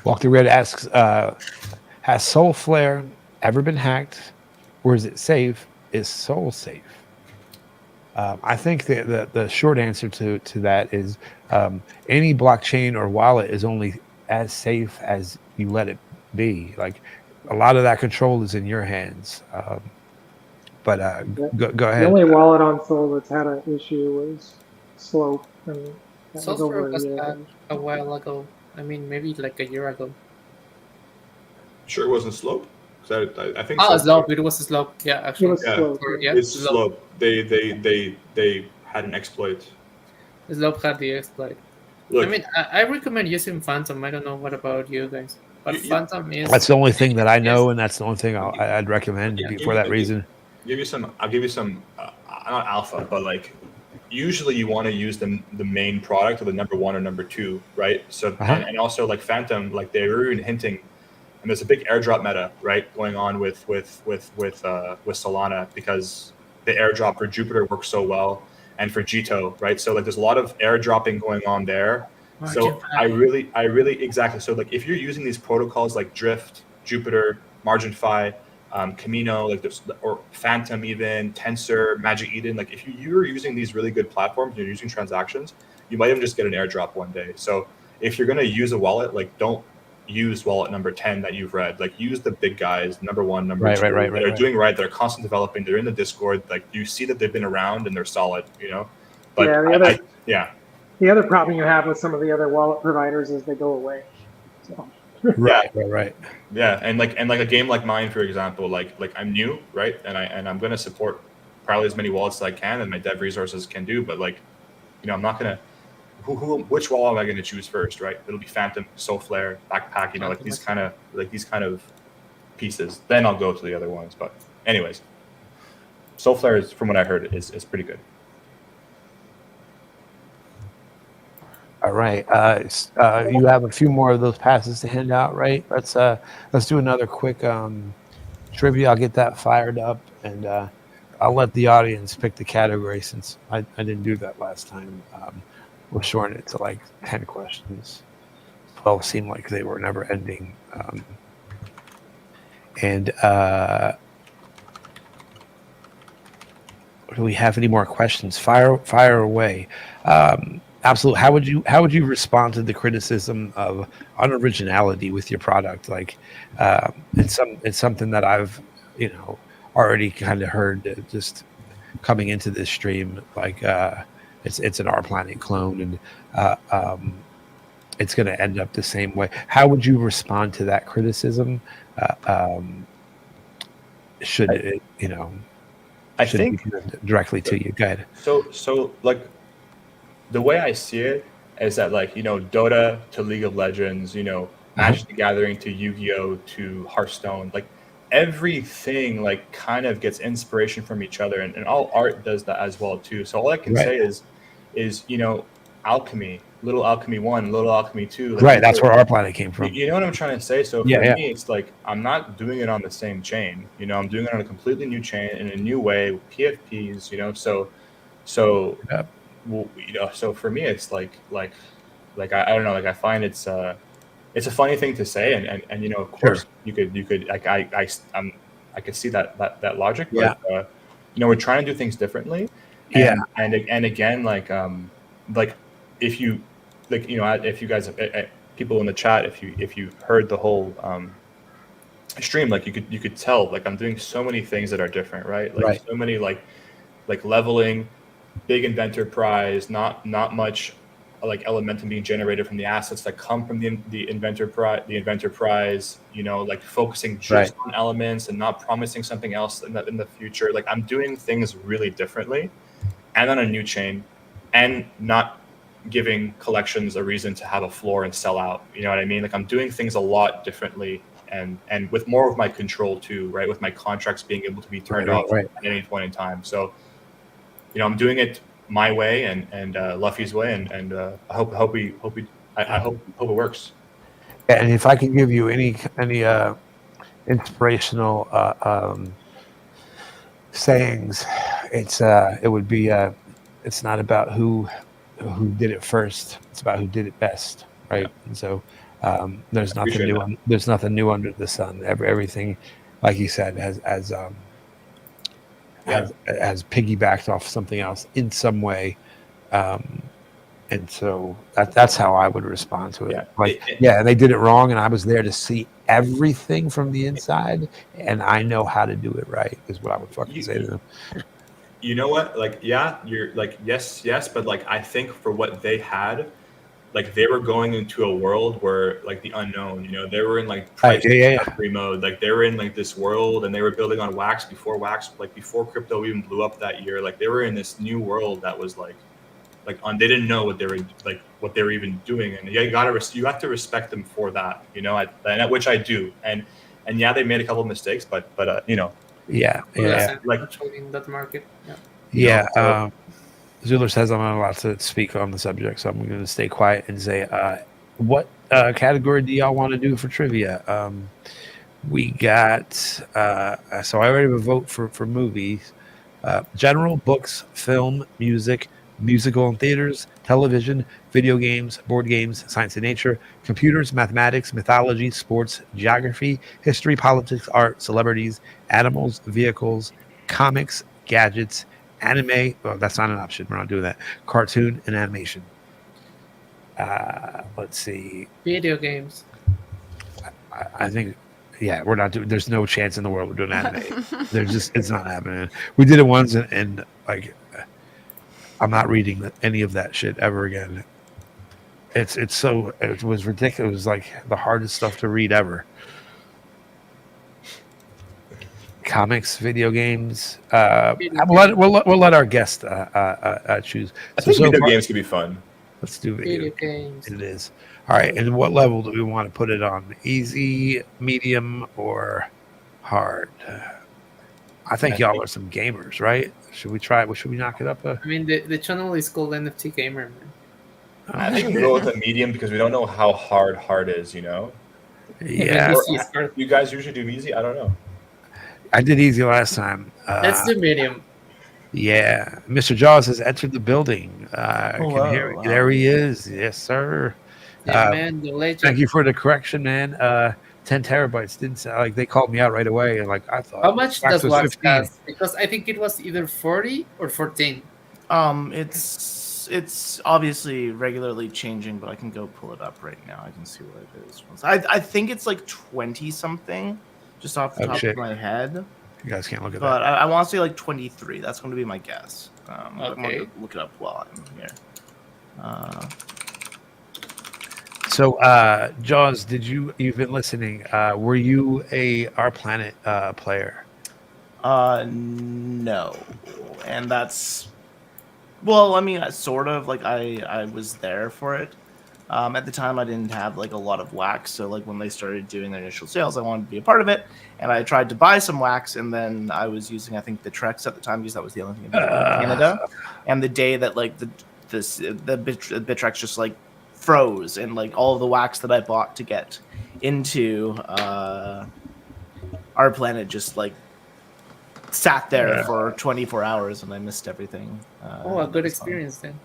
[SPEAKER 1] Walk the Red asks, has Soul Flare ever been hacked, or is it safe? Is Soul safe? I think the short answer to that is any blockchain or wallet is only as safe as you let it be. Like a lot of that control is in your hands. But go
[SPEAKER 4] The
[SPEAKER 1] ahead.
[SPEAKER 4] only wallet on Sol that's had an issue was Slope, and that was
[SPEAKER 3] Software
[SPEAKER 4] over a
[SPEAKER 3] was
[SPEAKER 4] year
[SPEAKER 3] back
[SPEAKER 4] ago.
[SPEAKER 3] a while ago. I mean, maybe like a year ago.
[SPEAKER 5] Sure, it wasn't Slope. 'Cause I think
[SPEAKER 3] Ah,
[SPEAKER 5] so.
[SPEAKER 3] Slope. It was a Slope. Yeah,
[SPEAKER 4] It
[SPEAKER 3] actually.
[SPEAKER 4] was
[SPEAKER 5] Yeah,
[SPEAKER 4] Slope,
[SPEAKER 3] Sorry,
[SPEAKER 4] yeah.
[SPEAKER 3] yeah,
[SPEAKER 5] it's
[SPEAKER 3] Slope.
[SPEAKER 5] Slope. They had an exploit.
[SPEAKER 3] Slope had the exploit. I
[SPEAKER 5] Look,
[SPEAKER 3] mean, I recommend using Phantom. I don't know what about you guys, but
[SPEAKER 5] you
[SPEAKER 3] Phantom
[SPEAKER 1] That's
[SPEAKER 3] is
[SPEAKER 1] the only thing that I
[SPEAKER 3] is
[SPEAKER 1] know, and that's the only thing I'd recommend
[SPEAKER 3] yeah.
[SPEAKER 1] for that reason.
[SPEAKER 5] give you some. I'll give you some. Not alpha, but like usually you want to use the main product or the number one or number two, right? So and also like Phantom, like they were even hinting, and there's a big airdrop meta, right, going on with Solana because the airdrop for Jupiter works so well, and for Jito, right? So like there's a lot of airdropping going on there.
[SPEAKER 3] Margin
[SPEAKER 5] So
[SPEAKER 3] Pi.
[SPEAKER 5] I really exactly. So like if you're using these protocols like Drift, Jupiter, Margin Fi, Camino, like this, or Phantom, even Tensor, Magic Eden. Like if you're using these really good platforms, you're using transactions, you might even just get an airdrop one day. So if you're going to use a wallet, like don't use wallet number 10 that you've read. Like use the big guys, number one, number two, that are doing right. They're constantly developing. They're in the Discord. Like you see that they've been around and they're solid. You know, but
[SPEAKER 4] yeah, the other problem you have with some of the other wallet providers is they go away. So.
[SPEAKER 1] Right.
[SPEAKER 5] Yeah, and like a game like mine, for example, like I'm new, right? And I'm gonna support probably as many wallets as I can and my dev resources can do. But like, you know, I'm not gonna which wallet am I gonna choose first, right? It'll be Phantom, Soulflare, Backpack, you know, like these kind of pieces. Then I'll go to the other ones. But anyways, Soulflare is, from what I heard, is pretty good.
[SPEAKER 1] All right. You have a few more of those passes to hand out, right? Let's do another quick trivia. I'll get that fired up, and I'll let the audience pick the category since I didn't do that last time. We're shorting it to like 10 questions. 12 seemed like they were never ending. Do we have any more questions? Fire away. Absolutely. How would you respond to the criticism of unoriginality with your product? Like, it's something that I've already kind of heard just coming into this stream. Like, it's an Our Planet clone, and it's going to end up the same way. How would you respond to that criticism? Should it,
[SPEAKER 5] I think
[SPEAKER 1] directly to you? Go ahead.
[SPEAKER 5] So like the way I see it is that like, Dota to League of Legends, Magic the Gathering to Yu-Gi-Oh to Hearthstone, like everything like kind of gets inspiration from each other, and all art does that as well too. So all I can say is Alchemy, Little Alchemy 1, Little Alchemy 2. Like,
[SPEAKER 1] that's where Our Planet came from.
[SPEAKER 5] You know what I'm trying to say? So for me, it's like I'm not doing it on the same chain. I'm doing it on a completely new chain in a new way with PFPs. So for me, it's like I don't know. Like I find it's a funny thing to say, and of course you could like I could see that logic, but we're trying to do things differently. And again, like if you if you guys people in the chat, if you heard the whole stream, like you could tell like I'm doing so many things that are different, right? Like so many like leveling, big inventor prize, not much like Elementum being generated from the assets that come from the inventor prize, like focusing just on elements and not promising something else in the future. Like I'm doing things really differently and on a new chain, and not giving collections a reason to have a floor and sell out. You know what I mean? Like I'm doing things a lot differently and with more of my control too, right? With my contracts being able to be turned off at any point in time. So, I'm doing it my way and Luffy's way, and I hope it works.
[SPEAKER 1] And if I can give you any inspirational sayings, it would be it's not about who did it first, it's about who did it best, right? And so there's nothing new. There's nothing new under the sun. Everything, like you said, has has piggybacked off something else in some way. And so that's how I would respond to it. They did it wrong, and I was there to see everything from the inside, and I know how to do it right, is what I would fucking say to them.
[SPEAKER 5] You know what? Like, you're like, yes, but like, I think for what they had, like, they were going into a world where, like, the unknown, they were in like price discovery mode. Like, they were in like this world, and they were building on Wax, like before crypto even blew up that year. Like, they were in this new world that was like they didn't know what they were even doing, and you have to respect them for that, which I do, and they made a couple of mistakes, but
[SPEAKER 1] like
[SPEAKER 3] in that market.
[SPEAKER 1] Zzuller says I'm not allowed to speak on the subject, so I'm going to stay quiet and say, what category do y'all want to do for trivia? We got so I already have a vote for movies, general, books, film, music, musical and theaters, television, video games, board games, science and nature, computers, mathematics, mythology, sports, geography, history, politics, art, celebrities, animals, vehicles, comics, gadgets, anime. Well, that's not an option. We're not doing that. Cartoon and animation. Let's see.
[SPEAKER 3] Video games.
[SPEAKER 1] I think, we're not doing. There's no chance in the world we're doing anime. It's not happening. We did it once, and like, I'm not reading any of that shit ever again. It was ridiculous. It was like the hardest stuff to read ever. Comics, video games. We'll let our guest choose.
[SPEAKER 5] I think video games could be fun.
[SPEAKER 1] Let's do
[SPEAKER 3] video games.
[SPEAKER 1] It is. All right. And what level do we want to put it on? Easy, medium, or hard? I think y'all are some gamers, right? Should we try? Should we knock it up?
[SPEAKER 3] I mean, the channel is called NFT Gamer, man.
[SPEAKER 5] I think we go with a medium because we don't know how hard is,
[SPEAKER 1] Yeah.
[SPEAKER 5] You guys usually do easy? I don't know.
[SPEAKER 1] I did easy last time.
[SPEAKER 3] Let's do medium.
[SPEAKER 1] Yeah. Mr. Jaws has entered the building.
[SPEAKER 6] Hello.
[SPEAKER 1] There he is. Yes, sir.
[SPEAKER 3] Yeah, man, the legend.
[SPEAKER 1] Thank you for the correction, man. 10 terabytes didn't sound like they called me out right away, and like I thought.
[SPEAKER 3] How much does Wax
[SPEAKER 1] 15.
[SPEAKER 3] cost? Because I think it was either 40 or 14.
[SPEAKER 6] It's obviously regularly changing, but I can go pull it up right now. I can see what it is. I think it's like 20 something, just off the top of my head.
[SPEAKER 1] You guys can't look at
[SPEAKER 6] but
[SPEAKER 1] that.
[SPEAKER 6] I want to say like 23. That's going to be my guess. I'm going to look it up while I'm here.
[SPEAKER 1] So, Jaws, you've been listening? Were you a Our Planet player?
[SPEAKER 6] No, and that's, well, I mean, sort of, like I was there for it. At the time, I didn't have like a lot of wax, so like when they started doing their initial sales, I wanted to be a part of it, and I tried to buy some wax, and then I was using, I think, the Trex at the time because that was the only thing in Canada. And the day that like the Bitrex just like froze, and like all of the wax that I bought to get into Our Planet just like sat there for 24 hours, and I missed everything.
[SPEAKER 3] A good experience then.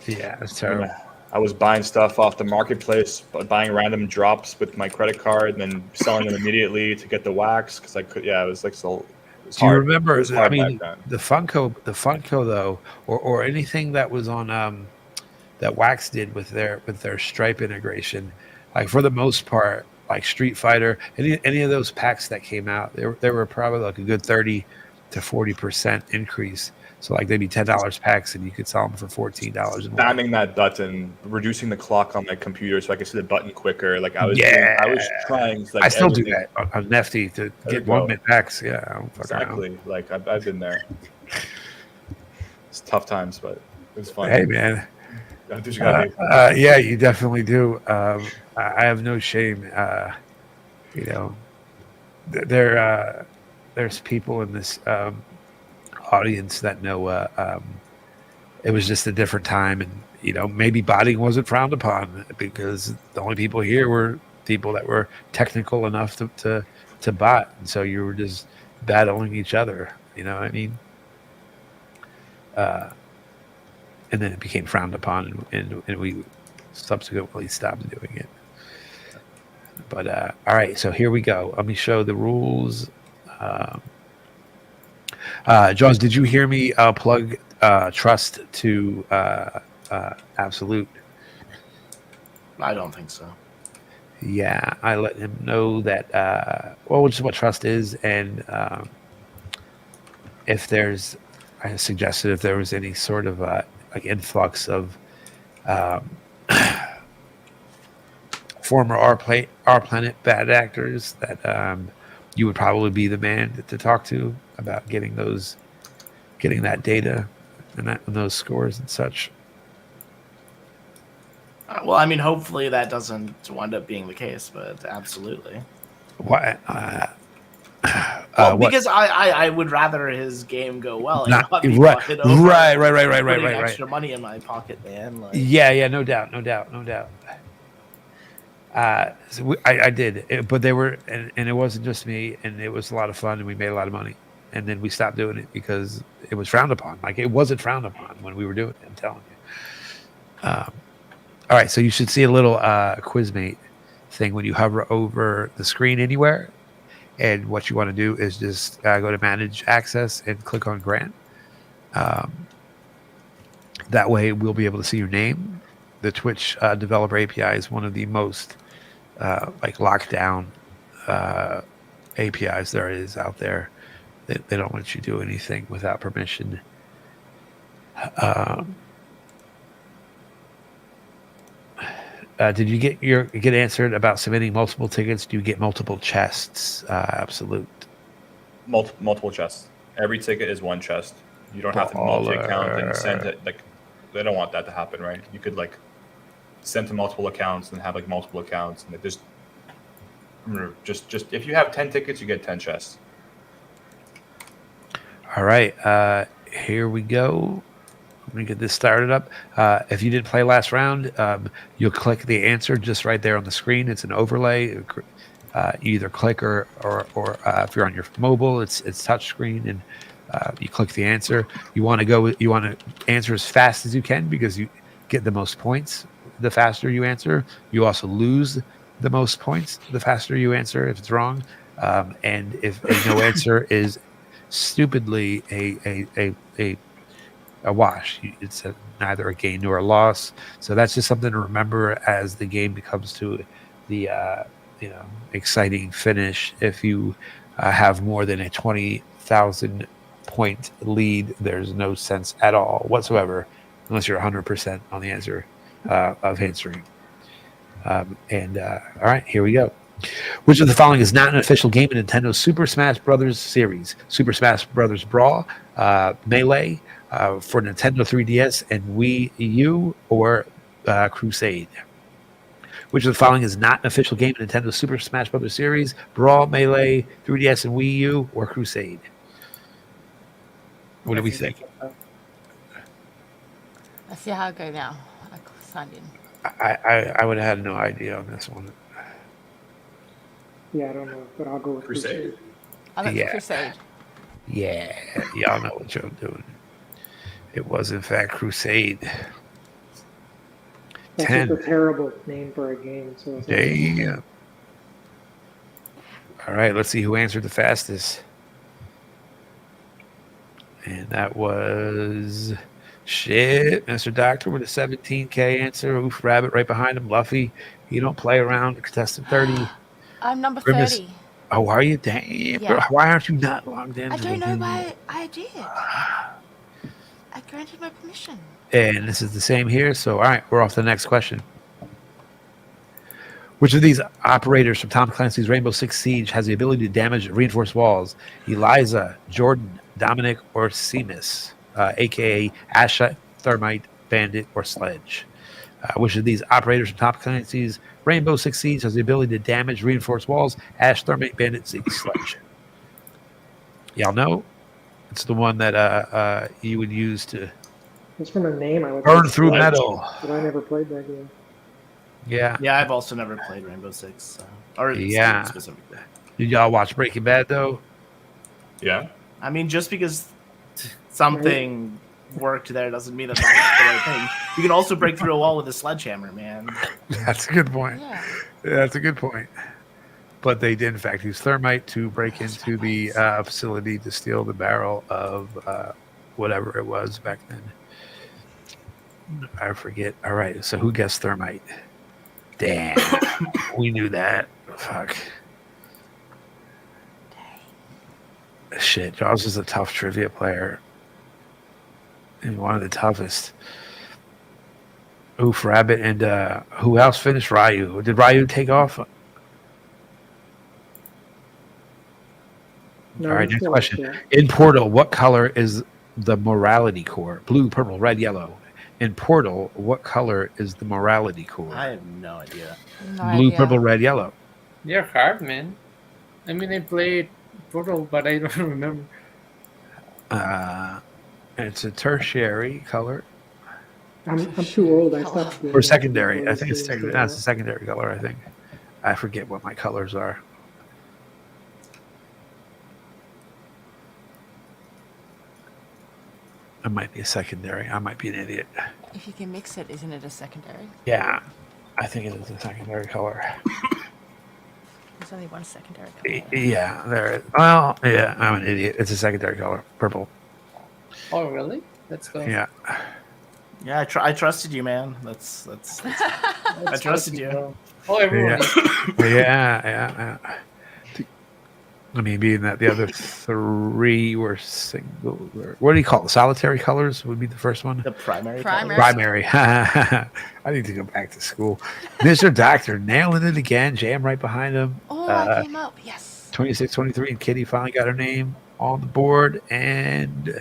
[SPEAKER 1] Yeah, it's terrible.
[SPEAKER 5] I was buying stuff off the marketplace, buying random drops with my credit card, and then selling them immediately to get the wax because I could. Yeah, it was like so.
[SPEAKER 1] Do you remember? I mean, the Funko though, or anything that was on that Wax did with their Stripe integration, like for the most part, like Street Fighter, any of those packs that came out, there were probably like a good 30 to 40% increase. So like they'd be $10 packs, and you could sell them for $14.
[SPEAKER 5] Spamming that button, reducing the clock on my computer so I could see the button quicker. Like I was trying. Like,
[SPEAKER 1] I still do that on Nifty to get 1 minute packs. Yeah,
[SPEAKER 5] exactly. Like I've been there. It's tough times, but it was fun.
[SPEAKER 1] Hey man. Yeah, you definitely do. I have no shame. There's people in this audience that know it was just a different time, and maybe botting wasn't frowned upon because the only people here were people that were technical enough to bot, and so you were just battling each other. You know what I mean? And then it became frowned upon, and we subsequently stopped doing it. But all right, so here we go. Let me show the rules. Jaws, did you hear me plug Trust to Absolute?
[SPEAKER 6] I don't think so.
[SPEAKER 1] Yeah, I let him know that, just what Trust is, and I suggested if there was any sort of like influx of former our planet bad actors, that you would probably be the man to talk to about getting that data and those scores and such.
[SPEAKER 6] Well, I mean, hopefully that doesn't wind up being the case, but absolutely.
[SPEAKER 1] Why?
[SPEAKER 6] Because I would rather his game go well and not be
[SPEAKER 1] right,
[SPEAKER 6] bought over
[SPEAKER 1] right.
[SPEAKER 6] extra money in my pocket, man. Like,
[SPEAKER 1] yeah, no doubt. I did, but they were, and it wasn't just me, and it was a lot of fun, and we made a lot of money, and then we stopped doing it because it was frowned upon. Like, it wasn't frowned upon when we were doing it. I'm telling you. All right, so you should see a little Quizmate thing when you hover over the screen anywhere, and what you want to do is just go to Manage Access and click on Grant. That way, we'll be able to see your name. The Twitch Developer API is one of the most lockdown APIs there is out there. They don't let you do anything without permission. Did you get answered about submitting multiple tickets? Do you get multiple chests? Absolute.
[SPEAKER 5] Multiple chests. Every ticket is one chest. You don't have to multi-account and send it. Like, they don't want that to happen, right? You could send to multiple accounts and have multiple accounts, and just if you have 10 tickets, you get 10 chests.
[SPEAKER 1] All right, here we go. Let me get this started up. If you didn't play last round, you'll click the answer just right there on the screen. It's an overlay. You either click or if you're on your mobile, it's touch screen, and you click the answer. You want to answer as fast as you can because you get the most points the faster you answer. You also lose the most points the faster you answer if it's wrong. And if a no answer is stupidly a wash, it's neither a gain nor a loss. So that's just something to remember as the game becomes to the exciting finish. If you have more than a 20,000 point lead, there's no sense at all whatsoever unless you're 100% on the answer of answering. All right, here we go. Which of the following is not an official game in Nintendo's Super Smash Bros. Series? Super Smash Bros. Brawl, Melee, for Nintendo 3DS and Wii U, or Crusade? Which of the following is not an official game in Nintendo's Super Smash Bros. Series? Brawl, Melee, 3DS and Wii U, or Crusade? What do we think?
[SPEAKER 2] Let's see how I go now. I signed in.
[SPEAKER 1] I would have had no idea on this one.
[SPEAKER 4] Yeah, I don't know, but I'll go with Crusade.
[SPEAKER 2] I went for Crusade.
[SPEAKER 1] Yeah, y'all know what you're doing. It was, in fact, Crusade.
[SPEAKER 4] That's
[SPEAKER 1] 10.
[SPEAKER 4] just a terrible name for a game. So
[SPEAKER 1] Damn. All right, let's see who answered the fastest. And that was Mr. Doctor with a 17K answer. Oof, Rabbit right behind him. Luffy, you don't play around. Contestant 30.
[SPEAKER 2] I'm number
[SPEAKER 1] Grimace.
[SPEAKER 2] 30.
[SPEAKER 1] Oh, are you? Damn.
[SPEAKER 2] Yeah.
[SPEAKER 1] Why aren't you not logged in?
[SPEAKER 2] I don't know why I did. I granted my permission.
[SPEAKER 1] And this is the same here. So, all right, we're off to the next question. Which of these operators from Tom Clancy's Rainbow Six Siege has the ability to damage reinforced walls? Eliza, Jordan, Dominic, or Seamus, a.k.a. Asha, Thermite, Bandit, or Sledge? Which of these operators from Tom Clancy's Rainbow Six Siege has the ability to damage reinforced walls? Ash, Thermite, Bandit, Sledge. Y'all know? It's the one that you would use to
[SPEAKER 4] just from a name, I would
[SPEAKER 1] burn through metal.
[SPEAKER 4] But I never played that game.
[SPEAKER 1] Yeah.
[SPEAKER 6] Yeah, I've also never played Rainbow Six. Or
[SPEAKER 1] yeah.
[SPEAKER 6] Specifically.
[SPEAKER 1] Did y'all watch Breaking Bad, though?
[SPEAKER 5] Yeah.
[SPEAKER 6] I mean, just because something worked there doesn't mean that that's the right thing. You can also break through a wall with a sledgehammer, man.
[SPEAKER 1] That's a good point.
[SPEAKER 2] Yeah.
[SPEAKER 1] That's a good point. but they did in fact use thermite to break into the facility to steal the barrel of whatever it was back then. I forget. All right, so who guessed thermite? Damn, we knew that. Fuck. Shit, Jaws is a tough trivia player. And one of the toughest. Oof, Rabbit, and who else finished? Ryu. Did Ryu take off?
[SPEAKER 4] No,
[SPEAKER 1] All right,
[SPEAKER 4] he's
[SPEAKER 1] next
[SPEAKER 4] still
[SPEAKER 1] question.
[SPEAKER 4] up there.
[SPEAKER 1] In Portal, what color is the morality core? Blue, purple, red, yellow. In Portal, what color is the morality core?
[SPEAKER 6] I have no idea.
[SPEAKER 2] No
[SPEAKER 1] Blue,
[SPEAKER 2] idea.
[SPEAKER 1] purple, red, yellow.
[SPEAKER 3] They're hard, man. I mean, I played Portal, but I don't remember.
[SPEAKER 1] It's a tertiary color.
[SPEAKER 4] I'm too old. I stopped.
[SPEAKER 1] Or secondary.
[SPEAKER 4] before
[SPEAKER 1] I think it's
[SPEAKER 4] this
[SPEAKER 1] technically, that's a secondary color, I think. I forget what my colors are. It might be a secondary. I might be an idiot.
[SPEAKER 2] If you can mix it, isn't it a secondary?
[SPEAKER 1] Yeah, I think it is a secondary color.
[SPEAKER 2] There's only one secondary color.
[SPEAKER 1] Yeah, there. Well, yeah, I'm an idiot. It's a secondary color, purple.
[SPEAKER 3] Oh, really? Let's go.
[SPEAKER 1] Yeah.
[SPEAKER 6] Yeah, I trusted you, man. That's I trusted you.
[SPEAKER 3] Oh, everyone.
[SPEAKER 1] Yeah. I mean, being that the other three were single. What do you call it? Solitary colors would be the first one.
[SPEAKER 6] The primary.
[SPEAKER 2] Primary.
[SPEAKER 1] Primary. I need to go back to school. Mr. Doctor nailing it again. Jam right behind him.
[SPEAKER 2] Oh, I came up. Yes.
[SPEAKER 1] 26-23, and Kitty finally got her name on the board. And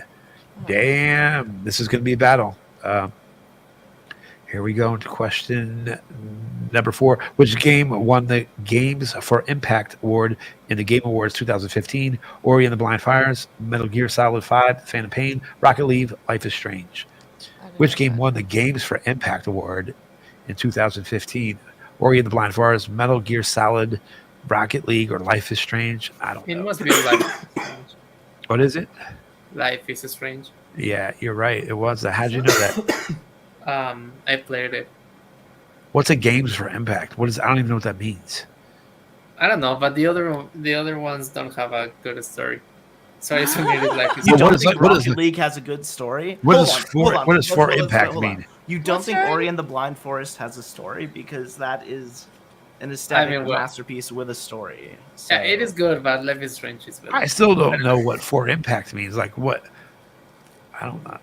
[SPEAKER 1] damn, this is going to be a battle. Here we go into question number 4. Which game won the Games for Impact Award in the Game Awards 2015? Ori and the Blind Fires, Metal Gear Solid 5, Phantom Pain, Rocket League, Life is Strange. Which game won the Games for Impact Award in 2015? Ori and the Blind Fires, Metal Gear Solid, Rocket League, or Life is Strange? I don't know.
[SPEAKER 3] It must be Life is Strange.
[SPEAKER 1] What is it?
[SPEAKER 3] Life is Strange.
[SPEAKER 1] Yeah, you're right. It was. How'd you know that?
[SPEAKER 3] I played it.
[SPEAKER 1] What's a Games for Impact? What is? I don't even know what that means.
[SPEAKER 3] I don't know, but the other ones don't have a good story. So I submitted Life is
[SPEAKER 6] You
[SPEAKER 1] Well,
[SPEAKER 6] don't
[SPEAKER 1] what is
[SPEAKER 6] think
[SPEAKER 1] like- what is
[SPEAKER 6] Rocket
[SPEAKER 1] it?
[SPEAKER 6] League has a good story?
[SPEAKER 1] What
[SPEAKER 6] Hold
[SPEAKER 1] does
[SPEAKER 6] on,
[SPEAKER 1] for-
[SPEAKER 6] hold on.
[SPEAKER 1] what does
[SPEAKER 6] Let's
[SPEAKER 1] for
[SPEAKER 6] go, let's go,
[SPEAKER 1] impact
[SPEAKER 6] hold on.
[SPEAKER 1] mean?
[SPEAKER 6] You don't
[SPEAKER 2] What's
[SPEAKER 6] think
[SPEAKER 2] your-
[SPEAKER 6] Ori and the Blind Forest has a story? Because that is an aesthetic
[SPEAKER 3] what?
[SPEAKER 6] masterpiece with a story. So,
[SPEAKER 3] Yeah, it is good, but Life is Strange is better.
[SPEAKER 1] I still don't know what for impact means. Like what? I don't know.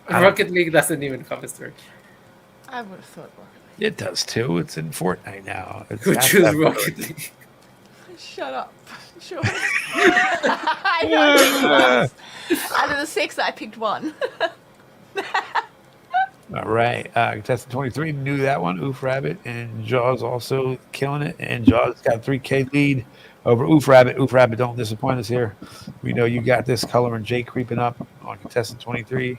[SPEAKER 1] I don't-
[SPEAKER 3] Rocket League doesn't even have a story.
[SPEAKER 2] I would have thought Rocket
[SPEAKER 1] It does too. It's in Fortnite now. It's
[SPEAKER 3] Who
[SPEAKER 1] got
[SPEAKER 3] choose
[SPEAKER 1] that-
[SPEAKER 3] Rocket League?
[SPEAKER 2] League. Shut up. Sure. I know. Out of the 6, I picked 1.
[SPEAKER 1] All right. Contestant 23 knew that one. Oof Rabbit. And Jaws also killing it. And Jaws got a 3K lead over Oof Rabbit. Oof Rabbit, don't disappoint us here. We know you got this. Color and Jake creeping up on contestant 23.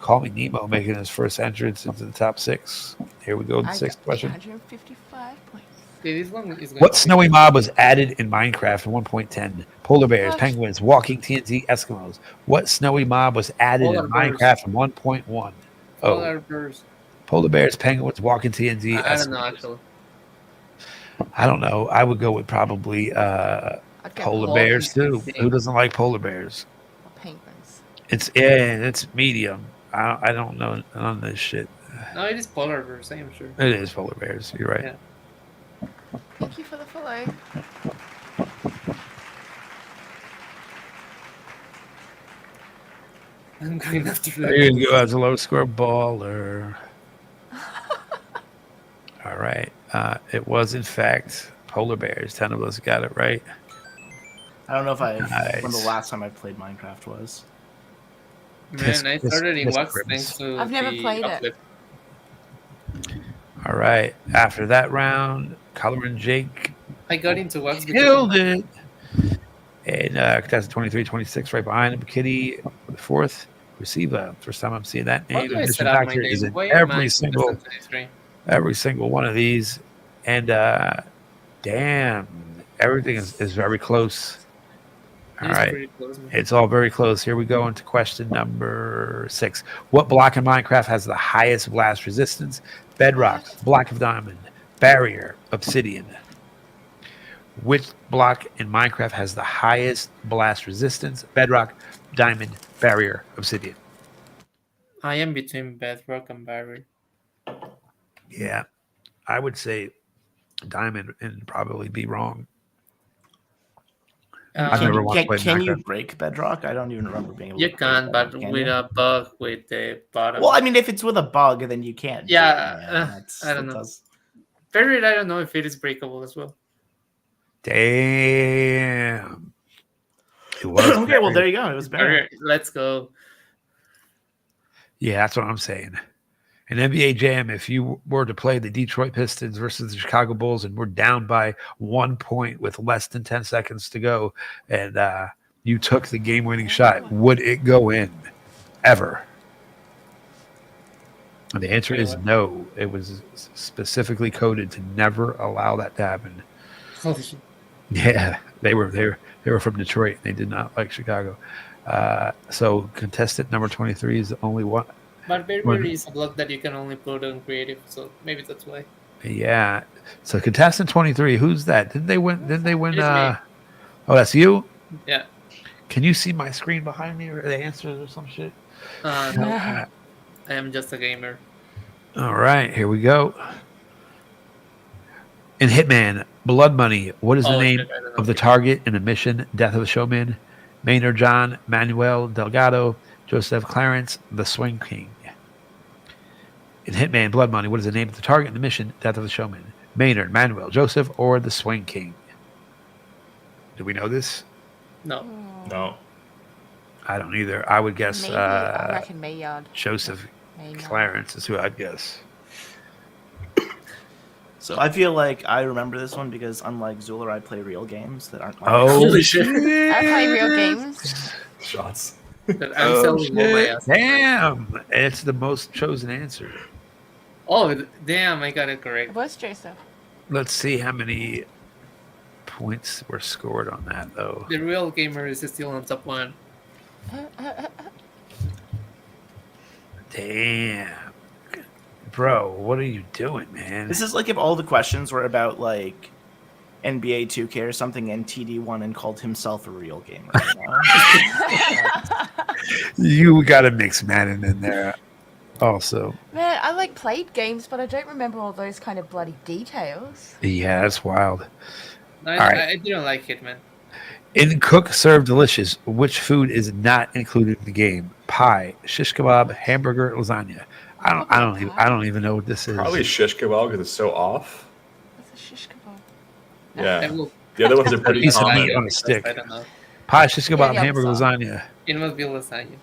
[SPEAKER 1] Call Me Nemo making his first entrance into the top 6. Here we go. The
[SPEAKER 2] I
[SPEAKER 1] sixth
[SPEAKER 2] got
[SPEAKER 1] question.
[SPEAKER 2] 255 points.
[SPEAKER 3] Okay, this one is going
[SPEAKER 1] What snowy mob was added in Minecraft in 1.10? Polar bears,
[SPEAKER 2] Gosh.
[SPEAKER 1] penguins, walking TNT Eskimos. What snowy mob was added
[SPEAKER 3] Polar
[SPEAKER 1] in
[SPEAKER 3] bears.
[SPEAKER 1] Minecraft in 1.1? Oh,
[SPEAKER 3] Polar bears.
[SPEAKER 1] polar bears, penguins, walking TNT
[SPEAKER 3] I don't know
[SPEAKER 1] Eskimos.
[SPEAKER 3] actually.
[SPEAKER 1] I don't know. I would go with probably
[SPEAKER 2] I'd go
[SPEAKER 1] polar
[SPEAKER 3] Walking
[SPEAKER 1] bears too.
[SPEAKER 3] TNT.
[SPEAKER 1] Who doesn't like polar bears?
[SPEAKER 2] or penguins.
[SPEAKER 1] It's medium. I don't know none of this shit.
[SPEAKER 3] No, it is polar bears, I am sure.
[SPEAKER 1] It is polar bears. You're right.
[SPEAKER 3] Yeah.
[SPEAKER 2] Thank you for the follow.
[SPEAKER 3] I'm going after
[SPEAKER 1] There you go as a low score baller. All right. It was in fact polar bears. 10 of us got it right.
[SPEAKER 6] I don't know if when the
[SPEAKER 1] Nice.
[SPEAKER 6] last time I played Minecraft was.
[SPEAKER 3] Man, I started in
[SPEAKER 1] This
[SPEAKER 3] Wax
[SPEAKER 1] grimace.
[SPEAKER 3] thanks to
[SPEAKER 2] I've never
[SPEAKER 3] the
[SPEAKER 2] played it.
[SPEAKER 3] uplift.
[SPEAKER 1] All right. After that round, Color and Jake
[SPEAKER 3] I got into Wax because
[SPEAKER 1] killed it. And contestant 23, 26 right behind him. Kitty, the fourth. Receiver. First time I'm seeing that
[SPEAKER 3] Why
[SPEAKER 1] name.
[SPEAKER 3] do I
[SPEAKER 1] Mr.
[SPEAKER 3] set up my
[SPEAKER 1] Doctor is
[SPEAKER 3] name?
[SPEAKER 1] in
[SPEAKER 3] Why am I
[SPEAKER 1] every single
[SPEAKER 3] contestant 23?
[SPEAKER 1] every single one of these. And damn, everything is very close. All
[SPEAKER 3] It is
[SPEAKER 1] right.
[SPEAKER 3] pretty close, man.
[SPEAKER 1] It's all very close. Here we go into question number 6. What block in Minecraft has the highest blast resistance? Bedrock, block of diamond, barrier, obsidian. Which block in Minecraft has the highest blast resistance? Bedrock, diamond, barrier, obsidian.
[SPEAKER 3] I am between Bedrock and Barrier.
[SPEAKER 1] Yeah, I would say diamond and probably be wrong. I've never once played
[SPEAKER 6] Can you
[SPEAKER 1] Minecraft.
[SPEAKER 6] break Bedrock? I don't even remember being able
[SPEAKER 3] You
[SPEAKER 6] to. break
[SPEAKER 3] can,
[SPEAKER 6] Bedrock,
[SPEAKER 3] but
[SPEAKER 6] can
[SPEAKER 3] with
[SPEAKER 6] you?
[SPEAKER 3] a bug with the bottom.
[SPEAKER 6] Well, I mean, if it's with a bug, then you can't. do it.
[SPEAKER 3] Yeah, I don't know. Barrier, I don't know if it is breakable as well.
[SPEAKER 1] Damn. It was
[SPEAKER 6] Okay, well,
[SPEAKER 1] barrier.
[SPEAKER 6] there you go. It was Barrier.
[SPEAKER 3] Let's go.
[SPEAKER 1] Yeah, that's what I'm saying. In NBA Jam, if you were to play the Detroit Pistons versus the Chicago Bulls and we're down by 1 point with less than 10 seconds to go, and you took the game-winning shot, would it go in ever? And the answer is no. It was specifically coded to never allow that to happen.
[SPEAKER 3] Holy shit.
[SPEAKER 1] Yeah, they were from Detroit. They did not like Chicago. So contestant number 23 is the only one.
[SPEAKER 3] But Barrier is a block that you can only put on creative, so maybe that's why.
[SPEAKER 1] Yeah. So contestant 23, who's that? Didn't they win?
[SPEAKER 3] It's me.
[SPEAKER 1] Oh, that's you?
[SPEAKER 3] Yeah.
[SPEAKER 1] Can you see my screen behind me or the answers or some shit?
[SPEAKER 3] No, I am just a gamer.
[SPEAKER 1] All right, here we go. In Hitman, Blood Money, what is the name of the target in the mission Death of the Showman? Maynard John, Manuel Delgado, Joseph Clarence, the Swing King. In Hitman, Blood Money, what is the name of the target in the mission Death of the Showman? Maynard, Manuel, Joseph, or the Swing King? Do we know this?
[SPEAKER 3] No.
[SPEAKER 5] No.
[SPEAKER 1] I don't either. I would guess
[SPEAKER 2] Maybe, I reckon Maynard.
[SPEAKER 1] Joseph
[SPEAKER 2] Maynard.
[SPEAKER 1] Clarence is who I'd guess.
[SPEAKER 6] So I feel like I remember this one because unlike Zzuller, I play real games that aren't.
[SPEAKER 1] Oh,
[SPEAKER 3] shit.
[SPEAKER 2] I play real games.
[SPEAKER 5] Shots.
[SPEAKER 3] I'm selling all my assets.
[SPEAKER 1] Damn! It's the most chosen answer.
[SPEAKER 3] Oh, damn, I got it
[SPEAKER 2] It
[SPEAKER 3] correct.
[SPEAKER 2] was Joseph.
[SPEAKER 1] Let's see how many points were scored on that, though.
[SPEAKER 3] The real gamer is still on top one.
[SPEAKER 1] Damn. Bro, what are you doing, man?
[SPEAKER 6] This is like if all the questions were about like NBA 2K or something, and TD won and called himself a real gamer.
[SPEAKER 1] You got to mix Madden in there also.
[SPEAKER 2] Man, I like played games, but I don't remember all those kind of bloody details.
[SPEAKER 1] Yeah, that's wild.
[SPEAKER 3] I didn't like Hitman.
[SPEAKER 1] In Cook Serve Delicious, which food is not included in the game? Pie, shish kebab, hamburger, lasagna. I don't even know what this is.
[SPEAKER 5] Probably shish kebab because it's so off.
[SPEAKER 2] What's a shish kebab?
[SPEAKER 5] Yeah.
[SPEAKER 3] I will-
[SPEAKER 5] The other ones are pretty
[SPEAKER 1] Piece of
[SPEAKER 5] common.
[SPEAKER 1] meat on a stick.
[SPEAKER 3] I don't know.
[SPEAKER 1] Pie, shish kebab,
[SPEAKER 2] Yeah,
[SPEAKER 1] hamburger,
[SPEAKER 2] so.
[SPEAKER 1] lasagna.
[SPEAKER 3] It must be lasagna.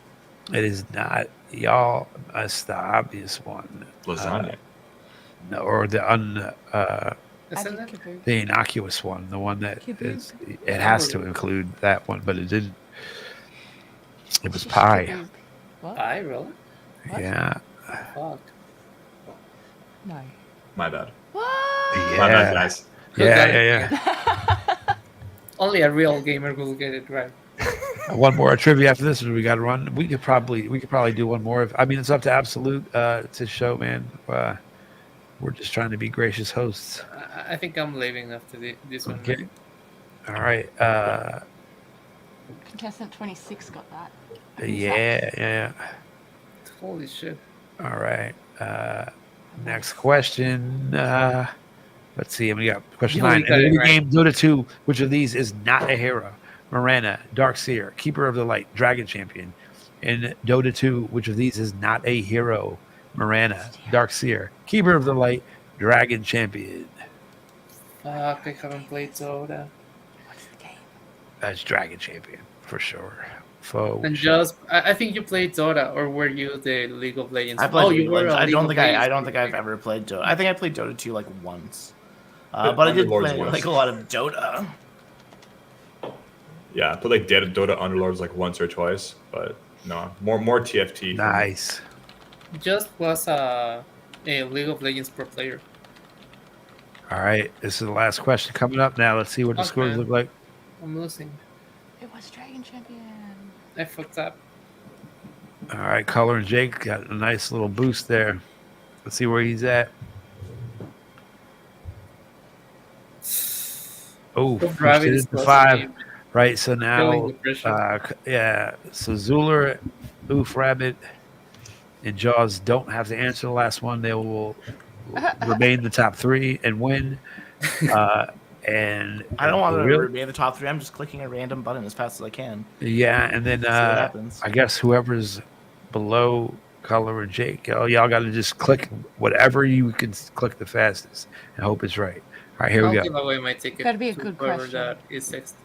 [SPEAKER 1] It is not. Y'all, that's the obvious one.
[SPEAKER 5] Lasagna.
[SPEAKER 1] No, or the
[SPEAKER 3] Isn't it?
[SPEAKER 2] Kebab.
[SPEAKER 1] the innocuous one, the one that
[SPEAKER 2] Kebab.
[SPEAKER 1] is. It has to include that one, but it didn't. It was
[SPEAKER 2] Shish
[SPEAKER 1] pie.
[SPEAKER 2] kebab. What?
[SPEAKER 3] Pie, really?
[SPEAKER 2] What?
[SPEAKER 1] Yeah.
[SPEAKER 3] Fuck.
[SPEAKER 2] No.
[SPEAKER 5] My bad.
[SPEAKER 2] What?
[SPEAKER 5] My bad,
[SPEAKER 1] Yeah.
[SPEAKER 5] guys.
[SPEAKER 1] Yeah.
[SPEAKER 3] Only a real gamer will get it right.
[SPEAKER 1] One more trivia after this, or we got to run. We could probably do one more. I mean, it's up to Absolute to show, man. We're just trying to be gracious hosts.
[SPEAKER 3] I think I'm leaving after this one.
[SPEAKER 1] Okay. All right.
[SPEAKER 2] Contestant 26 got that.
[SPEAKER 1] Yeah.
[SPEAKER 3] Holy shit.
[SPEAKER 1] All right. Next question. Let's see. We got question
[SPEAKER 3] Yeah, we
[SPEAKER 1] 9.
[SPEAKER 3] got
[SPEAKER 1] In
[SPEAKER 3] it
[SPEAKER 1] the
[SPEAKER 3] right.
[SPEAKER 1] game Dota 2, which of these is not a hero? Mirana, Darkseer, Keeper of the Light, Dragon Champion. In Dota 2, which of these is not a hero? Mirana, Darkseer, Keeper of the Light, Dragon Champion.
[SPEAKER 3] Fuck, I haven't played Dota.
[SPEAKER 2] What's the game?
[SPEAKER 1] That's Dragon Champion for sure. Foe.
[SPEAKER 3] And just, I think you played Dota, or were you the League of Legends?
[SPEAKER 6] I played.
[SPEAKER 3] you were.
[SPEAKER 6] I don't think I've ever played Dota. I think I played Dota 2 like once,
[SPEAKER 5] But
[SPEAKER 6] but I did
[SPEAKER 5] Underlords
[SPEAKER 6] play
[SPEAKER 5] was.
[SPEAKER 6] like a lot of Dota.
[SPEAKER 5] Yeah, I played like Dota Underlords like once or twice, but no, more TFT.
[SPEAKER 1] Nice.
[SPEAKER 3] Just was a League of Legends pro player.
[SPEAKER 1] All right. This is the last question coming up now. Let's see what the
[SPEAKER 3] Fuck,
[SPEAKER 1] scores
[SPEAKER 3] man.
[SPEAKER 1] look like.
[SPEAKER 3] I'm losing.
[SPEAKER 2] It was Dragon Champion.
[SPEAKER 3] I fucked up.
[SPEAKER 1] All right. Color and Jake got a nice little boost there. Let's see where he's at. Oh,
[SPEAKER 3] Wolf
[SPEAKER 1] pushed
[SPEAKER 3] Rabbit
[SPEAKER 1] it
[SPEAKER 3] is
[SPEAKER 1] into
[SPEAKER 3] close to
[SPEAKER 1] 5.
[SPEAKER 3] me.
[SPEAKER 1] Right, so
[SPEAKER 3] Feeling
[SPEAKER 1] now,
[SPEAKER 3] the pressure.
[SPEAKER 1] so Zzuller, Oof Rabbit, and Jaws don't have to answer the last one. They will remain the top 3 and win. And
[SPEAKER 6] I don't want to
[SPEAKER 1] really,
[SPEAKER 6] remain in the top 3. I'm just clicking a random button as fast as I can.
[SPEAKER 1] yeah, and then
[SPEAKER 6] See what happens.
[SPEAKER 1] I guess whoever's below Color or Jake, y'all got to just click whatever you can click the fastest and hope it's right. All right, here we
[SPEAKER 3] I'll
[SPEAKER 1] go.
[SPEAKER 3] give away my ticket
[SPEAKER 2] Gotta be a
[SPEAKER 3] to
[SPEAKER 2] good
[SPEAKER 3] whoever
[SPEAKER 2] question.
[SPEAKER 3] that is sixth.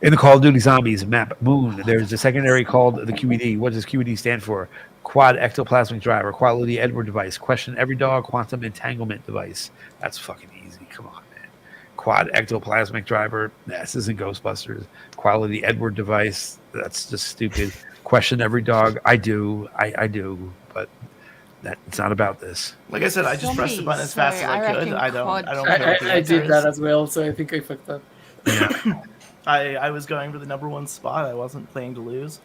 [SPEAKER 1] In the Call of Duty Zombies map Moon, there's a secondary called the QED. What does QED stand for? Quad Ectoplasmic Driver, Quality Edward Device, Question Every Dog, Quantum Entanglement Device. That's fucking easy. Come on, man. Quad Ectoplasmic Driver. This isn't Ghostbusters. Quality Edward Device. That's just stupid. Question Every Dog. I do, but it's not about this.
[SPEAKER 6] Like I said, I just pressed the button as fast as I could.
[SPEAKER 2] reckon
[SPEAKER 6] I don't
[SPEAKER 2] quad
[SPEAKER 6] care what the
[SPEAKER 3] I
[SPEAKER 6] answer
[SPEAKER 3] did that
[SPEAKER 6] is.
[SPEAKER 3] as well, so I think I fucked up.
[SPEAKER 1] Yeah.
[SPEAKER 6] I was going for the number 1 spot. I wasn't playing to lose.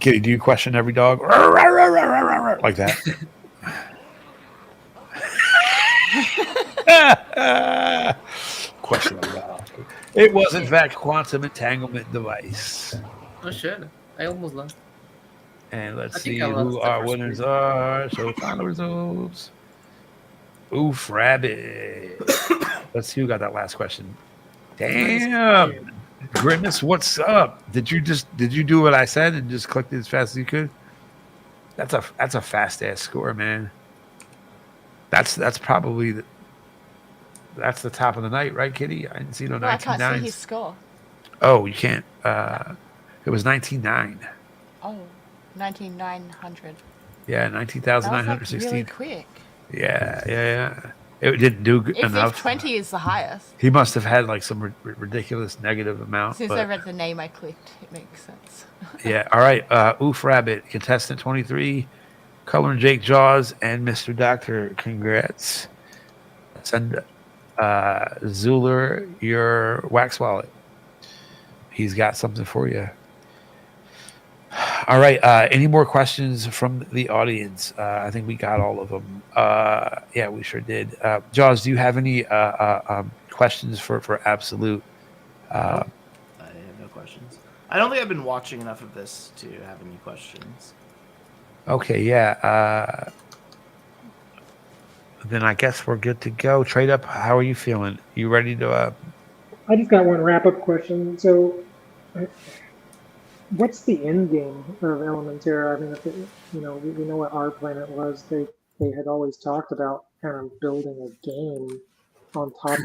[SPEAKER 1] Kitty, do you question every dog? Like that. Question every dog. It was, in fact, Quantum Entanglement Device.
[SPEAKER 3] Oh shit! I almost lost.
[SPEAKER 1] And
[SPEAKER 3] I
[SPEAKER 1] let's
[SPEAKER 3] think
[SPEAKER 1] see
[SPEAKER 3] I lost
[SPEAKER 1] who
[SPEAKER 3] the
[SPEAKER 1] our
[SPEAKER 3] first
[SPEAKER 1] winners
[SPEAKER 3] one.
[SPEAKER 1] are. So final results. Oof, Rabbit. Let's see who got that last question. Damn. Grimace, what's up? Did you do what I said and just clicked it as fast as you could? That's a fast ass score, man. That's probably that's the top of the night, right, Kitty? I didn't see no
[SPEAKER 2] Well, I can't see
[SPEAKER 1] 19.9s.
[SPEAKER 2] his score.
[SPEAKER 1] Oh, you can't. It was 19.9.
[SPEAKER 2] Oh, 19,900.
[SPEAKER 1] Yeah,
[SPEAKER 2] That was like
[SPEAKER 1] 19,916.
[SPEAKER 2] really quick.
[SPEAKER 1] Yeah. It didn't do good
[SPEAKER 2] If
[SPEAKER 1] enough.
[SPEAKER 2] 20 is the highest.
[SPEAKER 1] He must have had like some ridiculous negative amount.
[SPEAKER 2] Since
[SPEAKER 1] but-
[SPEAKER 2] I read the name I clicked, it makes sense.
[SPEAKER 1] Yeah. All right. Oof Rabbit, contestant 23, Color and Jake Jaws, and Mr. Doctor. Congrats. Send Zzuller your wax wallet. He's got something for you. All right. Any more questions from the audience? I think we got all of them. Yeah, we sure did. Jaws, do you have any questions for Absolute?
[SPEAKER 6] Nope. I have no questions. I don't think I've been watching enough of this to have any questions.
[SPEAKER 1] Okay, yeah. Then I guess we're good to go. Trade Up, how are you feeling? You ready to?
[SPEAKER 4] I just got one wrap-up question. So, what's the end game of Elementerra? I mean, if it, we know what our planet was. They had always talked about kind of building a game on top of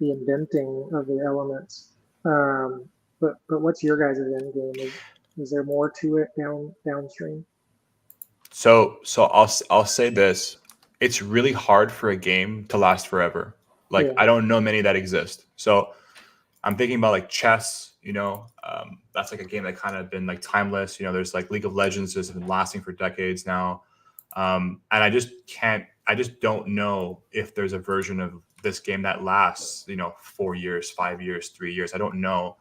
[SPEAKER 4] the inventing of the elements. But what's your guys' end game? Is there more to it downstream?
[SPEAKER 5] So I'll say this: it's really hard for a game to last forever. Like
[SPEAKER 4] Yeah.
[SPEAKER 5] I don't know many that exist. So I'm thinking about like chess. That's like a game that kind of been like timeless. There's like League of Legends has been lasting for decades now, and I just don't know if there's a version of this game that lasts 4 years, 5 years, 3 years. I don't know.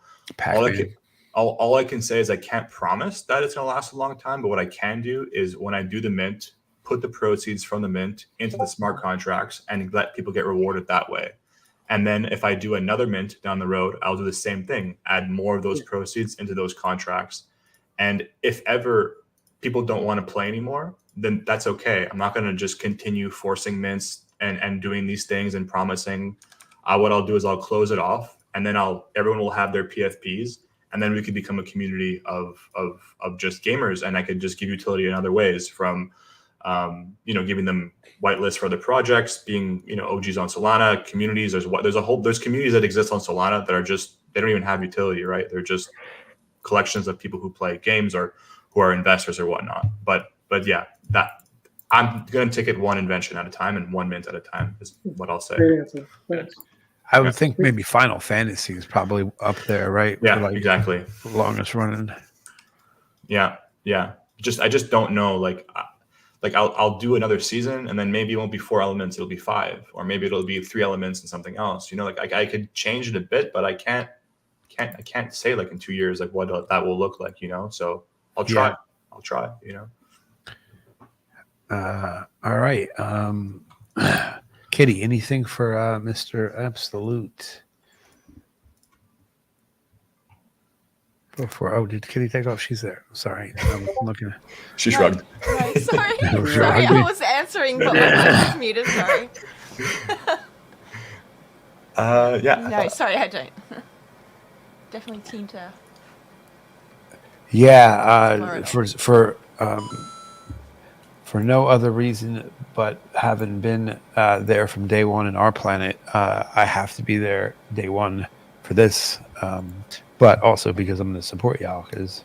[SPEAKER 5] All I can say is I can't promise that it's going to last a long time, but what I can do is when I do the mint, put the proceeds from the mint into the smart contracts and let people get rewarded that way. And then if I do another mint down the road, I'll do the same thing, add more of those proceeds into those contracts. And if ever people don't want to play anymore, then that's okay. I'm not going to just continue forcing mints and doing these things and promising. What I'll do is I'll close it off, and then everyone will have their PFPs. And then we could become a community of just gamers, and I could just give utility in other ways, from giving them whitelists for other projects, being OGs on Solana communities. There's communities that exist on Solana that are just, they don't even have utility, right? They're just collections of people who play games or who are investors or whatnot. But yeah, that I'm gonna take it one invention at a time and one mint at a time is what I'll say.
[SPEAKER 4] Great answer. Thanks.
[SPEAKER 1] I would think maybe Final Fantasy is probably up there, right?
[SPEAKER 5] Yeah,
[SPEAKER 1] For like
[SPEAKER 5] exactly.
[SPEAKER 1] the longest running.
[SPEAKER 5] Yeah. I just don't know. Like I'll do another season, and then maybe it won't be 4 elements; it'll be 5, or maybe it'll be 3 elements and something else. I could change it a bit, but I can't say like in 2 years like what that will look like. So I'll try.
[SPEAKER 1] Yeah.
[SPEAKER 5] I'll try.
[SPEAKER 1] All right. Kitty, anything for Mr. Absolute? Did Kitty take off? She's there. Sorry, I'm looking.
[SPEAKER 5] She shrugged.
[SPEAKER 2] No, sorry.
[SPEAKER 1] Sure.
[SPEAKER 2] Sorry, I was answering, but my mic was muted. Sorry.
[SPEAKER 5] Yeah.
[SPEAKER 2] No, sorry, I don't. Definitely keen to.
[SPEAKER 1] Yeah, for no other reason but having been there from day one in our planet, I have to be there day one for this. But also because I'm going to support y'all because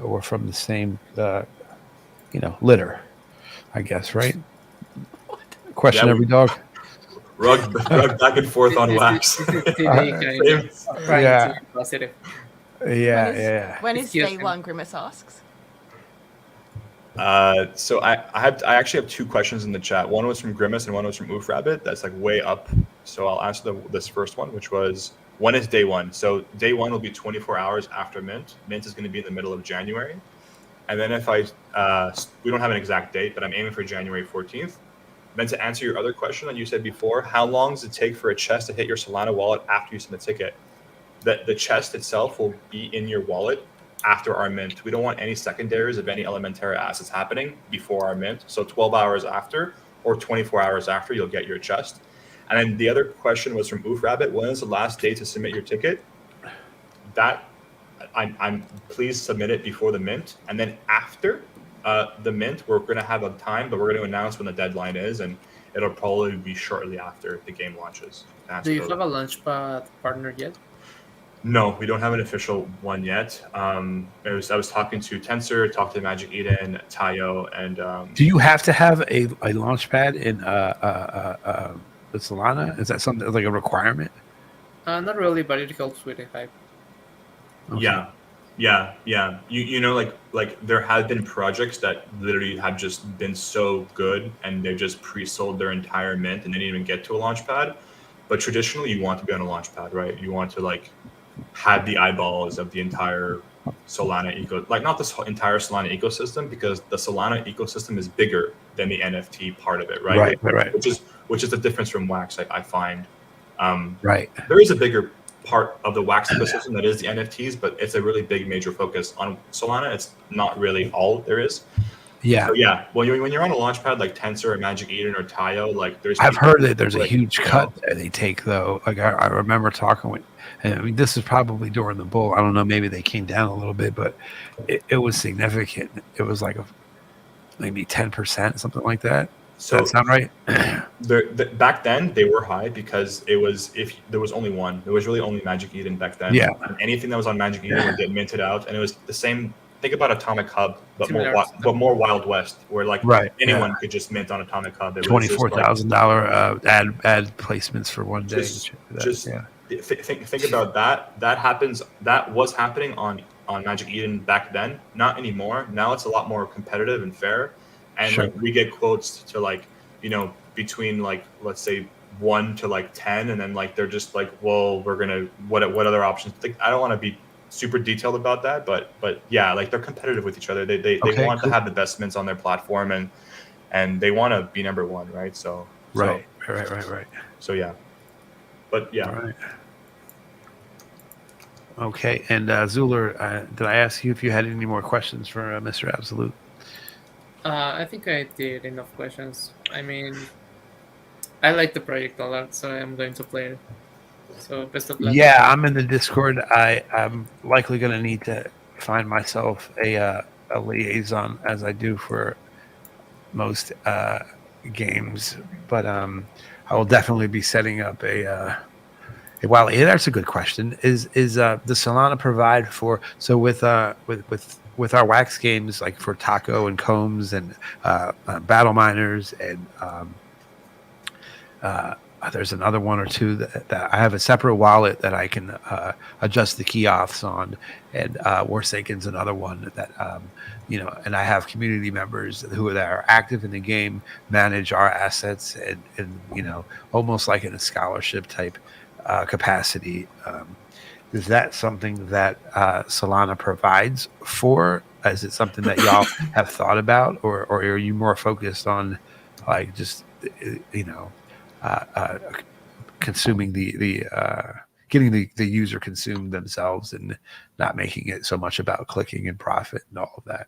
[SPEAKER 1] we're from the same, litter, I guess, right? Question
[SPEAKER 5] Yeah,
[SPEAKER 1] every dog.
[SPEAKER 5] Rug back and forth on wax.
[SPEAKER 3] This is TD kind of trying
[SPEAKER 1] Yeah.
[SPEAKER 3] to be positive.
[SPEAKER 1] Yeah.
[SPEAKER 2] When is
[SPEAKER 3] Excuse
[SPEAKER 2] day
[SPEAKER 3] me.
[SPEAKER 2] one? Grimace asks.
[SPEAKER 5] So I actually have two questions in the chat. One was from Grimace and one was from Oof Rabbit. That's like way up. So I'll answer this first one, which was, when is day one? So day one will be 24 hours after mint. Mint is going to be in the middle of January. And then if we don't have an exact date, but I'm aiming for January 14th. Then to answer your other question that you said before, how long does it take for a chest to hit your Solana wallet after you submit a ticket? The chest itself will be in your wallet after our mint. We don't want any secondaries of any Elementerra assets happening before our mint. So 12 hours after or 24 hours after, you'll get your chest. And then the other question was from Oof Rabbit. When is the last day to submit your ticket? That I'm please submit it before the mint. And then after the mint, we're going to have a time, but we're going to announce when the deadline is, and it'll probably be shortly after the game launches.
[SPEAKER 3] Do you have a Launchpad partner yet?
[SPEAKER 5] No, we don't have an official one yet. I was talking to Tensor, talked to Magic Eden, Tayo, and
[SPEAKER 1] Do you have to have a launch pad in the Solana? Is that something like a requirement?
[SPEAKER 3] Not really, but it helps with the hype.
[SPEAKER 1] Okay.
[SPEAKER 5] Yeah. You know, like there have been projects that literally have just been so good and they've just pre-sold their entire mint and they didn't even get to a launch pad. But traditionally, you want to be on a launch pad, right? You want to like have the eyeballs of the entire Solana not this entire Solana ecosystem, because the Solana ecosystem is bigger than the NFT part of it, right?
[SPEAKER 1] Right.
[SPEAKER 5] Which is the difference from Wax, I find.
[SPEAKER 1] Right.
[SPEAKER 5] There is a bigger part of the Wax ecosystem that is the NFTs, but it's a really big major focus on Solana. It's not really all there is.
[SPEAKER 1] Yeah.
[SPEAKER 5] So yeah, when you're on a launchpad like Tensor or Magic Eden or Tayo, like
[SPEAKER 1] I've heard that there's a
[SPEAKER 5] like,
[SPEAKER 1] huge cut that they take though. Like I remember talking with, and I mean, this is probably during the bull. I don't know. Maybe they came down a little bit, but it was significant. It was like maybe 10%, something like that. Does that sound right?
[SPEAKER 5] Back then they were high because it was, if there was only one, there was really only Magic Eden back then.
[SPEAKER 1] Yeah.
[SPEAKER 5] And anything that was on Magic Eden would get minted out, and it was the same. Think about Atomic Hub, but more Wild West, where like anyone could just mint on Atomic Hub.
[SPEAKER 1] $24,000 ad placements for one day.
[SPEAKER 5] Think about that. That was happening on Magic Eden back then. Not anymore. Now it's a lot more competitive and fair. And like we get quotes to like, between like, let's say 1 to like 10, and then like they're just like, well, we're gonna what other options? I don't want to be super detailed about that, but yeah, like they're competitive with each other. They want to have the best mints on their platform, and they want to be number one, right? Right. So yeah, but yeah.
[SPEAKER 1] All right. Okay, and Zzuller, did I ask you if you had any more questions for Mr. Absolute?
[SPEAKER 3] I think I did enough questions. I mean, I like the project a lot, so I'm going to play it. So best of luck.
[SPEAKER 1] Yeah, I'm in the Discord. I'm likely going to need to find myself a liaison, as I do for most games. But I will definitely be setting up a. Well, that's a good question. Is the Solana provide for with our Wax games, like for Taco and Combs and Battle Miners and there's another one or two that I have a separate wallet that I can adjust the key offs on, and Warsaken's another one that and I have community members who are active in the game, manage our assets, and almost like in a scholarship type capacity. Is that something that Solana provides for? Is it something that y'all have thought about, or are you more focused on like just you know, consuming the getting the user consume themselves and not making it so much about clicking and profit and all of that.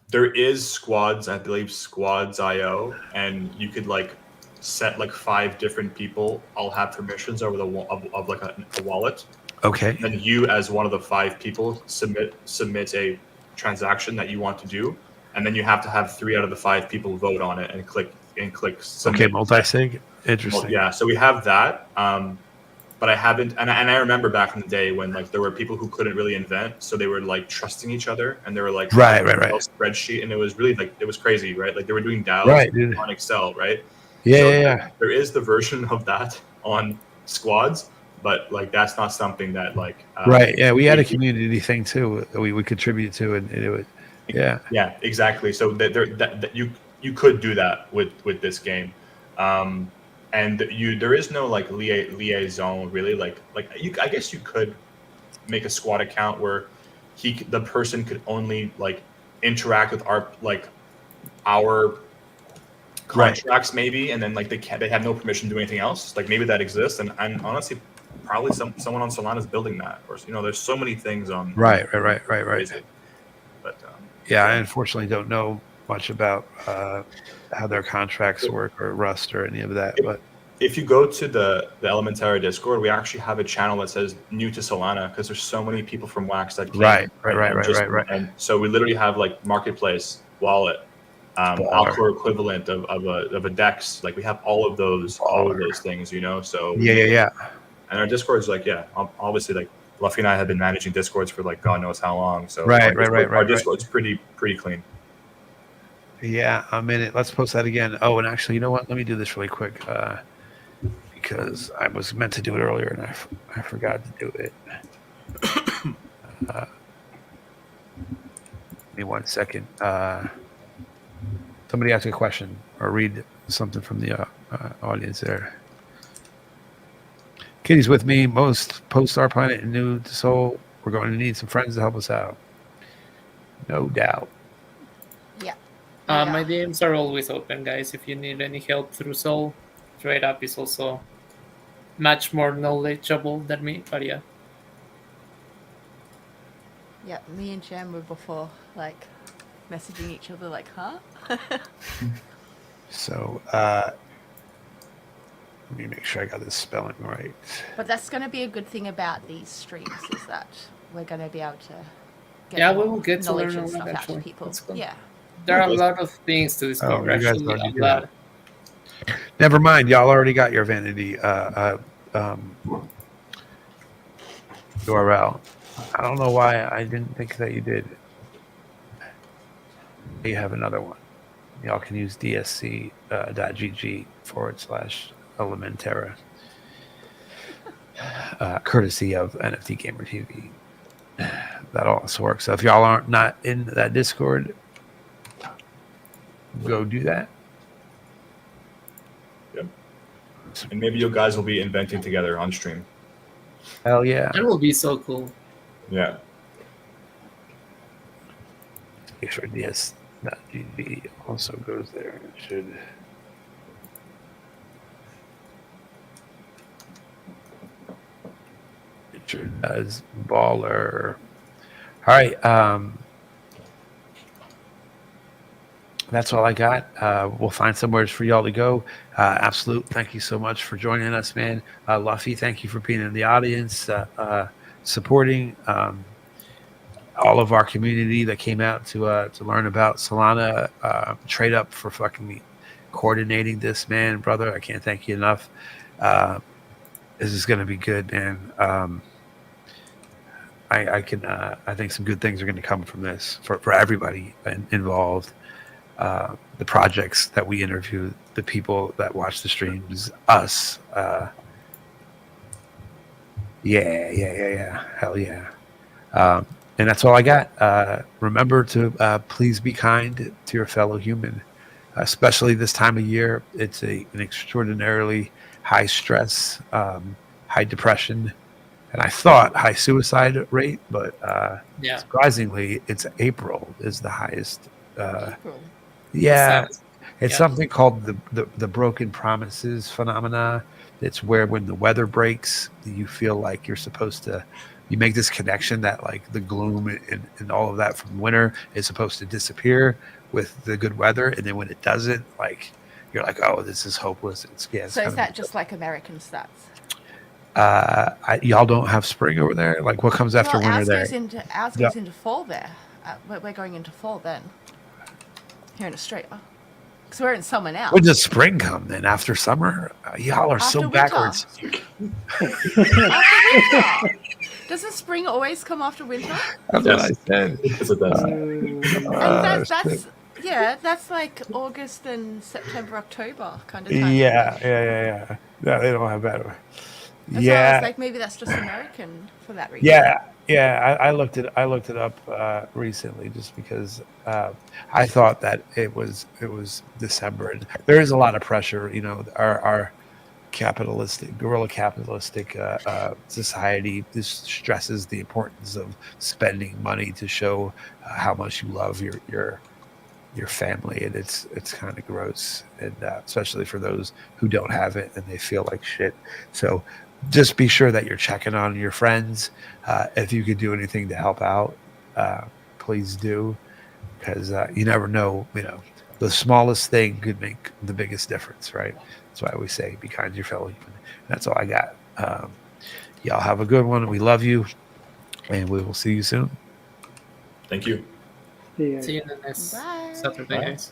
[SPEAKER 5] There is Squads, I believe Squads.io, and you could like set like 5 different people all have permissions over of like a wallet.
[SPEAKER 1] Okay.
[SPEAKER 5] And then you, as one of the 5 people, submit a transaction that you want to do, and then you have to have 3 out of the 5 people vote on it and click submit.
[SPEAKER 1] Okay, multi-sig. Interesting.
[SPEAKER 5] Well, yeah, so we have that. But I haven't, and I remember back in the day when like there were people who couldn't really invent, so they were like trusting each other, and they were like
[SPEAKER 1] right.
[SPEAKER 5] spreadsheet, and it was really like it was crazy, right? Like they were doing DAOs on Excel, right?
[SPEAKER 1] Yeah.
[SPEAKER 5] There is the version of that on Squads, but like that's not something that like
[SPEAKER 1] right. Yeah, we had a community thing too. We would contribute to, and it would. Yeah.
[SPEAKER 5] Yeah, exactly. So that you could do that with this game. And there is no like liaison really. Like I guess you could make a squad account where the person could only like interact with our contracts maybe, and then like they have no permission to do anything else. Like maybe that exists, and I'm honestly probably someone on Solana is building that. Or there's so many things on.
[SPEAKER 1] Right.
[SPEAKER 5] Crazy. But
[SPEAKER 1] yeah, I unfortunately don't know much about how their contracts work or Rust or any of that. But
[SPEAKER 5] if you go to the Elementerra Discord, we actually have a channel that says "New to Solana" because there's so many people from Wax that came.
[SPEAKER 1] Right.
[SPEAKER 5] And so we literally have like marketplace, wallet, Alcor equivalent of a DEX. Like we have all of those things, So
[SPEAKER 1] yeah.
[SPEAKER 5] And our Discord is like obviously like Luffy and I have been managing Discords for like God knows how long. So our Discord's pretty clean.
[SPEAKER 1] Yeah, I'm in it. Let's post that again. Oh, and actually, you know what? Let me do this really quick because I was meant to do it earlier and I forgot to do it. Give me 1 second. Somebody ask a question or read something from the audience there. Kitty's with me. Most post our planet and new to Soul. We're going to need some friends to help us out. No doubt.
[SPEAKER 2] Yeah.
[SPEAKER 3] My DMs are always open, guys. If you need any help through Soul, TradeUp is also much more knowledgeable than me. But yeah.
[SPEAKER 2] Yeah, me and Jam were before like messaging each other like, huh?
[SPEAKER 1] So let me make sure I got this spelling right.
[SPEAKER 2] But that's going to be a good thing about these streams is that we're going to be able to get
[SPEAKER 3] we will get to learn
[SPEAKER 2] and
[SPEAKER 3] stuff
[SPEAKER 2] stuff out
[SPEAKER 3] actually.
[SPEAKER 2] to people.
[SPEAKER 3] Cool.
[SPEAKER 2] Yeah.
[SPEAKER 3] There are a lot of things to discover.
[SPEAKER 1] you guys
[SPEAKER 3] Actually,
[SPEAKER 1] don't
[SPEAKER 3] I'm
[SPEAKER 1] need
[SPEAKER 3] glad.
[SPEAKER 1] Never mind, y'all already got your vanity URL. I don't know why I didn't think that you did. You have another one. Y'all can use dsc.gg/Elementerra, courtesy of NFT Gamer TV. That also works. So if y'all aren't not in that Discord, go do that.
[SPEAKER 5] Yep. And maybe you guys will be inventing together on stream.
[SPEAKER 1] Hell yeah.
[SPEAKER 3] That will be so cool.
[SPEAKER 5] Yeah.
[SPEAKER 1] Make sure ds.gg also goes there. It should. It sure does. Baller. All right. That's all I got. We'll find somewhere for y'all to go. Absolute. Thank you so much for joining us, man. Luffy, thank you for being in the audience, supporting all of our community that came out to learn about Solana. Trade Up for fucking coordinating this, man, brother. I can't thank you enough. This is going to be good, man. I think some good things are going to come from this for everybody involved. The projects that we interview, the people that watch the streams, us. Yeah. Hell yeah. And that's all I got. Remember to please be kind to your fellow human, especially this time of year. It's an extraordinarily high stress, high depression, and I thought high suicide rate, but surprisingly, it's April is the highest.
[SPEAKER 2] April.
[SPEAKER 1] Yeah, It's something called the broken promises phenomena. It's where when the weather breaks, you feel like you're supposed to. You make this connection that like the gloom and all of that from winter is supposed to disappear with the good weather, and then when it doesn't, like you're like, oh, this is hopeless. It's
[SPEAKER 2] So is that just like American stats?
[SPEAKER 1] Y'all don't have spring over there. Like what comes after winter
[SPEAKER 2] ours
[SPEAKER 1] there?
[SPEAKER 2] Goes into fall there. We're going into fall then. Here in Australia, because we're in summer now.
[SPEAKER 1] When does spring come then? After summer? Y'all are
[SPEAKER 2] After
[SPEAKER 1] so
[SPEAKER 2] winter.
[SPEAKER 1] backwards.
[SPEAKER 2] After winter. Doesn't spring always come after winter?
[SPEAKER 1] That's what I said.
[SPEAKER 5] Yes, it does.
[SPEAKER 2] And that's like August and September, October kind of time.
[SPEAKER 1] Yeah. No, they don't have that.
[SPEAKER 2] That's why I was like, maybe that's just American for that reason.
[SPEAKER 1] Yeah. I looked it up recently just because I thought that it was December, and there is a lot of pressure. You know, our guerrilla capitalistic society just stresses the importance of spending money to show how much you love your family, and it's kind of gross, and especially for those who don't have it and they feel like shit. So just be sure that you're checking on your friends. If you could do anything to help out, please do, because you never know. You know, the smallest thing could make the biggest difference, right? That's why we say be kind to your fellow human. That's all I got. Y'all have a good one. We love you, and we will see you soon.
[SPEAKER 5] Thank you.
[SPEAKER 4] Yeah.
[SPEAKER 3] See you in the next
[SPEAKER 2] Bye.
[SPEAKER 3] Saturday,
[SPEAKER 1] Bye.
[SPEAKER 3] guys.